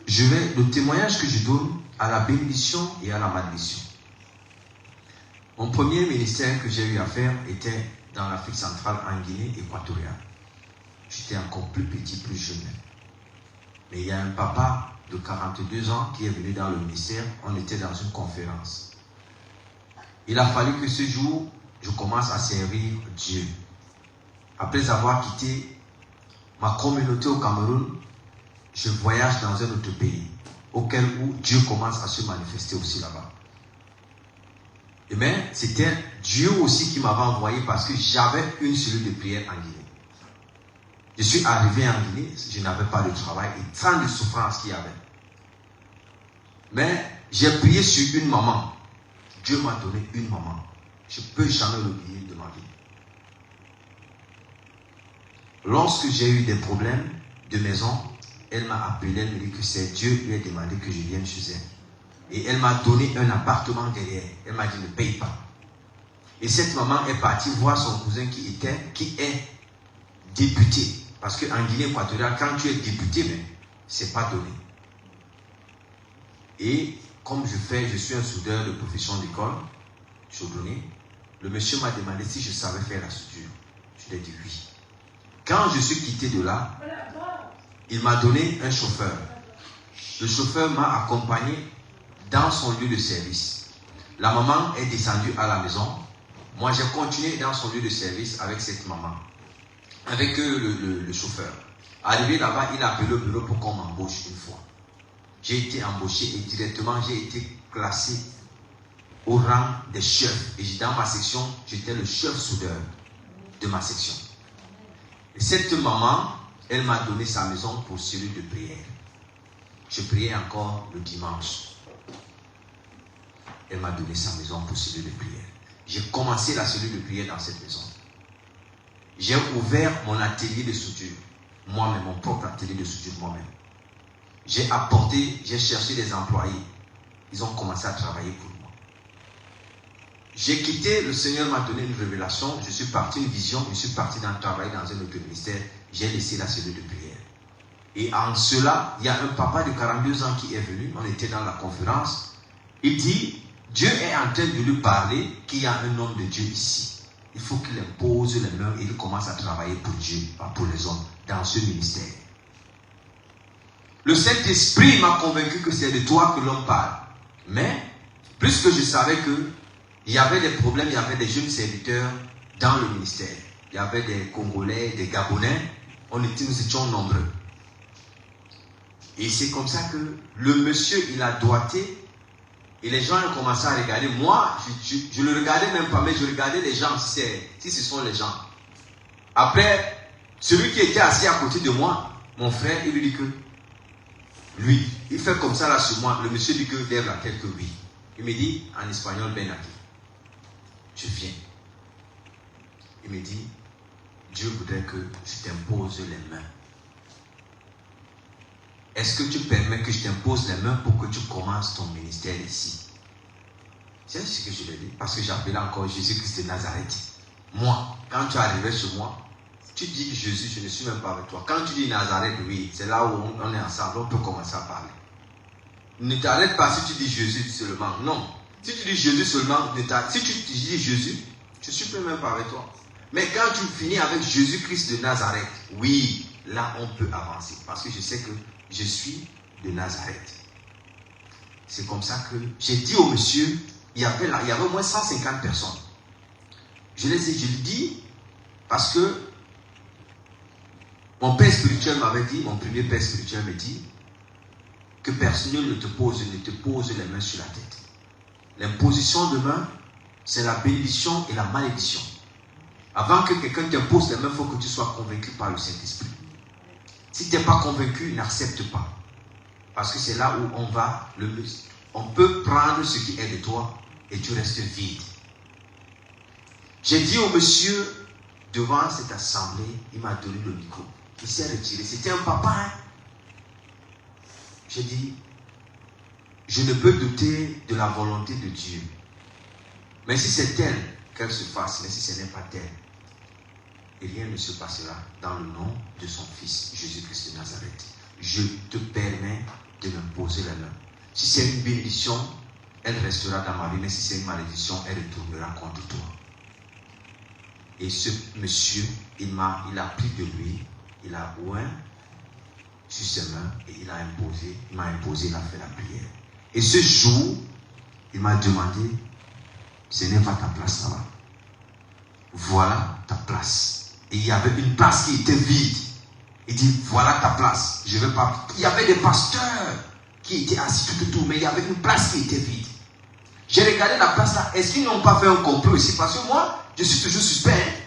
Speaker 6: le témoignage que je donne à la bénédiction et à la malédiction. Mon premier ministère que j'ai eu à faire était dans l'Afrique centrale, en Guinée équatoriale. J'étais encore plus petit, plus jeune. Mais il y a un papa de 42 ans qui est venu dans le ministère. On était dans une conférence. Il a fallu que ce jour, je commence à servir Dieu. Après avoir quitté ma communauté au Cameroun, je voyage dans un autre pays, auquel où Dieu commence à se manifester aussi là-bas. Et bien, c'était Dieu aussi qui m'avait envoyé parce que j'avais une cellule de prière en Guinée. Je suis arrivé en Guinée, je n'avais pas de travail et tant de souffrances qu'il y avait. Mais j'ai prié sur une maman. Dieu m'a donné une maman. Je ne peux jamais l'oublier de ma vie. Lorsque j'ai eu des problèmes de maison, elle m'a appelé, elle me dit que c'est Dieu qui lui a demandé que je vienne chez elle. Et elle m'a donné un appartement derrière. Elle m'a dit ne paye pas. Et cette maman est partie voir son cousin qui est député. Parce qu'en Guinée équatoriale, quand tu es député, mais ce n'est pas donné. Et comme je suis un soudeur de profession d'école, chaudronnier, le monsieur m'a demandé si je savais faire la soudure. Je lui ai dit oui. Quand je suis quitté de là, il m'a donné un chauffeur. Le chauffeur m'a accompagné dans son lieu de service. La maman est descendue à la maison. Moi, j'ai continué dans son lieu de service avec cette maman, avec le chauffeur. Arrivé là-bas, il a appelé au bureau pour qu'on m'embauche une fois. J'ai été embauché et directement, j'ai été classé au rang des chefs. Et dans ma section, j'étais le chef soudeur de ma section. Et cette maman, elle m'a donné sa maison pour cellule de prière. Je priais encore le dimanche. Elle m'a donné sa maison pour cellule de prière. J'ai commencé la cellule de prière dans cette maison. J'ai ouvert mon atelier de soudure. Moi-même, mon propre atelier de soudure moi-même. J'ai cherché des employés. Ils ont commencé à travailler pour moi. J'ai quitté, le Seigneur m'a donné une révélation. Je suis parti, une vision. Je suis parti travailler dans un autre ministère. J'ai laissé la cellule de prière. Et en cela, il y a un papa de 42 ans qui est venu. On était dans la conférence. Il dit, Dieu est en train de lui parler qu'il y a un homme de Dieu ici. Il faut qu'il impose les mains et il commence à travailler pour Dieu, pas pour les hommes, dans ce ministère. Le Saint-Esprit m'a convaincu que c'est de toi que l'on parle. Mais, plus que je savais qu'il y avait des problèmes, il y avait des jeunes serviteurs dans le ministère. Il y avait des Congolais, des Gabonais. Nous étions nombreux. Et c'est comme ça que le monsieur, il a doigté. Et les gens ont commencé à regarder. Moi, je ne le regardais même pas, mais je regardais les gens, si ce sont les gens. Après, celui qui était assis à côté de moi, mon frère, il lui dit que, lui, il fait comme ça là sur moi. Le monsieur dit que lève la tête que oui. Il me dit en espagnol, ben aquí. Je viens. Il me dit, Dieu voudrait que je t'impose les mains. Est-ce que tu permets que je t'impose les mains pour que tu commences ton ministère ici? C'est ce que je lui ai dit. Parce que j'appelais encore Jésus-Christ de Nazareth. Moi, quand tu arrivais chez moi, tu dis Jésus, je ne suis même pas avec toi. Quand tu dis Nazareth, oui, c'est là où on est ensemble, on peut commencer à parler. Ne t'arrête pas si tu dis Jésus seulement. Non. Si tu dis Jésus seulement, si tu dis Jésus, je ne suis même pas avec toi. Mais quand tu finis avec Jésus-Christ de Nazareth, oui, là on peut avancer. Parce que je sais que je suis de Nazareth. C'est comme ça que j'ai dit au monsieur, il y avait au moins 150 personnes. Je lui dis, parce que mon père spirituel m'avait dit, mon premier père spirituel me dit, que personne ne te pose les mains sur la tête. L'imposition de main, c'est la bénédiction et la malédiction. Avant que quelqu'un t'impose les mains, il faut que tu sois convaincu par le Saint-Esprit. Si tu n'es pas convaincu, n'accepte pas. Parce que c'est là où on peut prendre ce qui est de toi et tu restes vide. J'ai dit au monsieur, devant cette assemblée, il m'a donné le micro. Il s'est retiré. C'était un papa. Hein? J'ai dit, je ne peux douter de la volonté de Dieu. Mais si c'est elle, qu'elle se fasse. Mais si ce n'est pas elle, rien ne se passera dans le nom de son Fils, Jésus-Christ de Nazareth. Je te permets de me poser la main. Si c'est une bénédiction, elle restera dans ma vie. Mais si c'est une malédiction, elle retournera contre toi. Et ce monsieur, il a pris de lui, il a oint sur ses mains et il m'a imposé, il a fait la prière. Et ce jour, il m'a demandé, ce n'est pas ta place là-bas. Voilà ta place. Et il y avait une place qui était vide. Il dit, voilà ta place. Je vais pas. Il y avait des pasteurs qui étaient assis tout, mais il y avait une place qui était vide. J'ai regardé la place là. Est-ce qu'ils n'ont pas fait un complot ici? Parce que moi, je suis toujours suspect.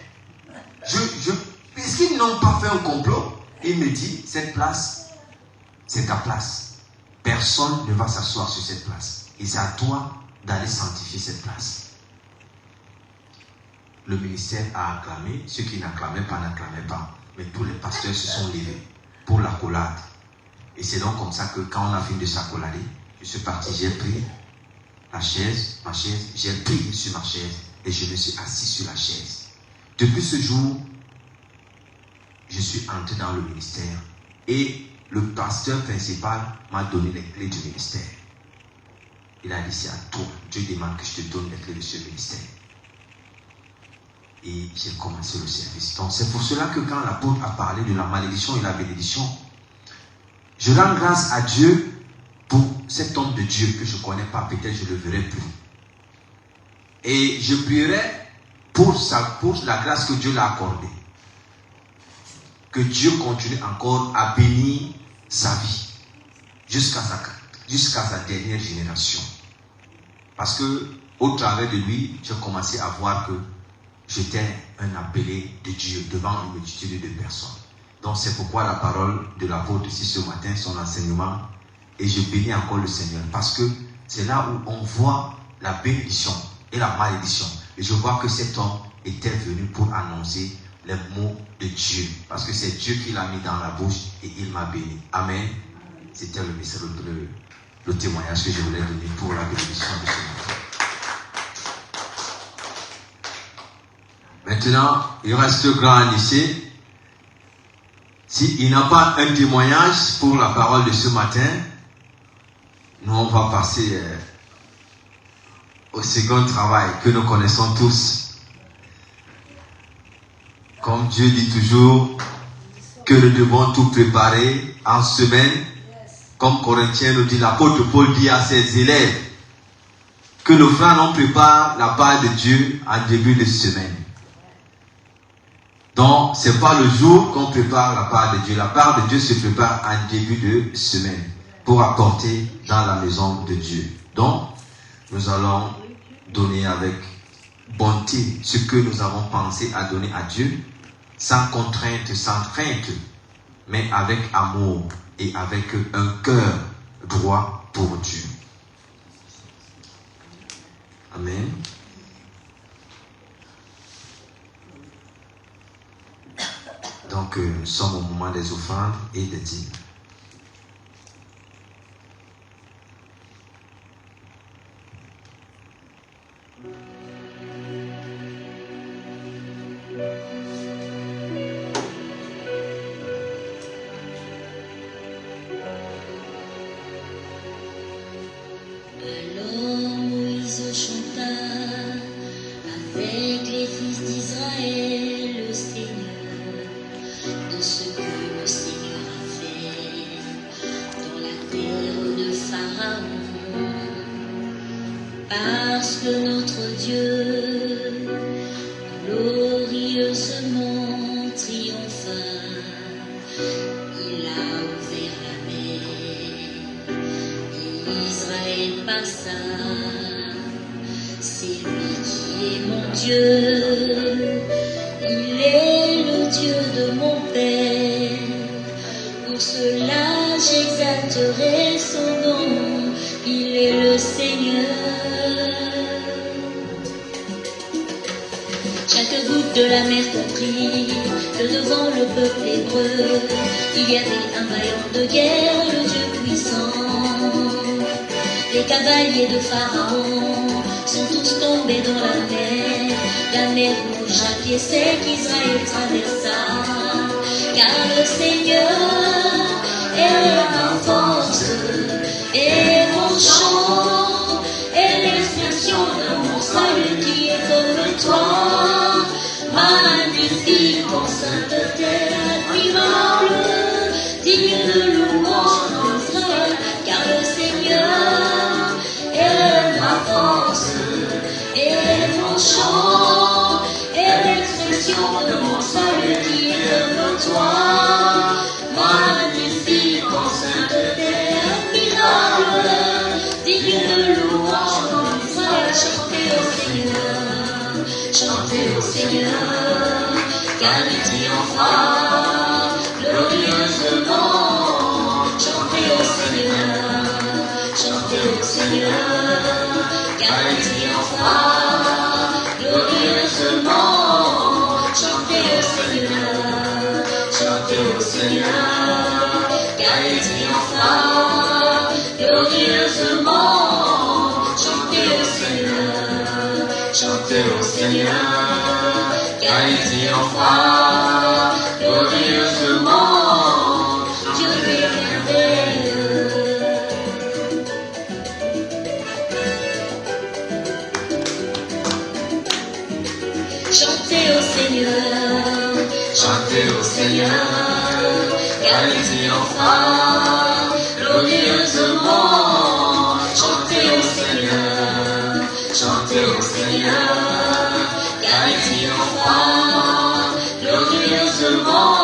Speaker 6: Est-ce qu'ils n'ont pas fait un complot? Il me dit, cette place, c'est ta place. Personne ne va s'asseoir sur cette place. Et c'est à toi d'aller sanctifier cette place. Le ministère a acclamé. Ceux qui n'acclamaient pas, mais tous les pasteurs se sont levés pour l'accolade. Et c'est donc comme ça que quand on a fini de s'accolader, je suis parti, j'ai pris ma chaise, j'ai prié sur ma chaise et je me suis assis sur la chaise. Depuis ce jour, je suis entré dans le ministère et le pasteur principal m'a donné les clés du ministère. Il a dit, c'est à toi. Dieu demande que je te donne les clés de ce ministère. Et j'ai commencé le service. Donc c'est pour cela que quand l'apôtre a parlé de la malédiction et la bénédiction, je rends grâce à Dieu pour cet homme de Dieu que je ne connais pas, peut-être je ne le verrai plus. Et je prierai pour la grâce que Dieu l'a accordée. Que Dieu continue encore à bénir sa vie jusqu'à sa dernière génération. Parce que au travers de lui, j'ai commencé à voir que j'étais un appelé de Dieu devant une multitude de personnes. Donc c'est pourquoi la parole de l'apôtre ici ce matin, son enseignement, et je bénis encore le Seigneur. Parce que c'est là où on voit la bénédiction et la malédiction. Et je vois que cet homme était venu pour annoncer les mots de Dieu. Parce que c'est Dieu qui l'a mis dans la bouche et il m'a béni. Amen. C'était le message, le témoignage que je voulais donner pour la bénédiction de ce matin. Maintenant, il reste grand lycée. S'il n'a pas un témoignage pour la parole de ce matin, nous on va passer au second travail que nous connaissons tous. Comme Dieu dit toujours que nous devons tout préparer en semaine. Comme Corinthiens nous dit, l'apôtre Paul dit à ses élèves que le frère on prépare la part de Dieu en début de semaine. Donc, ce n'est pas le jour qu'on prépare la part de Dieu. La part de Dieu se prépare en début de semaine pour apporter dans la maison de Dieu. Donc, nous allons donner avec bonté ce que nous avons pensé à donner à Dieu, sans contrainte, sans crainte, mais avec amour et avec un cœur droit pour Dieu. Amen. Donc, nous sommes au moment des offrandes et des dîmes.
Speaker 7: Alors Moïse chanta avec les fils d'Israël le Seigneur, de ce que le Seigneur a fait dans la terre de Pharaon. Parce que notre Dieu, glorieusement triomphant, il a ouvert la mer, et Israël passa. C'est lui qui est mon Dieu, il est le Dieu de mon Père. Pour cela j'exalterai son nom, il est le Seigneur. Chaque gouttes de la mer comprit que devant le peuple hébreu, il y avait un vaillant de guerre, le Dieu puissant. Les cavaliers de Pharaon sont tous tombés dans la mer rouge à pied sec, Israël traversa. Car le Seigneur est ma force et mon chant et l'expression de mon salut qui est comme toi. Magnifique en sainteté, admirable, digne de louange en Israël, car le Seigneur est ma force et mon chant et l'expression de mon salut qui est comme toi. Magnifique en sainteté, admirable, digne de louange en Israël, chantez au Seigneur, chantez au Seigneur, car il triomphera glorieusement. Chantez au Seigneur, chantez au Seigneur, car il triomphera glorieusement. Chantez au Seigneur, chantez au Seigneur, car il triomphera glorieusement. Chantez au Seigneur, chantez au Seigneur, car il triomphera glorieusement. Dieu est merveilleux. Chantez au Seigneur, chantez au Seigneur, car il triomphera glorieusement. Chantez au Seigneur, chantez au Seigneur, car il triomphera glorieusement.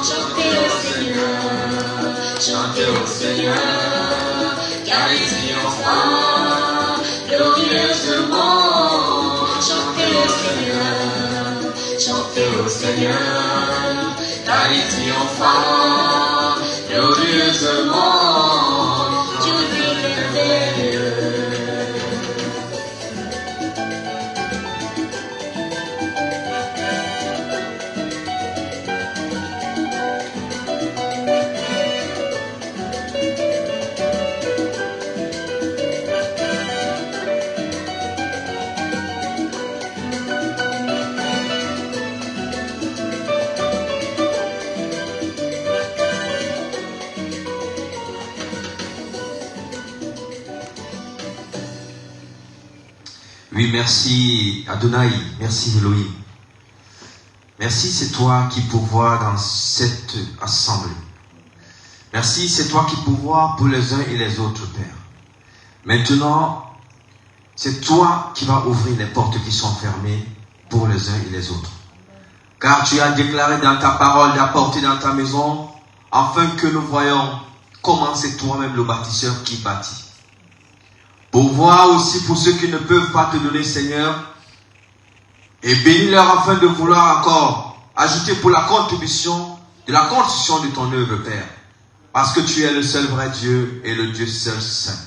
Speaker 7: Chantez au Seigneur, chantez au Seigneur, car il triomphera glorieusement. Chantez au Seigneur, chantez au Seigneur, car il triomphera glorieusement. Dieu est merveilleux.
Speaker 6: Oui, merci Adonai, merci Elohim. Merci, c'est toi qui pourvois dans cette assemblée. Merci, c'est toi qui pourvois pour les uns et les autres, Père. Maintenant, c'est toi qui vas ouvrir les portes qui sont fermées pour les uns et les autres. Car tu as déclaré dans ta parole d'apporter dans ta maison, afin que nous voyions comment c'est toi-même le bâtisseur qui bâtit. Pour voir aussi pour ceux qui ne peuvent pas te donner, Seigneur, et bénis-leur afin de vouloir encore ajouter pour la contribution de la construction de ton œuvre, Père. Parce que tu es le seul vrai Dieu et le Dieu seul saint.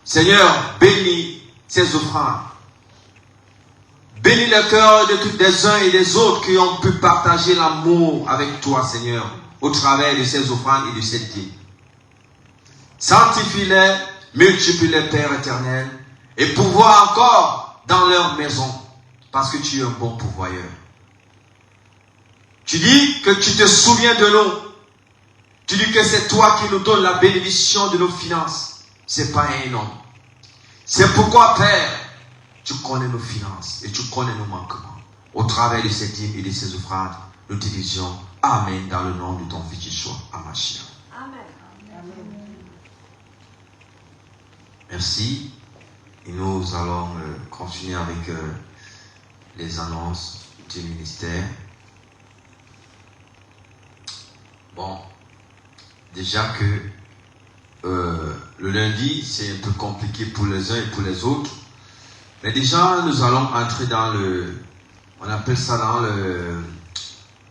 Speaker 6: Seigneur, bénis ces offrandes. Bénis le cœur de tous les uns et des autres qui ont pu partager l'amour avec toi, Seigneur, au travers de ces offrandes et de cette dîme. Sanctifie-les, multiplie-les, Père éternel, et pourvois encore dans leur maison, parce que tu es un bon pourvoyeur. Tu dis que tu te souviens de nous. Tu dis que c'est toi qui nous donnes la bénédiction de nos finances. C'est pas un homme. C'est pourquoi, Père, tu connais nos finances et tu connais nos manquements. Au travers de cette dîme et de ces offrandes, nous te disons Amen dans le nom de ton fils Yeshua, Hamashiach.
Speaker 3: Amen.
Speaker 6: Merci. Et nous allons continuer avec les annonces du ministère. Bon, déjà que le lundi, c'est un peu compliqué pour les uns et pour les autres. Mais déjà, nous allons entrer dans on appelle ça dans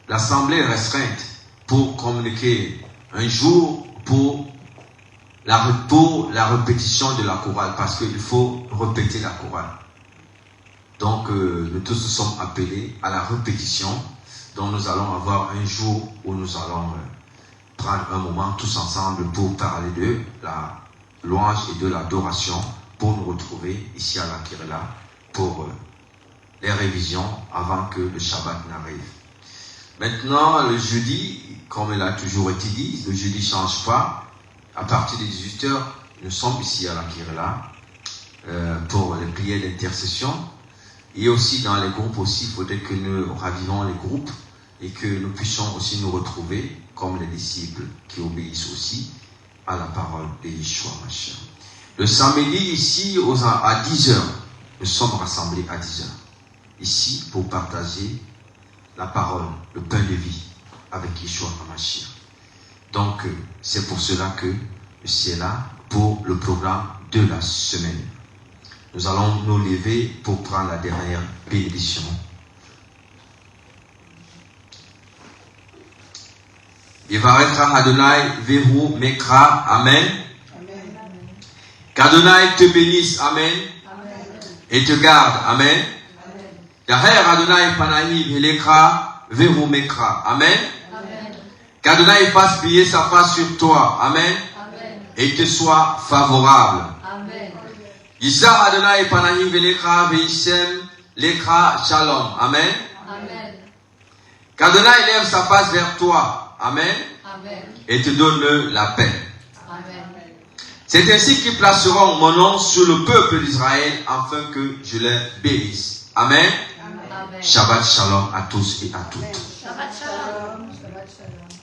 Speaker 6: l'assemblée restreinte pour communiquer un jour pour la répétition de la chorale, parce qu'il faut répéter la chorale. Donc, nous tous nous sommes appelés à la répétition. Donc, nous allons avoir un jour où nous allons prendre un moment tous ensemble pour parler de la louange et de l'adoration, pour nous retrouver ici à la Kirela pour les révisions avant que le Shabbat n'arrive. Maintenant, le jeudi, comme il a toujours été dit, le jeudi ne change pas. À partir de 18h, nous sommes ici à la Kirela pour les prières d'intercession. Et aussi dans les groupes aussi, il faudrait que nous ravivons les groupes et que nous puissions aussi nous retrouver comme les disciples qui obéissent aussi à la parole de Yeshua Mashiach. Le samedi ici à 10h, nous sommes rassemblés à 10h. Ici pour partager la parole, le pain de vie avec Yeshua Mashiach. Donc c'est pour cela que c'est là pour le programme de la semaine. Nous allons nous lever pour prendre la dernière bénédiction. Yevarecha Adonai Vehu Mekra. Amen. Qu'Adonai te bénisse. Amen. Et te garde. Amen. Daher Adonai Panahi Velekra Vehu Mekra. Amen. Qu'Adonai fasse briller sa face sur toi. Amen. Et te soit favorable. Yisar Adonai Panahi Velekra Veishem Lekra Shalom. Amen. Qu'Adonai lève sa face vers toi. Amen. Et te donne la paix. C'est ainsi qu'ils placeront mon nom sur le peuple d'Israël afin que je les bénisse. Amen. Shabbat Shalom à tous et à toutes.
Speaker 3: Shabbat Shalom. Shabbat Shalom.